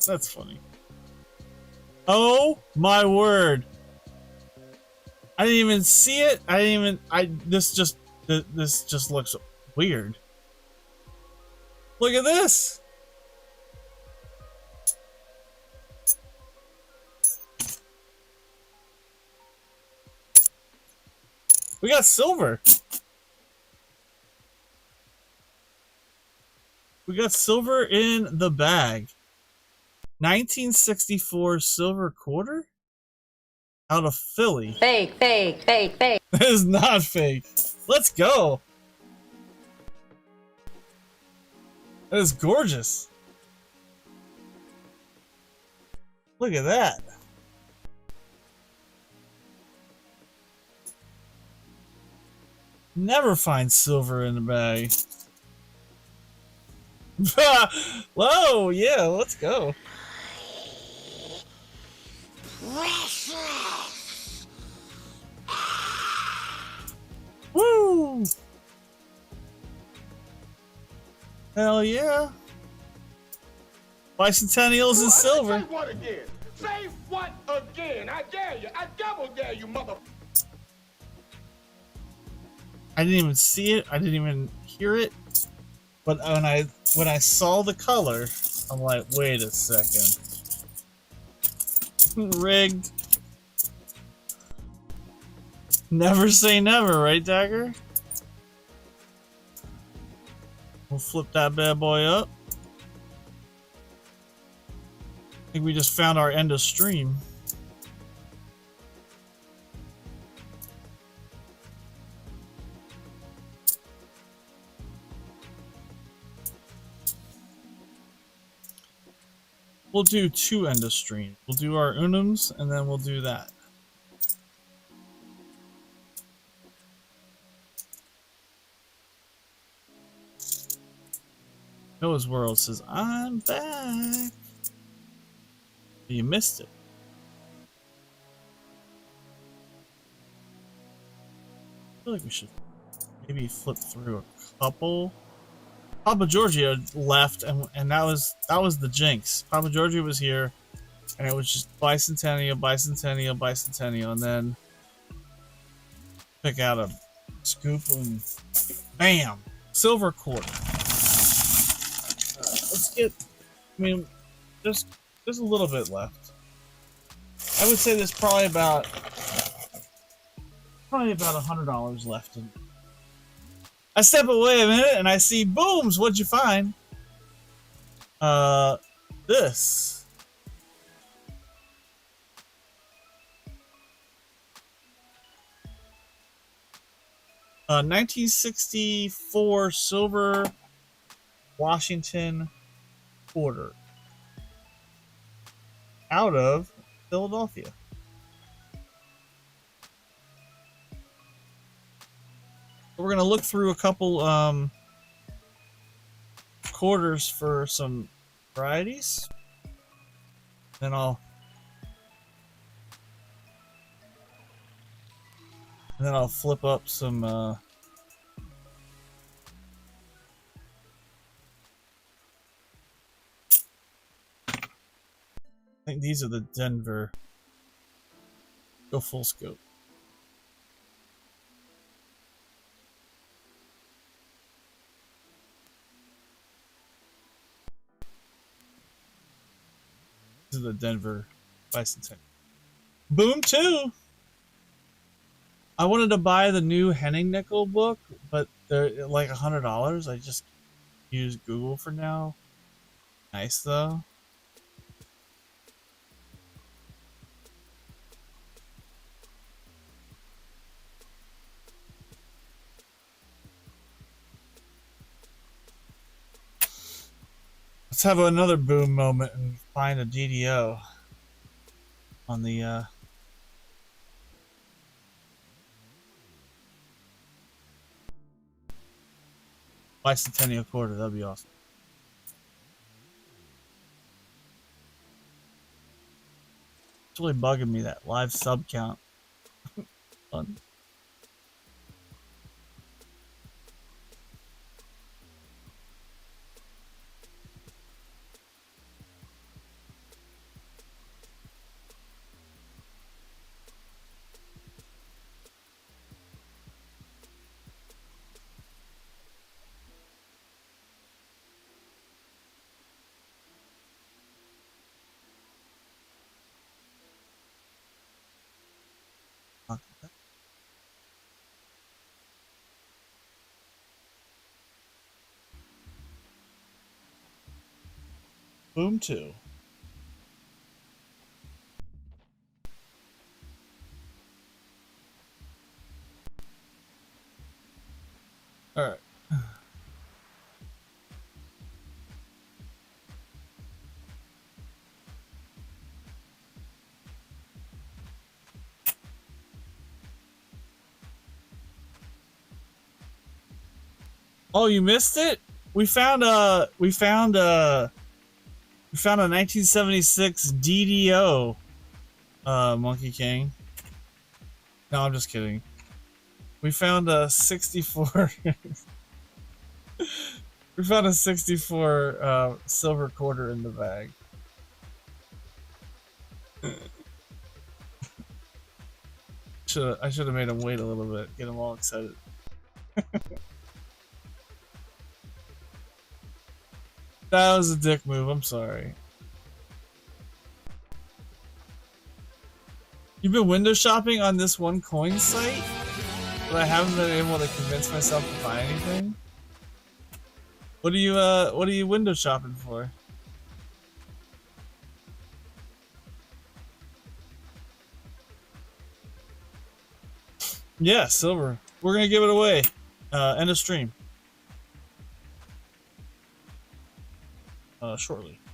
That's funny. Oh my word. I didn't even see it. This just looks weird. Look at this. We got silver. We got silver in the bag. 1964 silver quarter? Out of Philly. Fake, fake, fake, fake. That is not fake. Let's go. That is gorgeous. Look at that. Never find silver in the bag. Whoa, yeah, let's go. Woo! Hell yeah. Bicentennials and silver. Say what again? Say what again? I dare you. I double dare you, mother. I didn't even see it. I didn't even hear it. But when I saw the color, I'm like, wait a second. Rigged. Never say never, right, Dagger? We'll flip that bad boy up. I think we just found our end of stream. We'll do 2 end of stream. We'll do our Unums, and then we'll do that. Noah's World says, I'm back. You missed it. I feel like we should maybe flip through a couple. Papa Giorgio left, and that was the jinx. Papa Giorgio was here, and it was just Bicentennial, Bicentennial, Bicentennial, and then pick out a scoop and bam, silver quarter. Let's get. I mean, there's a little bit left. I would say there's probably about $100 left in. I step away a minute and I see booms. What'd you find? This. Uh, 1964 silver Washington quarter out of Philadelphia. We're gonna look through a couple quarters for some varieties. Then I'll flip up some I think these are the Denver. Go full scope. These are the Denver bicentennial. Boom 2! I wanted to buy the new Henning Nickel book, but they're like $100. I just use Google for now. Nice though. Let's have another boom moment and find a DDO on the bicentennial quarter. That'd be awesome. It's really bugging me, that live sub count. Fun. Boom 2. Alright. Oh, you missed it? We found a 1976 DDO Monkey King. No, I'm just kidding. We found a 64 we found a 64 silver quarter in the bag. I should have made him wait a little bit, get him all excited. That was a dick move, I'm sorry. You've been window shopping on this one coin site, but I haven't been able to convince myself to buy anything. What are you window shopping for? Yeah, silver. We're gonna give it away. End of stream. Shortly. I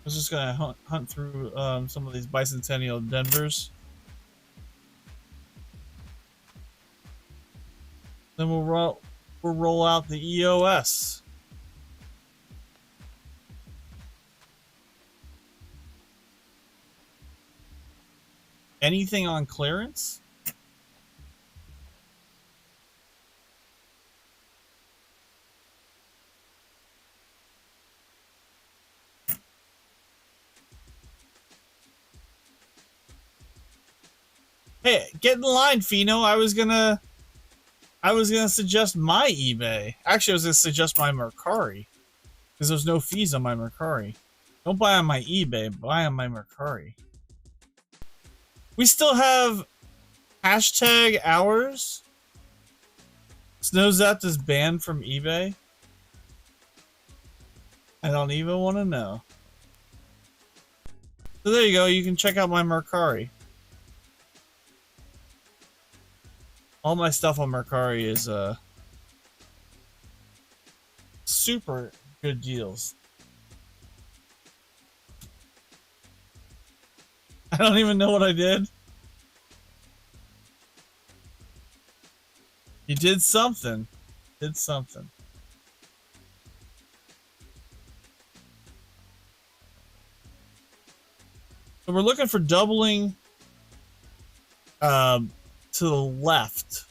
was just gonna hunt through some of these bicentennial Denvers. Then we'll roll out the EOS. Anything on clearance? Hey, get in line, Fino. I was gonna suggest my eBay. Actually, I was gonna suggest my Mercari, because there's no fees on my Mercari. Don't buy on my eBay, buy on my Mercari. We still have hashtag hours. Snowzapped is banned from eBay. I don't even want to know. So there you go. You can check out my Mercari. All my stuff on Mercari is super good deals. I don't even know what I did. You did something. Did something. So we're looking for doubling to the left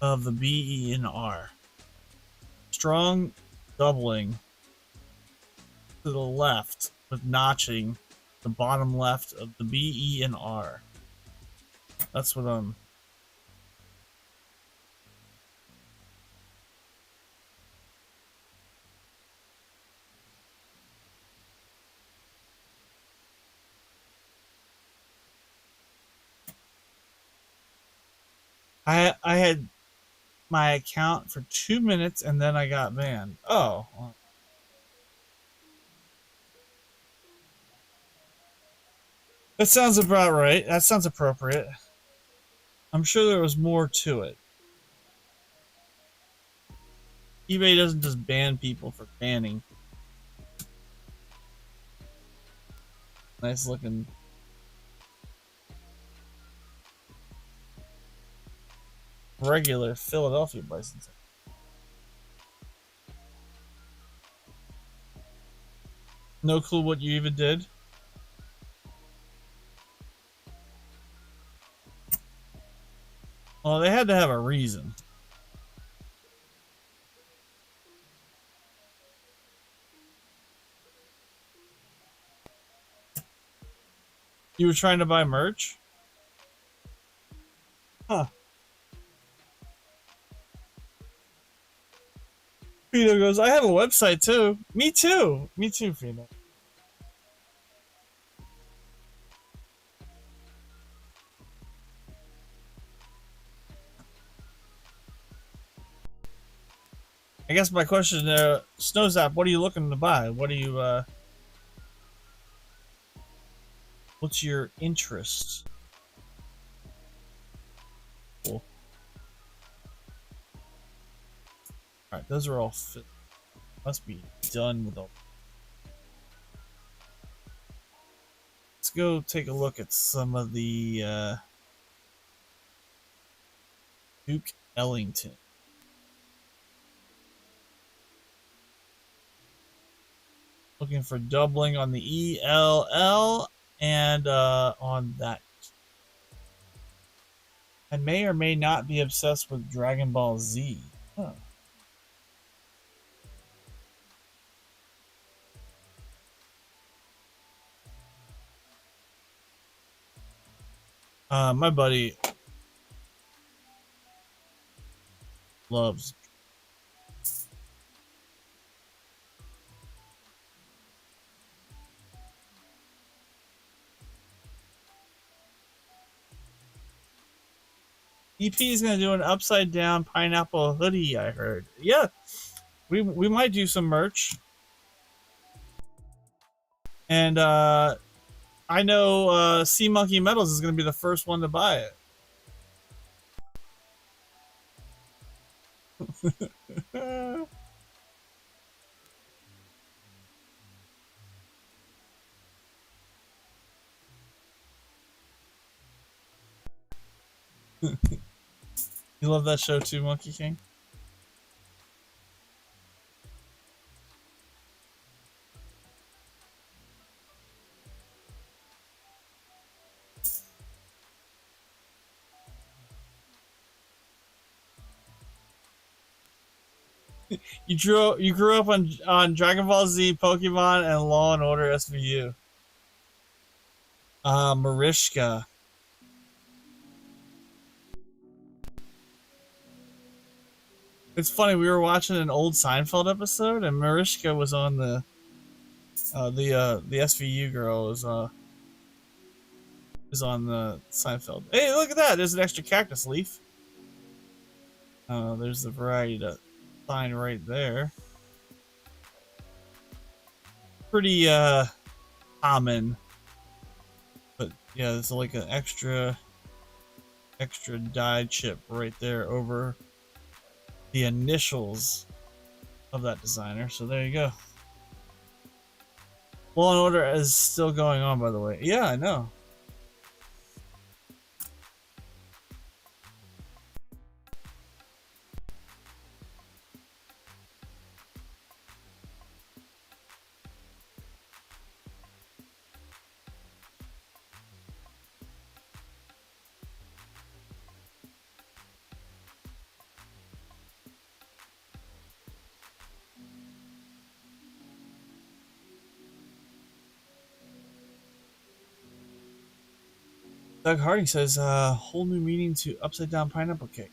of the B, E, and R. Strong doubling to the left with notching the bottom left of the B, E, and R. That's what I'm... I had my account for 2 minutes and then I got banned. Oh. That sounds about right. That sounds appropriate. I'm sure there was more to it. eBay doesn't just ban people for banning. Nice looking. Regular Philadelphia license. No clue what you even did. Well, they had to have a reason. You were trying to buy merch? Huh. Fino goes, I have a website too. Me too. Me too, Fino. I guess my question, Snowzap, what are you looking to buy? What are you, what's your interest? Cool. Alright, those are all fit. Must be done with all. Let's go take a look at some of the, Duke Ellington. Looking for doubling on the ELL and on that. I may or may not be obsessed with Dragon Ball Z. Huh. My buddy loves. EP is gonna do an upside down pineapple hoodie, I heard. Yeah, we might do some merch. And I know Sea Monkey Metals is gonna be the first one to buy it. You love that show too, Monkey King? You grew up on Dragon Ball Z, Pokemon, and Law and Order SVU. Marishka. It's funny, we were watching an old Seinfeld episode, and Marishka was on the SVU girl is on the Seinfeld. Hey, look at that! There's an extra cactus leaf. There's the variety sign right there. Pretty common, but yeah, there's like an extra dyed chip right there over the initials of that designer. So there you go. Law and Order is still going on, by the way. Yeah, I know. Doug Harding says, whole new meaning to upside down pineapple cake.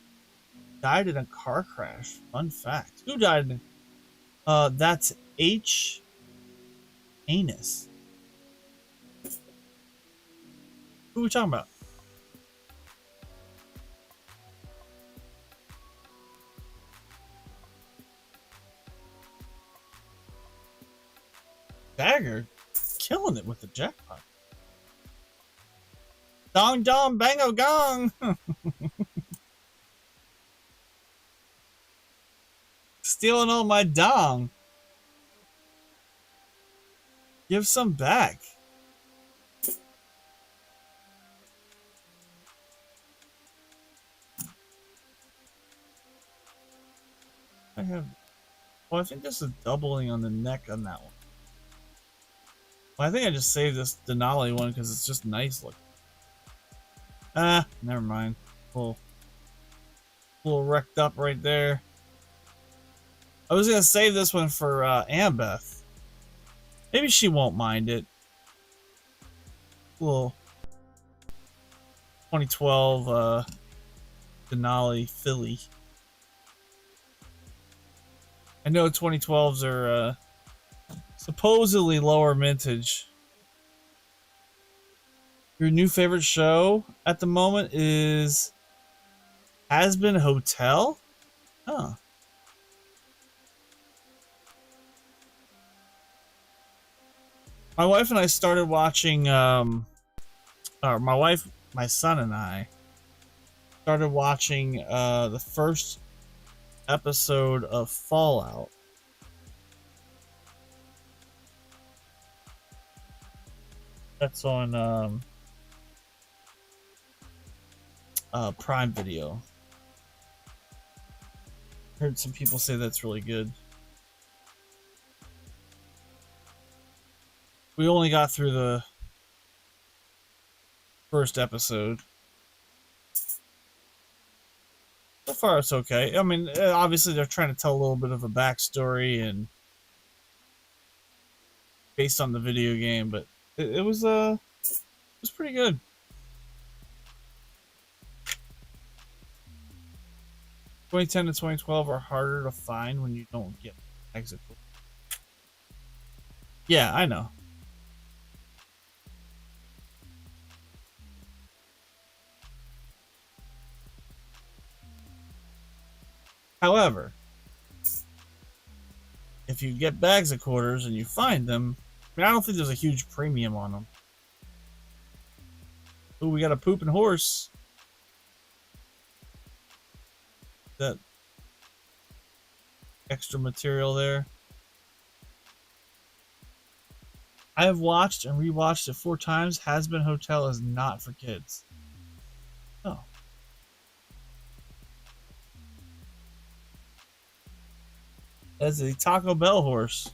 Died in a car crash. Fun fact. Who died in that's H. Anus. Who are we talking about? Dagger killing it with the jackpot. Dong dong bango gong. Stealing all my dong. Give some back. I have. Well, I think this is doubling on the neck on that one. Well, I think I just saved this Denali one because it's just nice looking. Ah, never mind. A little wrecked up right there. I was gonna save this one for Ambeth. Maybe she won't mind it. Little 2012 Denali Philly. I know 2012s are supposedly lower mintage. Your new favorite show at the moment is Has Been Hotel? Huh. My wife and I started watching, my son and I started watching the first episode of Fallout. That's on Prime Video. Heard some people say that's really good. We only got through the first episode. So far, it's okay. I mean, obviously, they're trying to tell a little bit of a backstory and based on the video game, but it was pretty good. '2010 to 2012 are harder to find when you don't get exit. Yeah, I know. However, if you get bags of quarters and you find them, I mean, I don't think there's a huge premium on them. Ooh, we got a pooping horse. That extra material there. I have watched and rewatched it 4 times. Has Been Hotel is not for kids. Oh. That's a Taco Bell horse.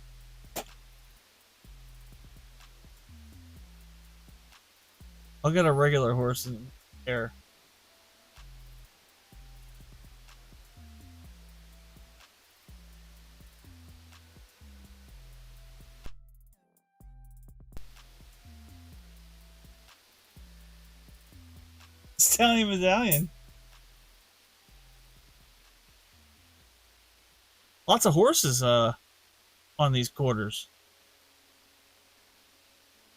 I'll get a regular horse in air. Stallion medallion. Lots of horses on these quarters.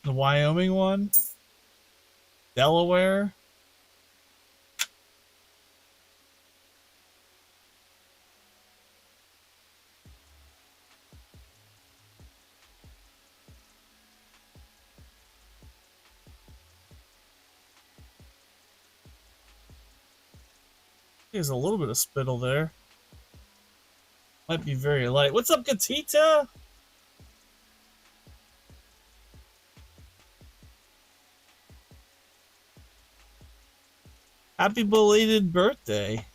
The Wyoming one. Delaware. There's a little bit of spittle there. Might be very light. What's up, Gatita? Happy belated birthday.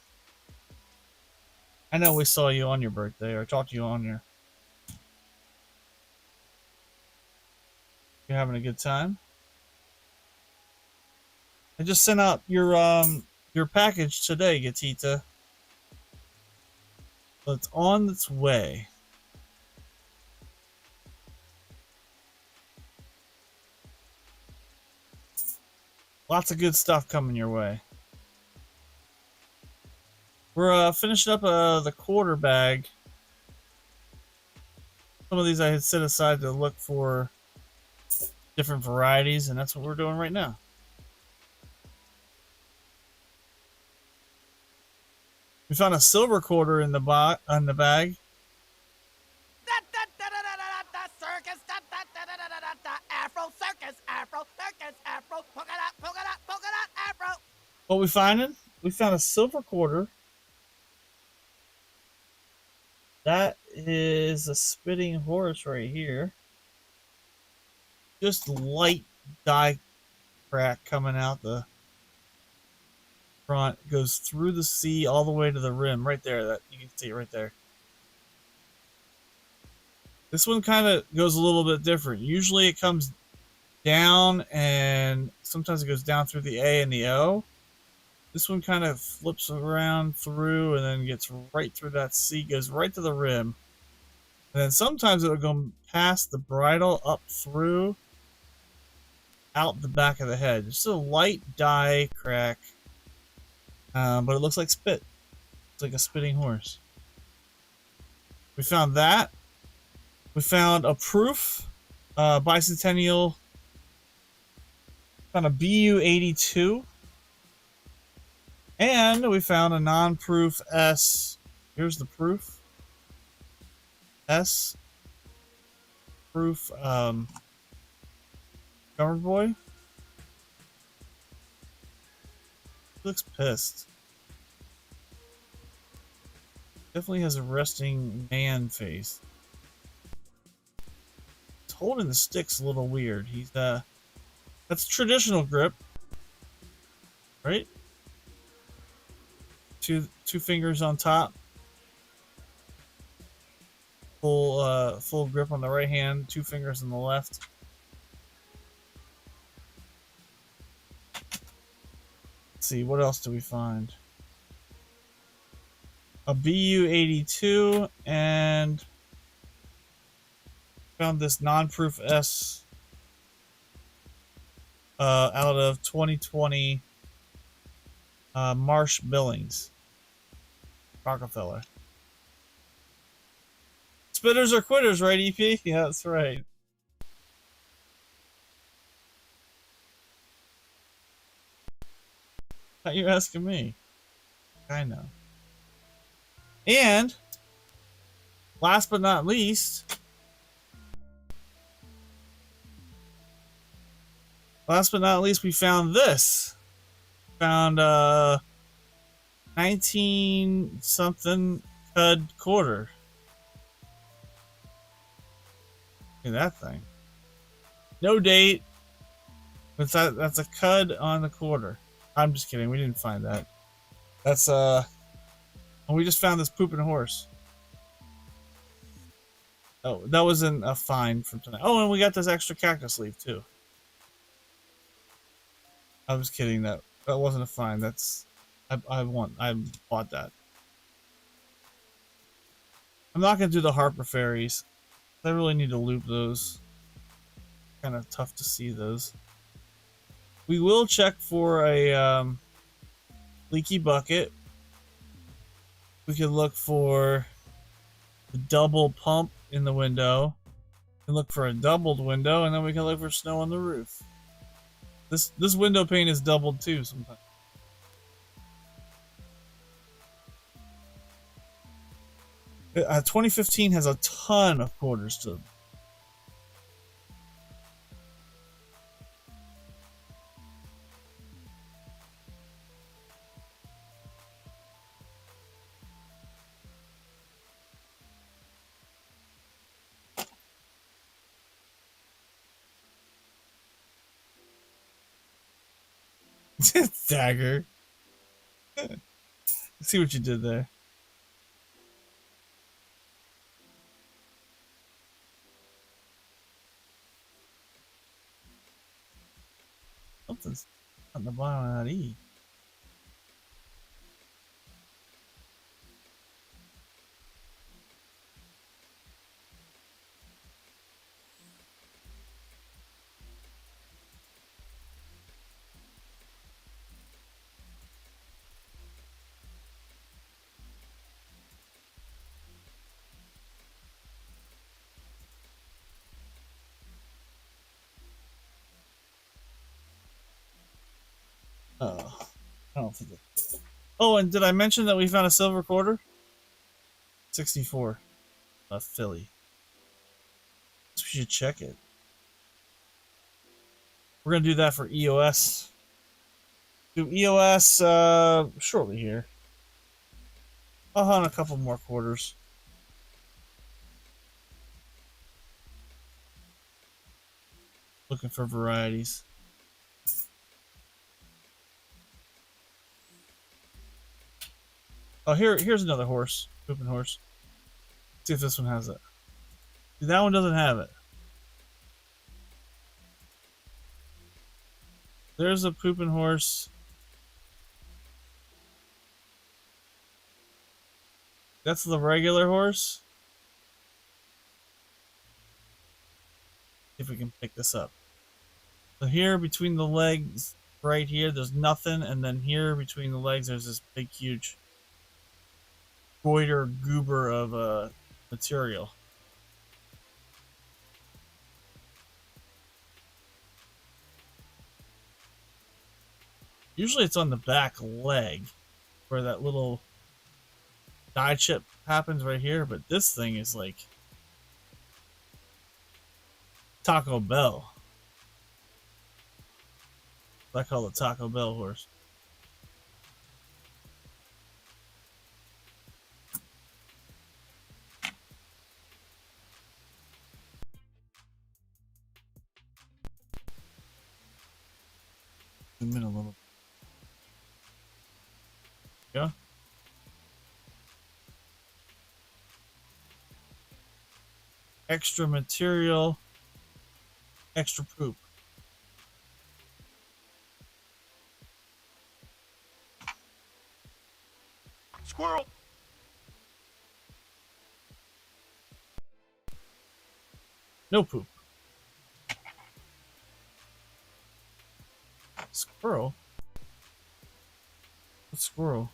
I know we saw you on your birthday, or talked to you on your... You're having a good time? I just sent out your package today, Gatita. So it's on its way. A Lots of good stuff coming your way. We're finishing up the quarter bag. Some of these I had set aside to look for different varieties, and that's what we're doing right now. We found a silver quarter in the bag. Circus, Afro, circus, Afro, circus, Afro, polka dot, Afro. What we finding? We found a silver quarter. That is a spitting horse right here. Just light dye crack coming out the front. Goes through the C all the way to the rim. Right there. That you can see it right there. This one kind of goes a little bit different. Usually it comes down and sometimes it goes down through the A and the O. This one kind of flips around through and then gets right through that C, goes right to the rim. And then sometimes it'll go past the bridle, up through, out the back of the head. Just a light dye crack, but it looks like spit. It's like a spitting horse. We found that. We found a proof bicentennial. Found a BU82. And we found a non-proof S. Here's the proof. S. Proof Cover Boy. He looks pissed. Definitely has a resting man face. He's holding the sticks a little weird. He's that's traditional grip. Right? Two fingers on top. Full grip on the right hand, 2 fingers on the left. Let's see, what else do we find? A BU82 and found this non-proof S out of 2020 Marsh Billings, Rockefeller. Spitters or quitters, right, EP? Yeah, that's right. Thought you were asking me. I know. And last but not least, we found this. Found 19 something cud quarter. Look at that thing. No date. But that's a cud on the quarter. I'm just kidding. We didn't find that. That's we just found this pooping horse. Oh, that wasn't a find from tonight. Oh, and we got this extra cactus leaf too. I was kidding. That wasn't a find. That's I bought that. I'm not gonna do the Harper fairies. I really need to loop those. Kind of tough to see those. We will check for a leaky bucket. We can look for the double pump in the window. We can look for a doubled window, and then we can look for snow on the roof. This window pane is doubled too sometimes. Uh, 2015 has a ton of quarters to them. Dagger. See what you did there. Something's on the bottom of that E. I don't think it. Oh, and did I mention that we found a silver quarter? 64. Philly. So we should check it. We're gonna do that for EOS. Do EOS shortly here. I'll hunt a couple more quarters. Looking for varieties. Oh, here's another horse. Pooping horse. See if this one has it. See, that one doesn't have it. There's a pooping horse. That's the regular horse. See if we can pick this up. So here between the legs, right here, there's nothing, and then here between the legs, there's this big, huge goiter goober of material. Usually it's on the back leg where that little dye chip happens right here, but this thing is like Taco Bell. I call it Taco Bell horse. Zoom in a little. Yeah. Extra material, extra poop. Squirrel. No poop. Squirrel? What squirrel?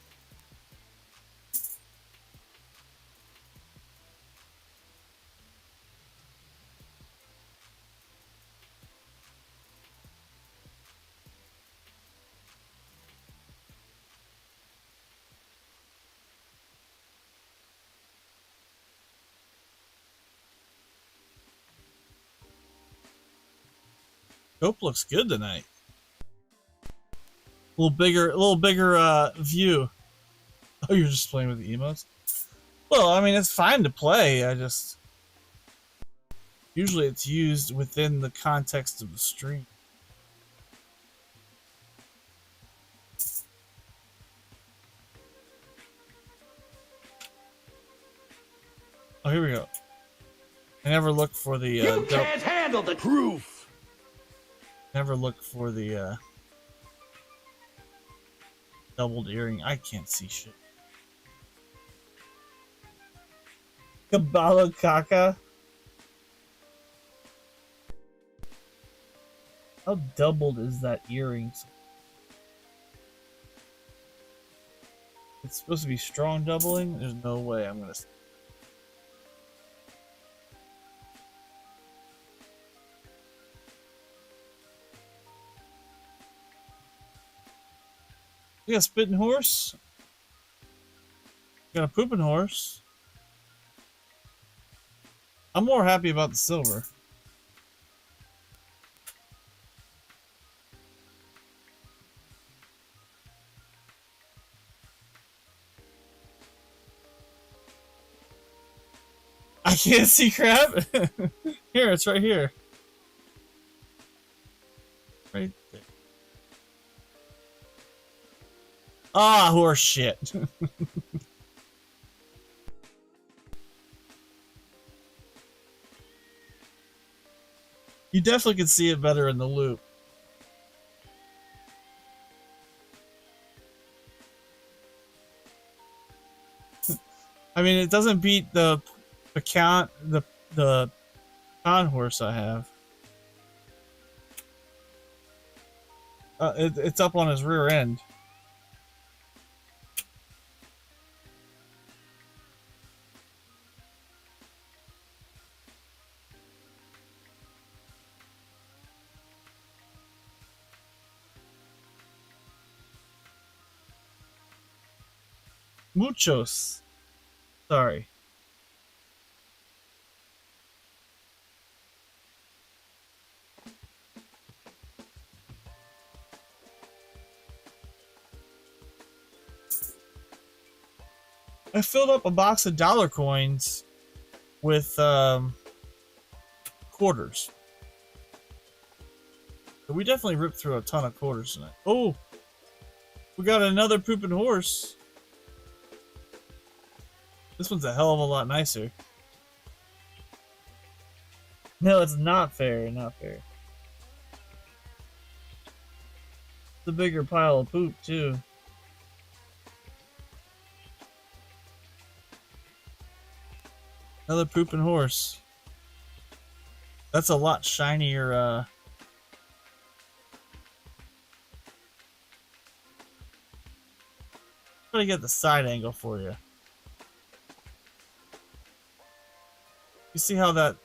Dope looks good tonight. A little bigger view. Oh, you're just playing with the emotes? Well, I mean, it's fine to play. I just usually it's used within the context of the stream. Oh, here we go. I never look for the You can't handle the truth. never look for the doubled earring. I can't see shit. Kabbalah Kaka. How doubled is that earring? It's supposed to be strong doubling? There's no way I'm gonna. We got a spitting horse. Got a pooping horse. I'm more happy about the silver. I can't see crap. Here, it's right here. Right there. Ah, horse shit. You definitely can see it better in the loop. I mean, it doesn't beat the con horse I have. It's up on his rear end. Muchos. Sorry. I filled up a box of dollar coins with quarters. So we definitely ripped through a ton of quarters tonight. Oh, we got another pooping horse. This one's a hell of a lot nicer. No, it's not fair. Not fair. It's a bigger pile of poop too. Another pooping horse. That's a lot shinier. Try to get the side angle for you. You see how that?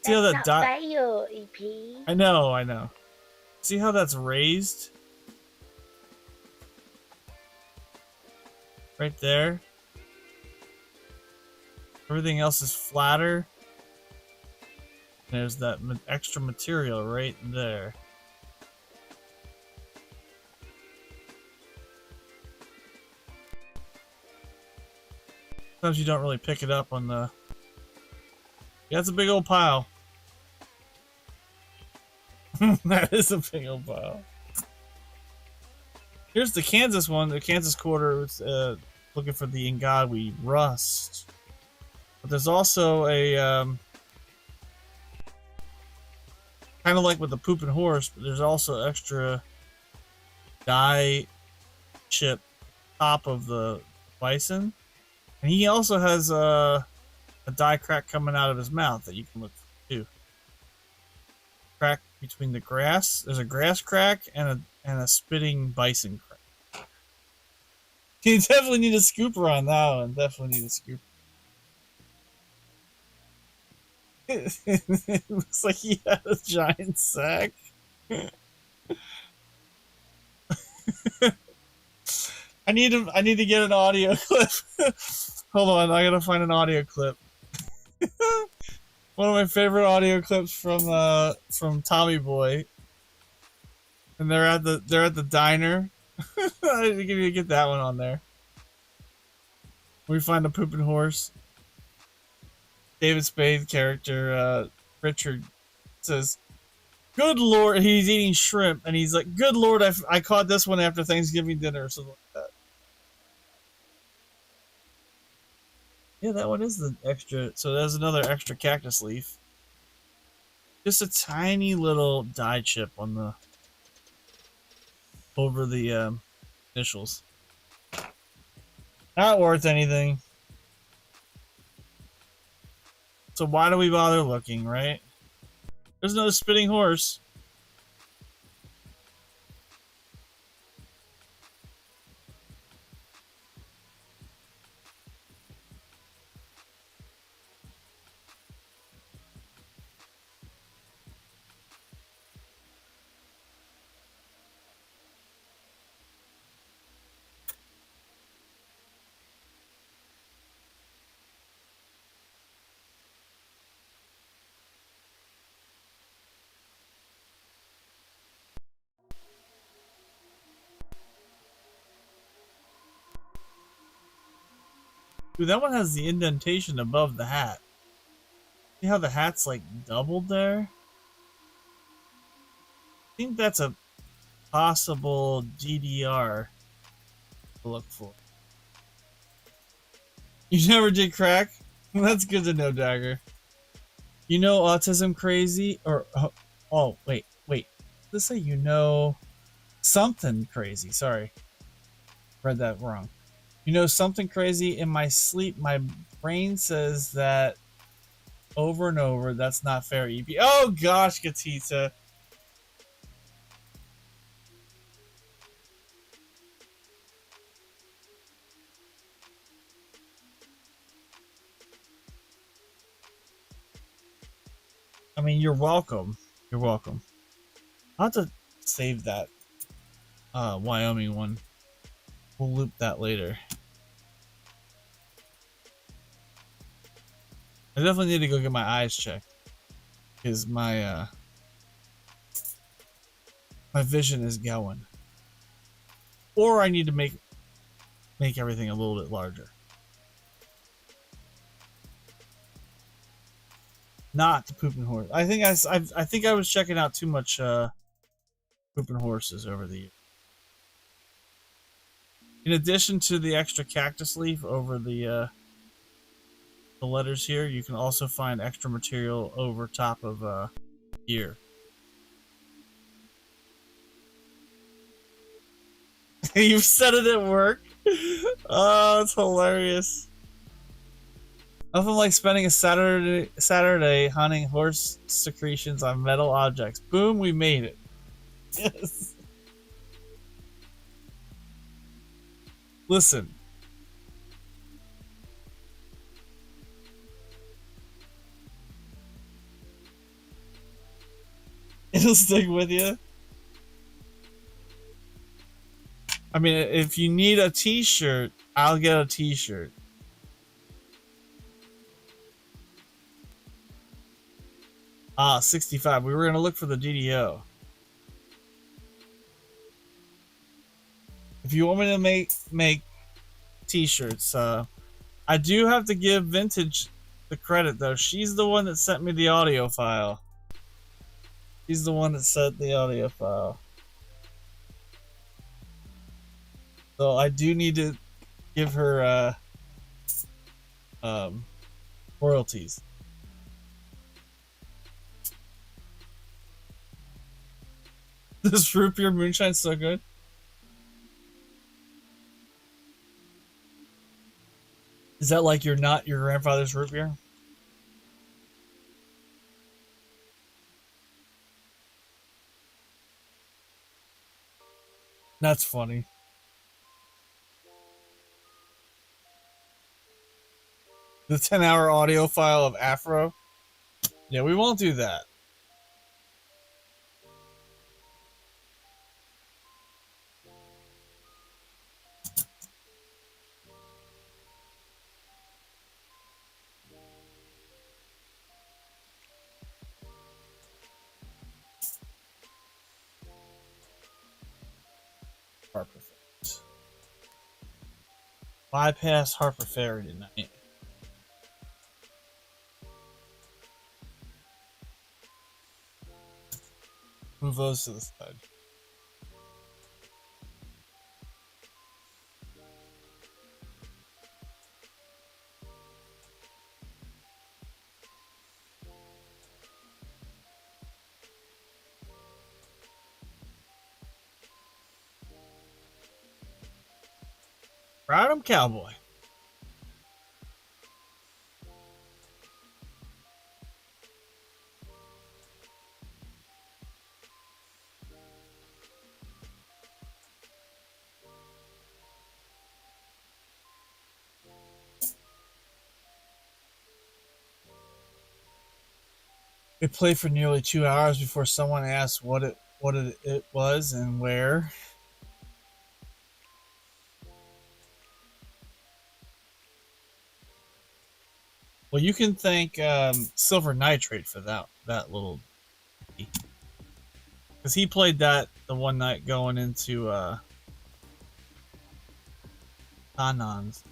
See how that not fair, EP. I know. See how that's raised? Right there. Everything else is flatter. There's that extra material right there. Sometimes you don't really pick it up on the... Yeah, it's a big old pile. That is a big old pile. Here's the Kansas one. The Kansas quarter is looking for the Ngadi rust. But there's also a... kind of like with the pooping horse, but there's also extra dye chip top of the bison. And he also has a dye crack coming out of his mouth that you can look for too. Crack between the grass. There's a grass crack and a spitting bison crack. You definitely need a scooper on that one. Definitely need a scooper. It looks like he had a giant sack. I need to get an audio clip. Hold on, I gotta find an audio clip. One of my favorite audio clips from Tommy Boy. And they're at the diner. I need to get that one on there. We find a pooping horse. David Spade character, Richard, says, "Good Lord," he's eating shrimp, and he's like, "Good Lord, I caught this one after Thanksgiving dinner," or something like that. Yeah, that one is the extra. So there's another extra cactus leaf. Just a tiny little dye chip on the over the initials. Not worth anything. So why do we bother looking, right? There's no spitting horse. Dude, that one has the indentation above the hat. See how the hat's like doubled there? I think that's a possible GDR to look for. You never did crack? That's good to know, Dagger. You know autism crazy? Or, oh, wait. Let's say you know something crazy. Sorry. Read that wrong. You know something crazy? In my sleep, my brain says that over and over. That's not fair, EP. Oh gosh, Gatita. I mean, you're welcome. You're welcome. I'll have to save that Wyoming one. We'll loop that later. I definitely need to go get my eyes checked because my vision is going. Or I need to make everything a little bit larger. Not the pooping horse. I think I think I was checking out too much pooping horses over the year. In addition to the extra cactus leaf over the letters here, you can also find extra material over top of here. You've said it at work. Oh, it's hilarious. Nothing like spending a Saturday hunting horse secretions on metal objects. Boom, we made it. Yes. Listen. It'll stick with you. I mean, if you need a t-shirt, I'll get a t-shirt. Ah, 65. We were going to look for the DDO. If you want me to make t-shirts, I do have to give Vintage the credit, though. She's the one that sent me the audio file. She's the one that sent the audio file. So I do need to give her royalties. This root beer moonshine's so good. Is that like you're not your grandfather's root beer? That's funny. The 10-hour audio file of Afro? Yeah, we won't do that. Harper Ferry. Bypass Harper Ferry tonight. Move those to the side. Ride 'em, cowboy. We played for nearly 2 hours before someone asked what it was and where. Well, you can thank Silver Nitrate for that little, because he played that the one night going into Anons.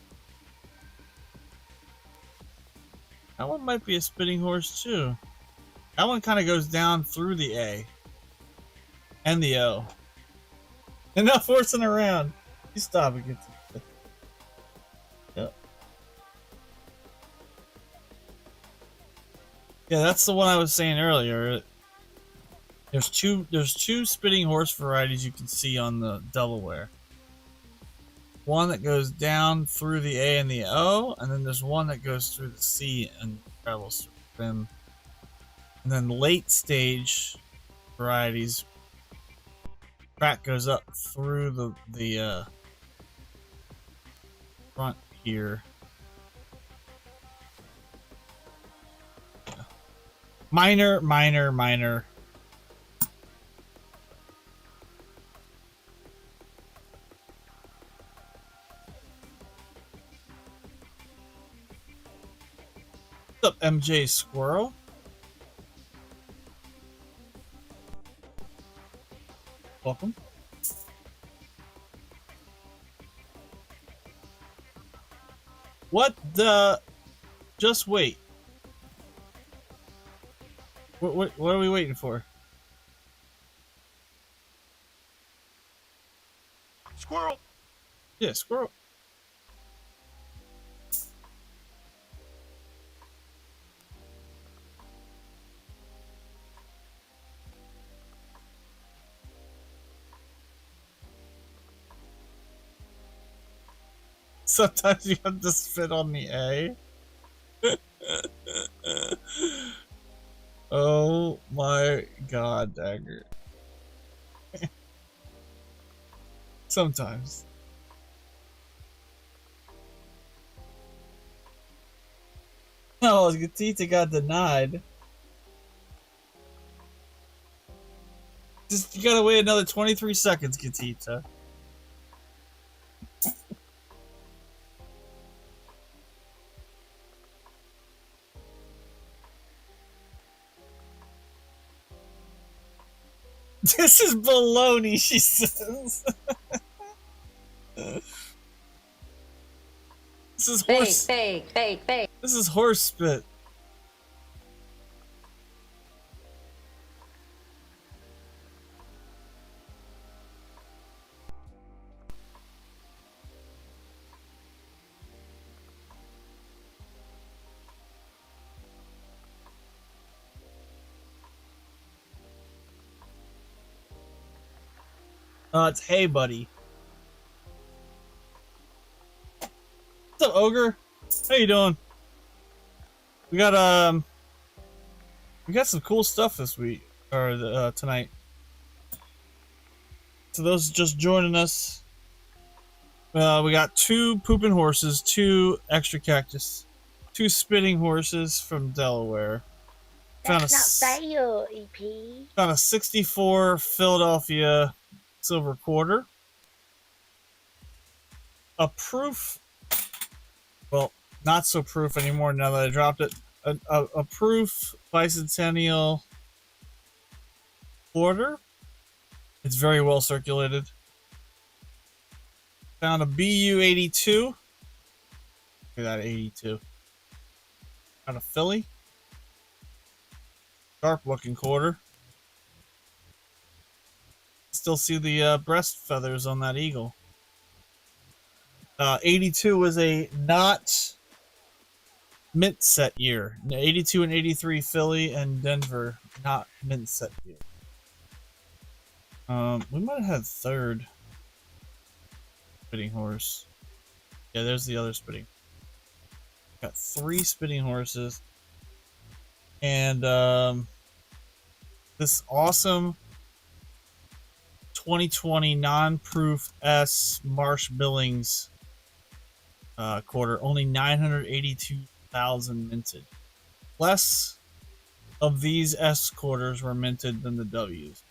That one might be a spitting horse too. That one kind of goes down through the A and the O. Enough horsing around. You stop and get to. Yep. Yeah, that's the one I was saying earlier. There's two spitting horse varieties you can see on the Delaware. One that goes down through the A and the O, and then there's one that goes through the C and travels through them. And then late stage varieties, track goes up through the front here. Yeah. Minor. What's up, MJ Squirrel? Welcome. What the? Just wait. What are we waiting for? Squirrel. Yeah, squirrel. Sometimes you have to spit on the A. Oh my god, Dagger. Sometimes. Oh, Gatita got denied. Just, you gotta wait another 23 seconds, Gatita. This is baloney, she says. This is horse. Fake. This is horse spit. It's hey buddy. What's up, Ogre? How you doing? We got some cool stuff this week or tonight. So those just joining us, we got 2 pooping horses, 2 extra cactus, 2 spitting horses from Delaware. That's not fair, EP. Found a 64 Philadelphia silver quarter. A proof, well, not so proof anymore now that I dropped it. A proof bicentennial quarter. It's very well circulated. Found a BU 82. Look at that 82. Found a Philly. Sharp looking quarter. Still see the breast feathers on that eagle. 82 was a not mint set year. 82 and 83 Philly and Denver, not mint set year. We might have had third spitting horse. Yeah, there's the other spitting. Got 3 spitting horses. And this awesome 2020 non-proof S Marsh Billings quarter, only 982,000 minted. Less of these S quarters were minted than the W's.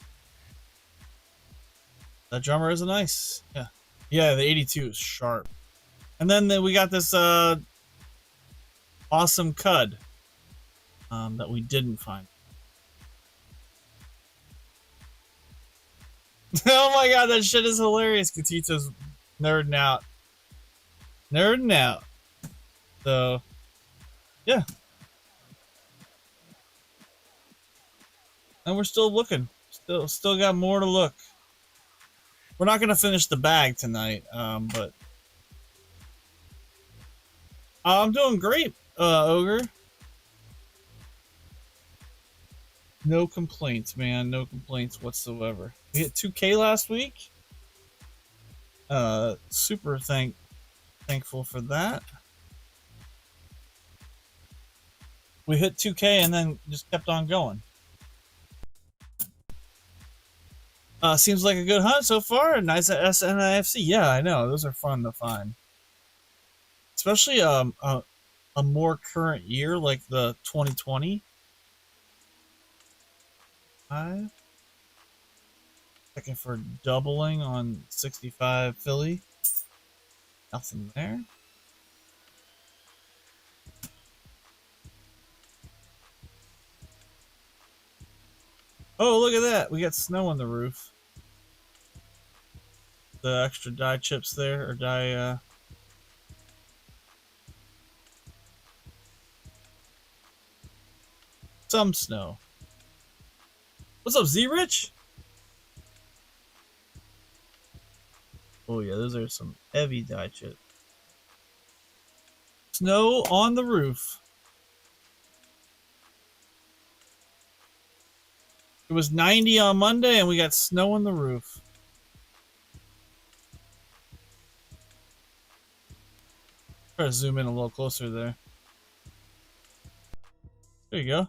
That drummer is nice. Yeah, the 82 is sharp. And then we got this awesome cud that we didn't find. Oh my god, that shit is hilarious. Katita's nerding out. So, yeah. And we're still looking. Still got more to look. We're not gonna finish the bag tonight, but I'm doing great, Ogre. No complaints, man. No complaints whatsoever. We hit 2K last week. Super thankful for that. We hit 2K and then just kept on going. Seems like a good hunt so far. Nice SNIFC. Yeah, I know. Those are fun to find. Especially a more current year like the 2020. Checking for doubling on 65 Philly. Nothing there. Oh, look at that. We got snow on the roof. The extra dye chips there, or dye, some snow. What's up, Z-Rich? Oh yeah, those are some heavy dye chips. Snow on the roof. It was 90 on Monday and we got snow on the roof. Try to zoom in a little closer there. There you go.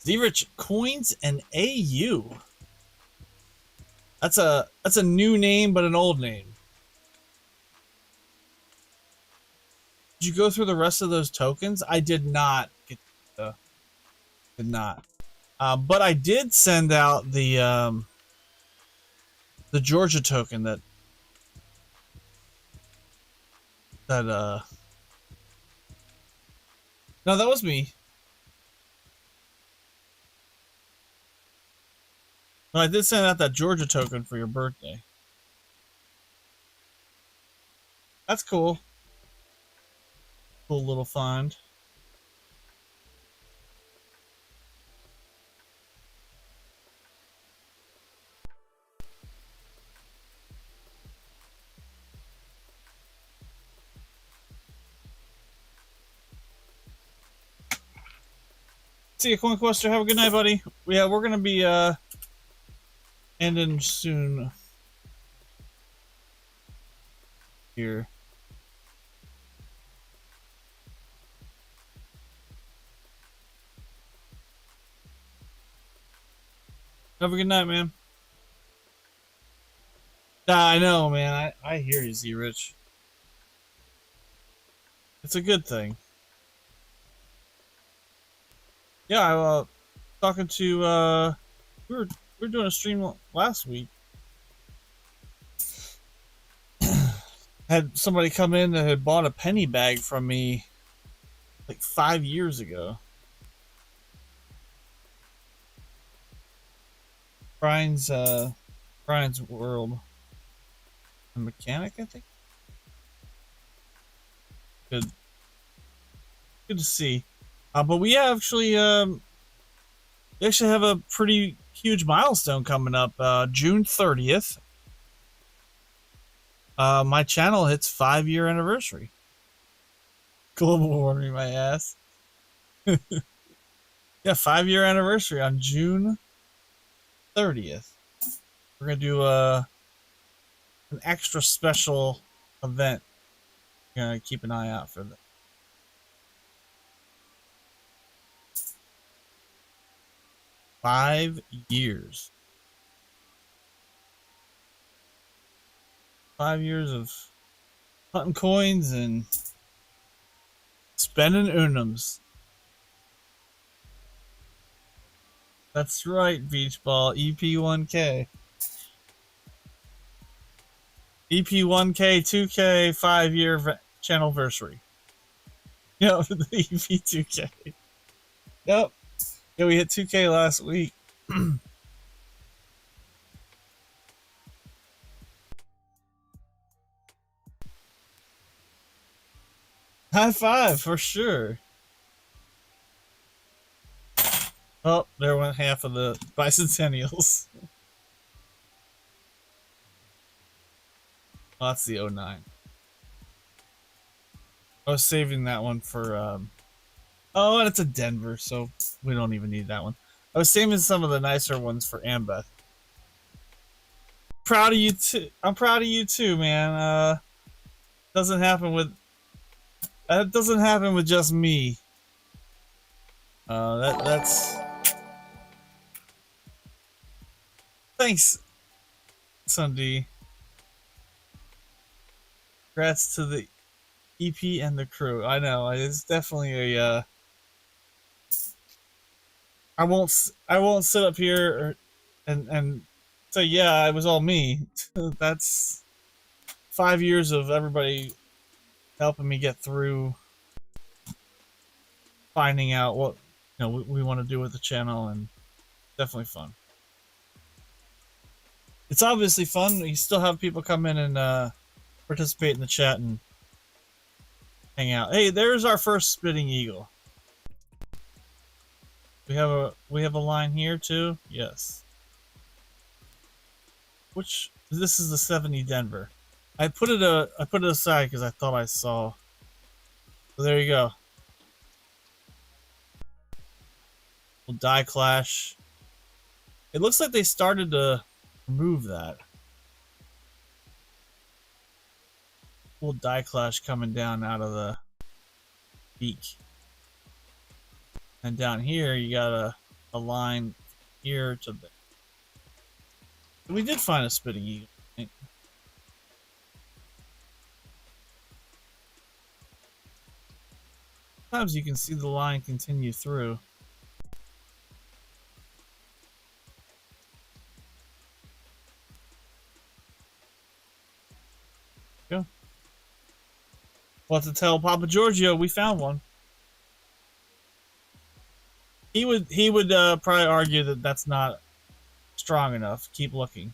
Z-Rich Coins and AU. That's a new name, but an old name. Did you go through the rest of those tokens? I did not. Did not. But I did send out the Georgia token that no, that was me. No, I did send out that Georgia token for your birthday. That's cool. Cool little find. See you, Coin Quester. Have a good night, buddy. Yeah, we're gonna be ending soon here. Have a good night, man. I know, man. I hear you, Z-Rich. It's a good thing. Yeah, I talking to we were doing a stream last week. Had somebody come in that had bought a penny bag from me like 5 years ago. Brian's World. A mechanic, I think. Good to see. But we actually have a pretty huge milestone coming up. June 30th. My channel hits 5-year anniversary. Global warming my ass. Yeah, 5-year anniversary on June 30th. We're gonna do an extra special event. Gonna keep an eye out for that. Five years. 5 years of hunting coins and spending Unums. That's right, Beach Ball. EP1K. EP1K, 2K, 5-year channelversary. Yep, the EP2K. Yep. Yeah, we hit 2K last week. High five, for sure. Oh, there went half of the bicentennials. Oh, that's the 09. I was saving that one for, oh, and it's a Denver, so we don't even need that one. I was saving some of the nicer ones for Ambeth. Proud of you too. I'm proud of you too, man. Doesn't happen with... That doesn't happen with just me. That's... Thanks, Sunday. Congrats to the EP and the crew. I know, it's definitely a, I won't sit up here and say, yeah, it was all me. That's 5 years of everybody helping me get through finding out what we want to do with the channel, and definitely fun. It's obviously fun. You still have people come in and participate in the chat and hang out. Hey, there's our first spitting eagle. We have a line here too. Yes. Which this is the 70 Denver. I put it aside because I thought I saw. So there you go. Little die clash. It looks like they started to remove that. Little die clash coming down out of the beak. And down here you got a line here to there. We did find a spitting eagle. Right? Sometimes you can see the line continue through. Go. We'll have to tell Papa Giorgio we found one. He would probably argue that that's not strong enough. Keep looking.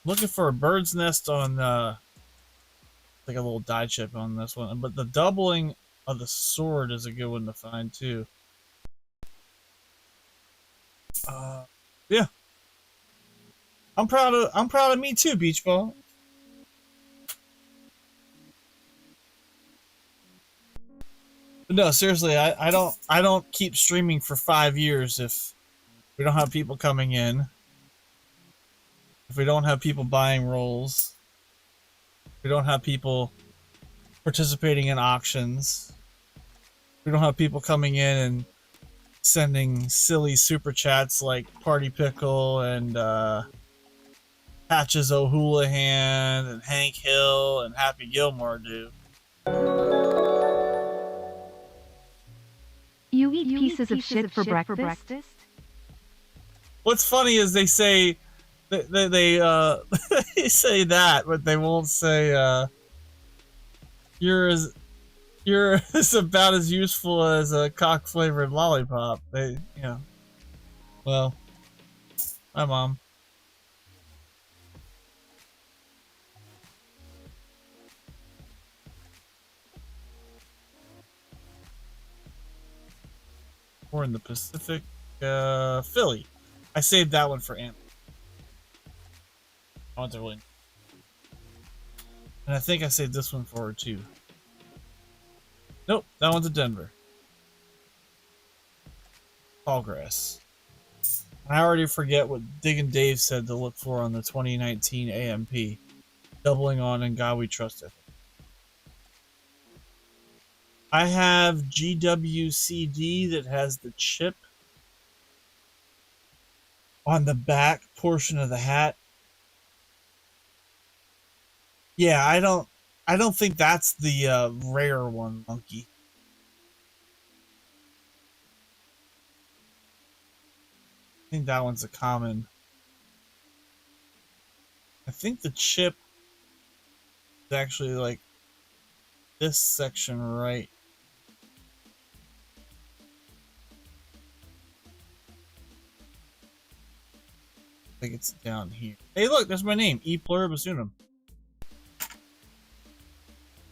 Looking for a bird's nest on like a little die chip on this one, but the doubling of the sword is a good one to find too. Yeah. I'm proud of me too, Beach Ball. But no, seriously, I don't keep streaming for 5 years if we don't have people coming in. If we don't have people buying rolls. If we don't have people participating in auctions. If we don't have people coming in and sending silly super chats like Party Pickle and Patches O'Houlihan and Hank Hill and Happy Gilmore do. You eat pieces of shit for breakfast? What's funny is they say they they say that, but they won't say you're as about as useful as a cock flavored lollipop. They well, my mom. We're in the Pacific, Philly. I saved that one for Ant. I want to win. And I think I saved this one for her too. Nope, that one's a Denver. Tallgrass. I already forget what Diggin' Dave said to look for on the 2019 AMP. Doubling on In God We Trust. I have GWCD that has the chip on the back portion of the hat. Yeah, I don't think that's the rare one, Monkey. I think that one's a common. I think the chip is actually like this section right. I think it's down here. Hey, look, there's my name, E Pluribus Unum.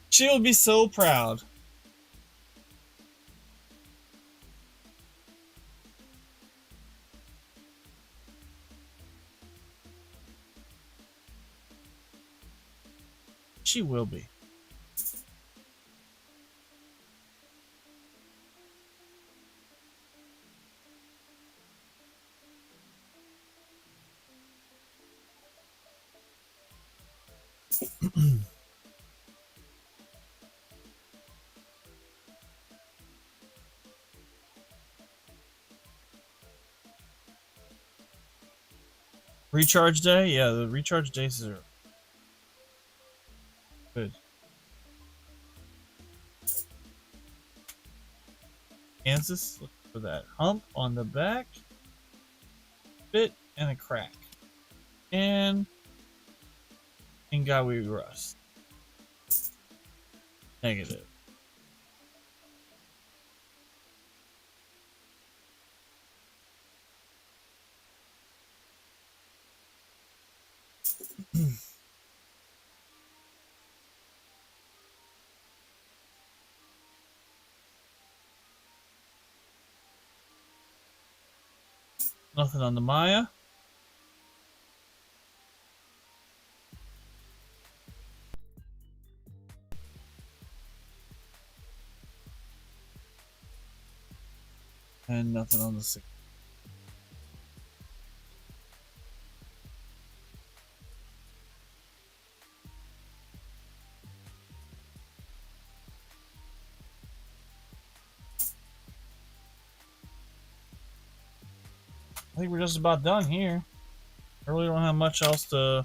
She would be so proud. She will be. Recharge day? Yeah, the recharge days are good. Kansas, look for that hump on the back. Bit and a crack. And in God We Rust. Negative. Nothing on the Maya. And nothing on the 6. I think we're just about done here. I really don't have much else to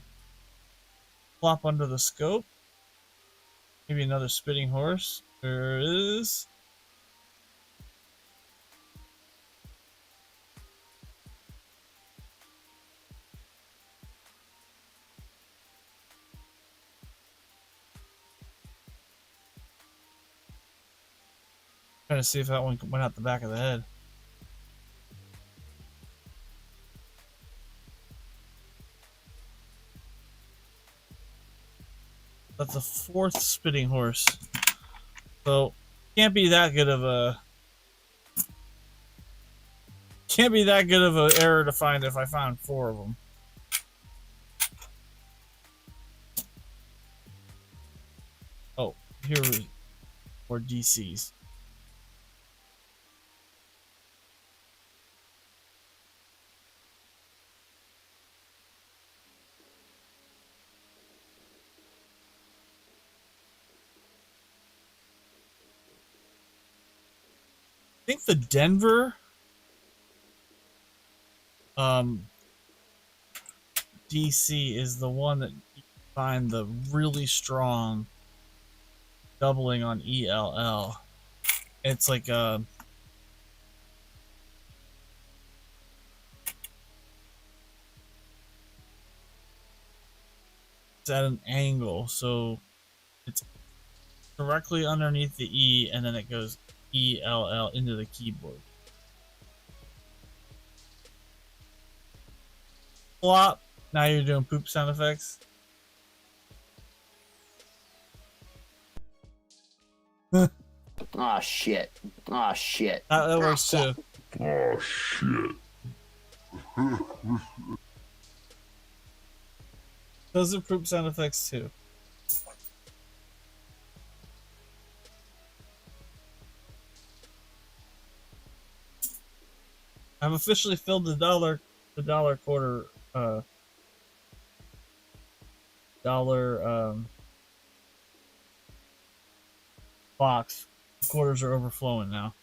plop under the scope. Maybe another spitting horse. There is. Trying to see if that one went out the back of the head. That's a 4th spitting horse. So can't be that good of a error to find if I found 4 of them. Oh, here are DCs. I think the Denver DC is the one that you find the really strong doubling on ELL. It's like it's at an angle, so it's directly underneath the E, and then it goes ELL into the keyboard. Flop. Now you're doing poop sound effects. Aw, shit. Aw, shit. That works too. Oh shit. Those are poop sound effects too. I've officially filled the dollar quarter box. Quarters are overflowing now.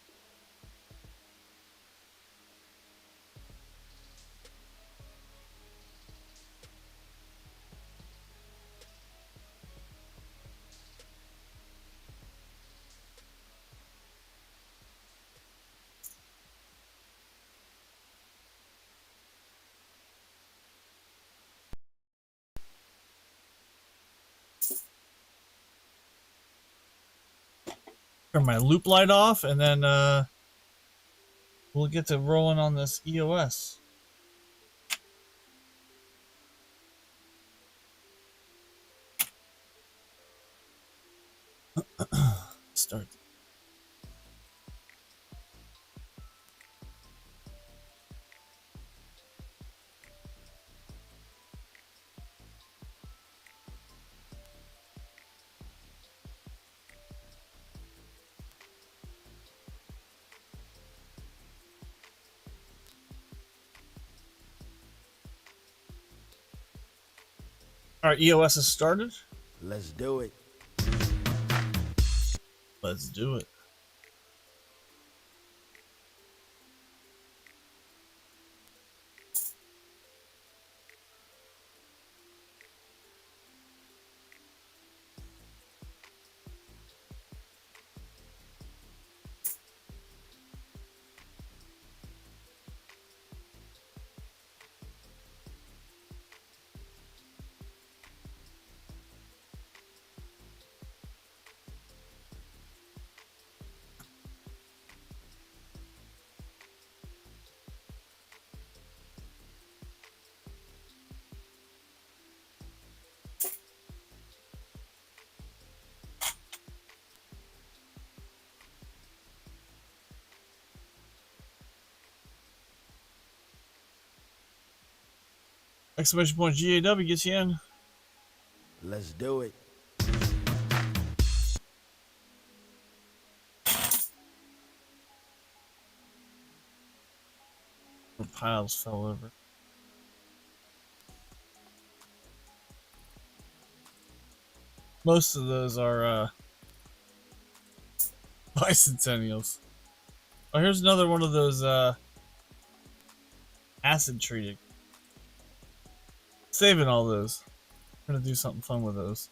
Turn my loop light off, and then we'll get to rolling on this EOS. Start. All right, EOS is started. Let's do it. Let's do it. Exclamation point GAW gets you in. Let's do it. The piles fell over. Most of those are bicentennials. Oh, here's another one of those acid treating. Saving all those. I'm gonna do something fun with those.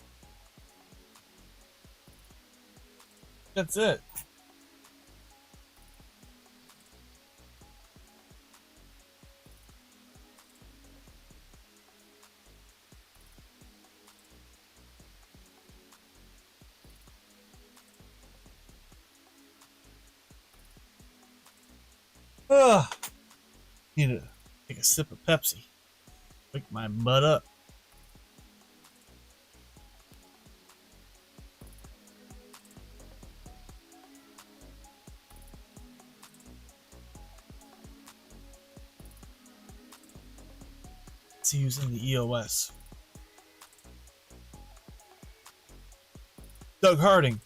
That's it. Ugh. Need to take a sip of Pepsi. Wake my butt up. It's using the EOS. Doug Harding.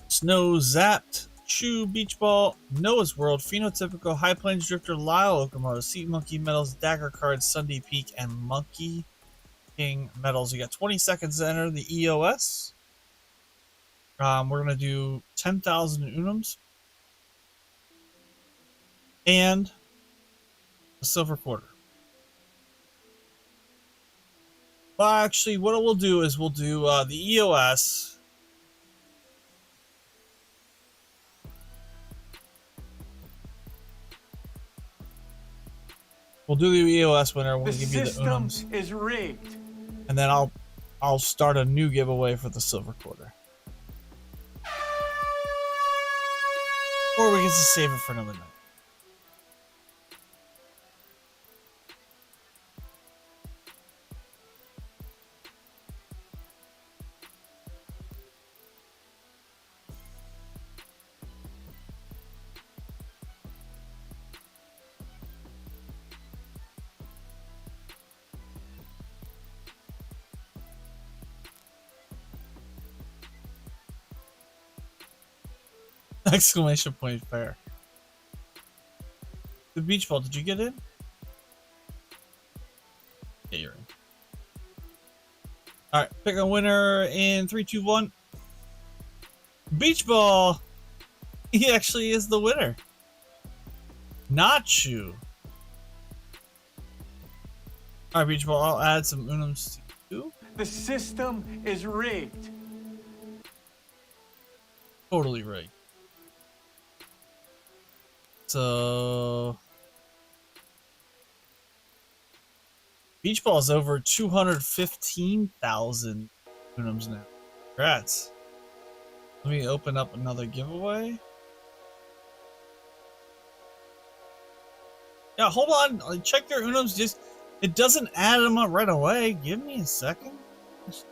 Snow Zapped. Chew, Beach Ball, Noah's World, Phenotypical, High Plains Drifter, Lyle Okamoto, Sea Monkey Metals, Dagger Cards, Sunday Peak, and Monkey King Metals. You got 20 seconds to enter the EOS. We're going to do 10,000 Unums and a silver quarter. Well, actually, what we'll do is we'll do the EOS. We'll do the EOS winner. We'll give you the Unums. Is rigged. And then I'll start a new giveaway for the silver quarter. Or we can just save it for another night. Exclamation point fair. The beach ball, did you get in? Yeah, you're in. Alright, pick a winner in 3, 2, 1. Beach ball! He actually is the winner. Not you. Alright, beach ball, I'll add some Unums to you. The system is rigged. Totally rigged. So beach ball is over 215,000 Unums now. Congrats. Let me open up another giveaway. Yeah, hold on. Check your Unums. Just it doesn't add them up right away. Give me a second. Just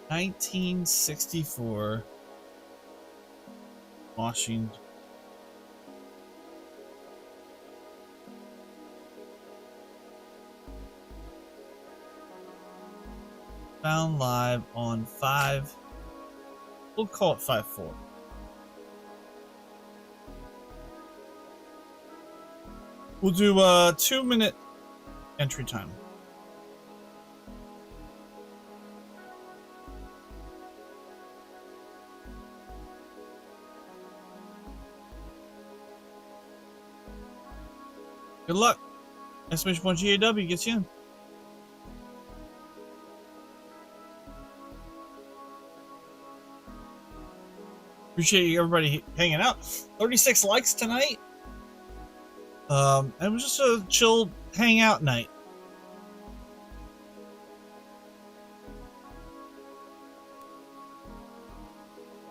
1964 Washington. Found live on 5. We'll call it 5-4. We'll do a 2-minute entry time. Good luck. Exclamation point GAW gets you in. Appreciate everybody hanging out. 36 likes tonight. It was just a chill hangout night.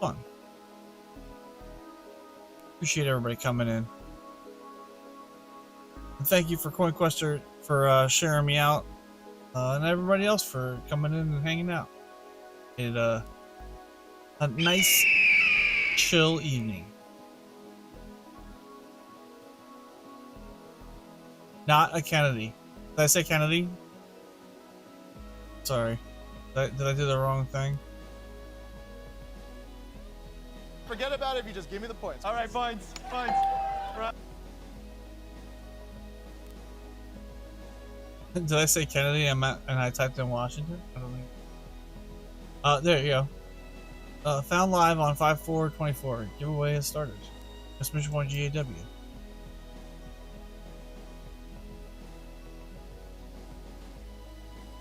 Fun. Appreciate everybody coming in. And thank you for CoinQuester for sharing me out, and everybody else for coming in and hanging out. It a nice chill evening. Not a Kennedy. Did I say Kennedy? Sorry. Did I do the wrong thing? Forget about it if you just give me the points. All right, fines. Right. Did I say Kennedy and I typed in Washington? I don't think. There you go. Found live on 5/4/24. Giveaway has started. Exclamation point GAW.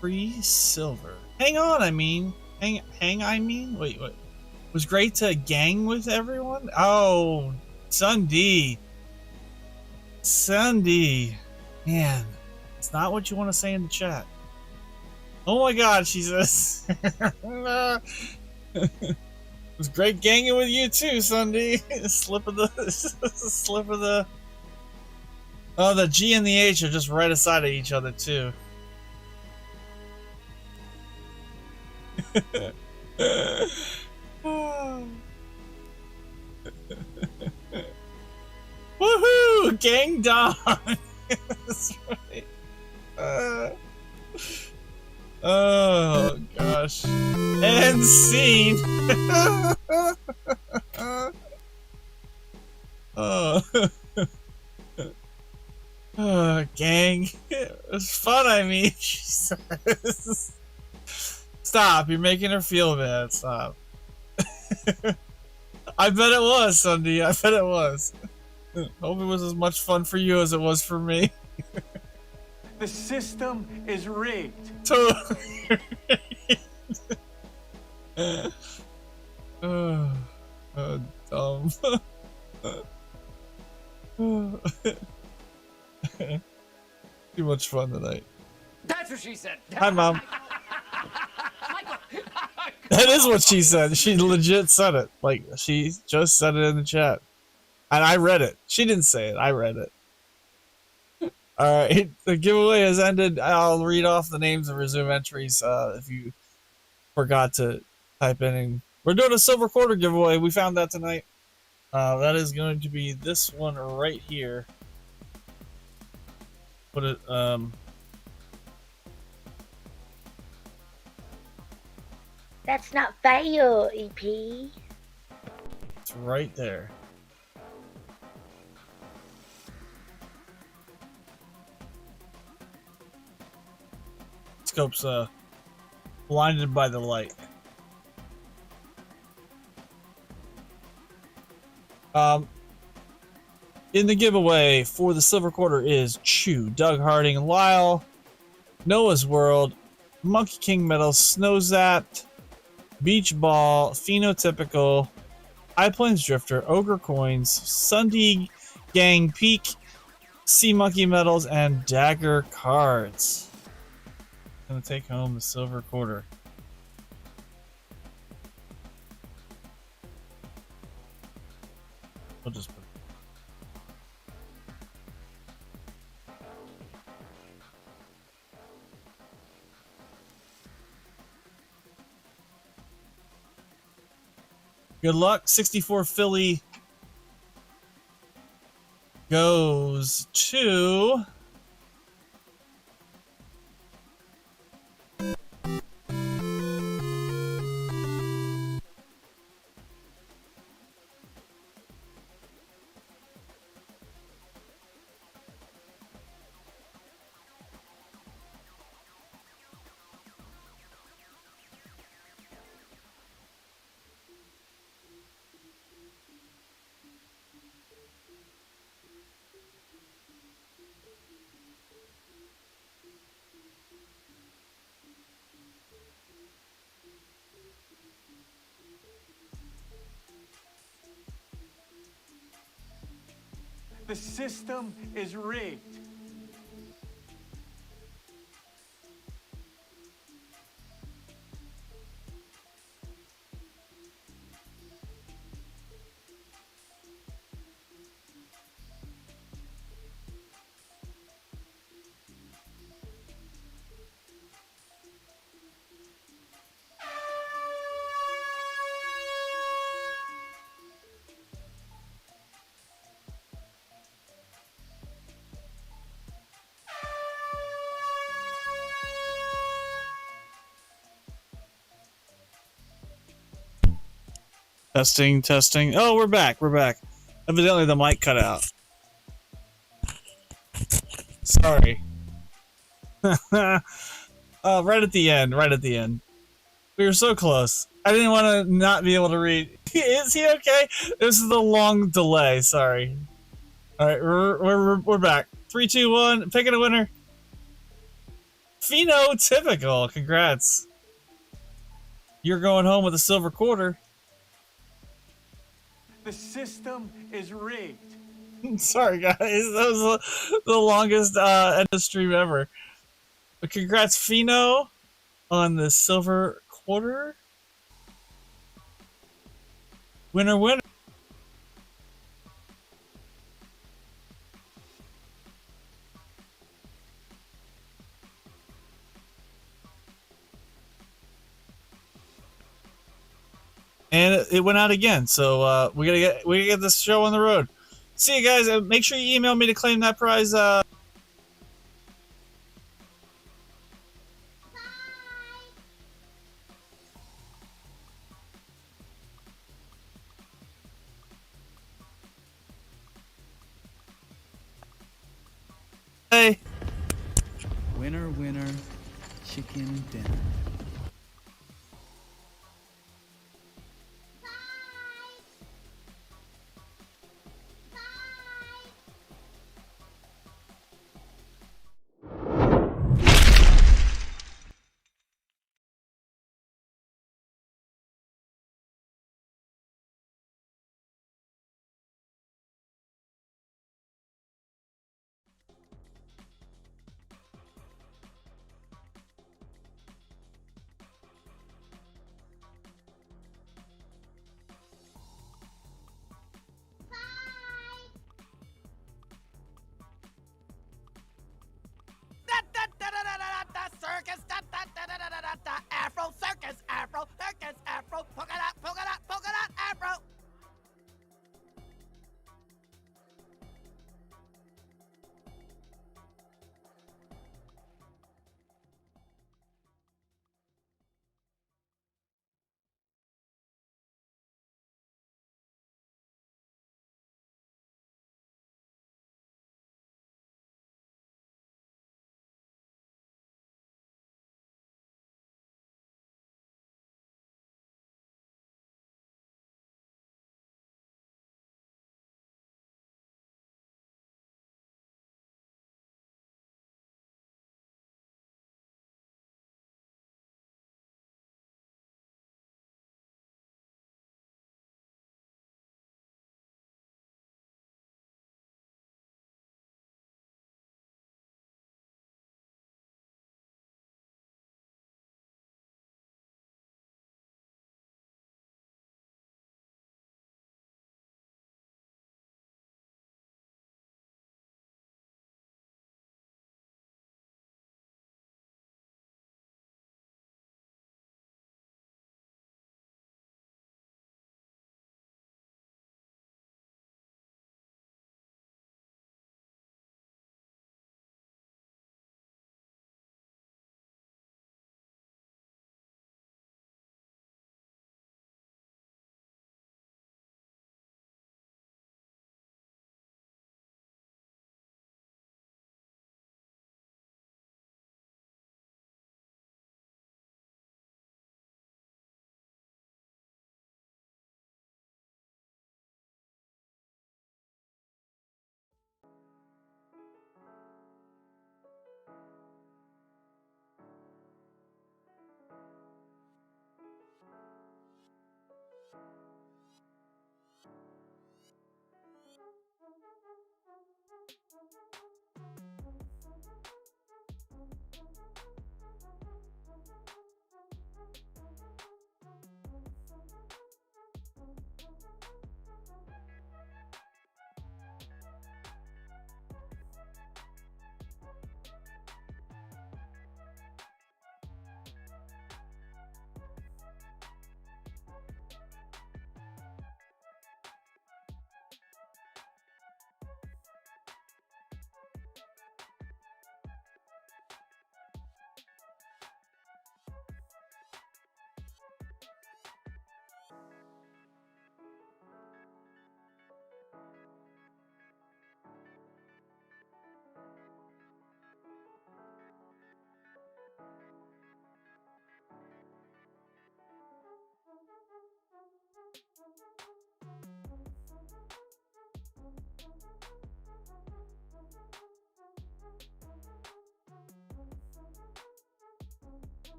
Free silver. Hang on, I mean. I mean? Wait. Was great to gang with everyone? Oh, Sunday. Man, it's not what you want to say in the chat. Oh my god, she says. It was great ganging with you too, Sunday. Slip of the. Oh, the G and the H are just right aside of each other too. Woohoo! Gang dog! That's right. Oh gosh. End scene. Gang. It was fun, I mean. She says. Stop, you're making her feel bad. Stop. I bet it was, Sunday. I bet it was. Hope it was as much fun for you as it was for me. The system is rigged. Totally. Dumb. Too much fun tonight. That's what she said. Hi, Mom. That is what she said. She legit said it. Like, she just said it in the chat. And I read it. She didn't say it. I read it. Alright, the giveaway has ended. I'll read off the names and resume entries if you forgot to type in. We're doing a silver quarter giveaway. We found that tonight. That is going to be this one right here. Put it, That's not fair, EP. It's right there. Scope's blinded by the light. In the giveaway for the silver quarter is Chew, Doug Harding, Lyle, Noah's World, Monkey King Medal, Snow Zapped, Beach Ball, Phenotypical, High Plains Drifter, Ogre Coins, Sunday Gang Peak, Sea Monkey Medals, and Dagger Cards. Gonna take home the silver quarter. We'll just put good luck. 64 Philly goes to The system is rigged. Testing, testing. Oh, we're back. We're back. Evidently, the mic cut out. Sorry. Right at the end. Right at the end. We were so close. I didn't want to not be able to read. Is he okay? This is the long delay. Sorry. All right, we're back. 3, 2, 1. Picking a winner. Phenotypical. Congrats. You're going home with a silver quarter. The system is rigged. Sorry, guys. That was the longest end of stream ever. But congrats, Pheno, on the silver quarter. Winner, winner. And it went out again. So we gotta get this show on the road. See you guys. Make sure you email me to claim that prize. Hey. Winner, winner, chicken dinner.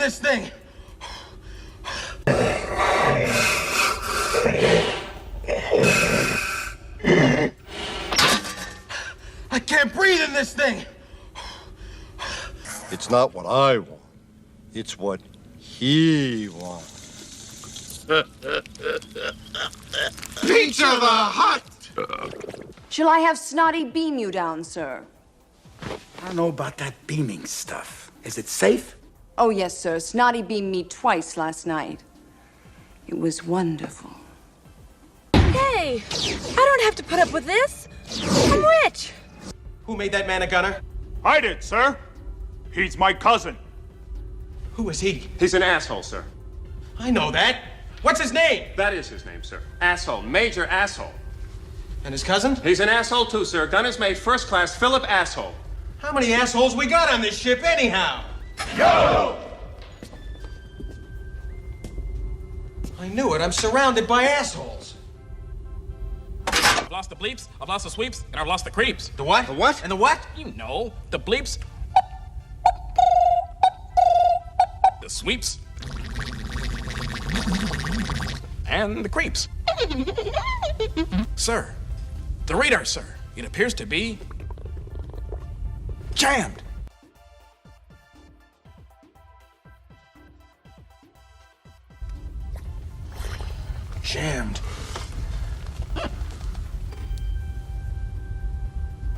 this thing! I can't breathe in this thing! It's not what I want. It's what he wants. Pizza the Hut! Shall I have Snotty beam you down, sir? I don't know about that beaming stuff. Is it safe? Oh, yes, sir. Snotty beamed me twice last night. It was wonderful. Hey, I don't have to put up with this. I'm rich. Who made that man a gunner? I did, sir. He's my cousin. Who is he? He's an asshole, sir. I know that. What's his name? That is his name, sir. Asshole. Major asshole. And his cousin? He's an asshole, too, sir. Gunner's mate, first class, Philip Asshole. How many assholes we got on this ship, anyhow? Go! I knew it. I'm surrounded by assholes. I've lost the bleeps, I've lost the sweeps, and I've lost the creeps. The what? The what? And the what? You know, the bleeps, the sweeps, and the creeps. Sir, the radar, sir. It appears to be jammed. Jammed.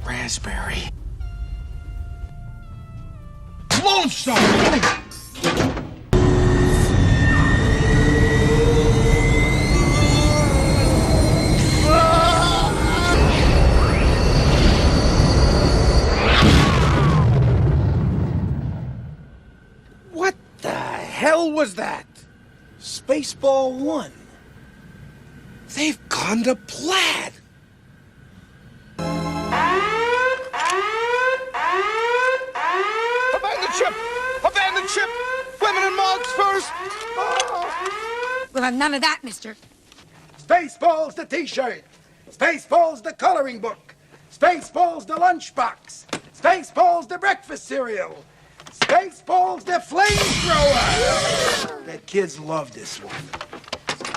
Raspberry. Lone Star! What the hell was that? Spaceball 1. They've gone to plaid. Abandon ship! Abandon ship! Women and mugs first! We'll have none of that, mister. Spaceballs the t-shirt. Spaceballs the coloring book. Spaceballs the lunchbox. Spaceballs the breakfast cereal. Spaceballs the flamethrower. That kids love this one.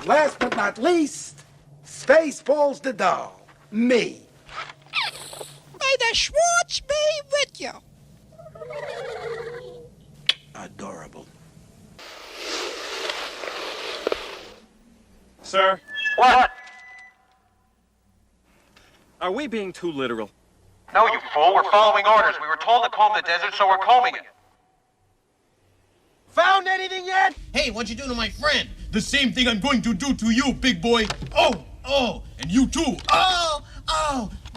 Last but not least, Spaceballs the doll. Me. May the Schwartz be with you. Adorable. Sir? What? Are we being too literal? No, you fool. We're following orders. We were told to comb the desert, so we're combing it. Found anything yet? Hey, what'd you do to my friend? The same thing I'm going to do to you, big boy. Oh, and you too. Oh.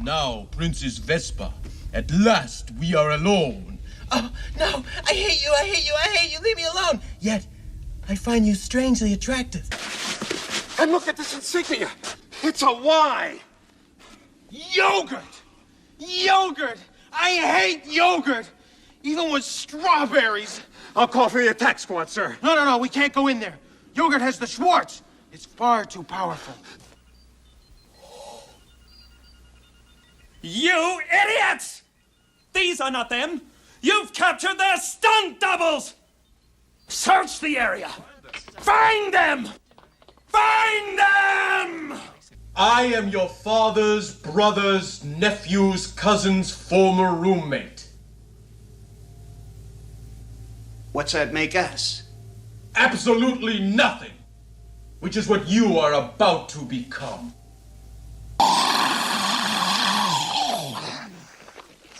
Now, Princess Vespa, at last we are alone. Oh, no, I hate you. Leave me alone. Yet, I find you strangely attractive. And look at this insignia. It's a Y. Yogurt! I hate yogurt! Even with strawberries. I'll call for the attack squad, sir. No, we can't go in there. Yogurt has the Schwartz. It's far too powerful. You idiots! These are not them. You've captured their stunt doubles! Search the area. Find them! Find them! I am your father's brother's nephew's cousin's former roommate. What's that make us? Absolutely nothing, which is what you are about to become.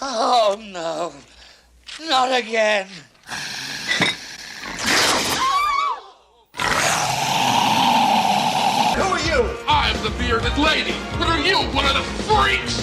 Oh, no. Not again. Who are you? I'm the bearded lady. What are you, one of the freaks?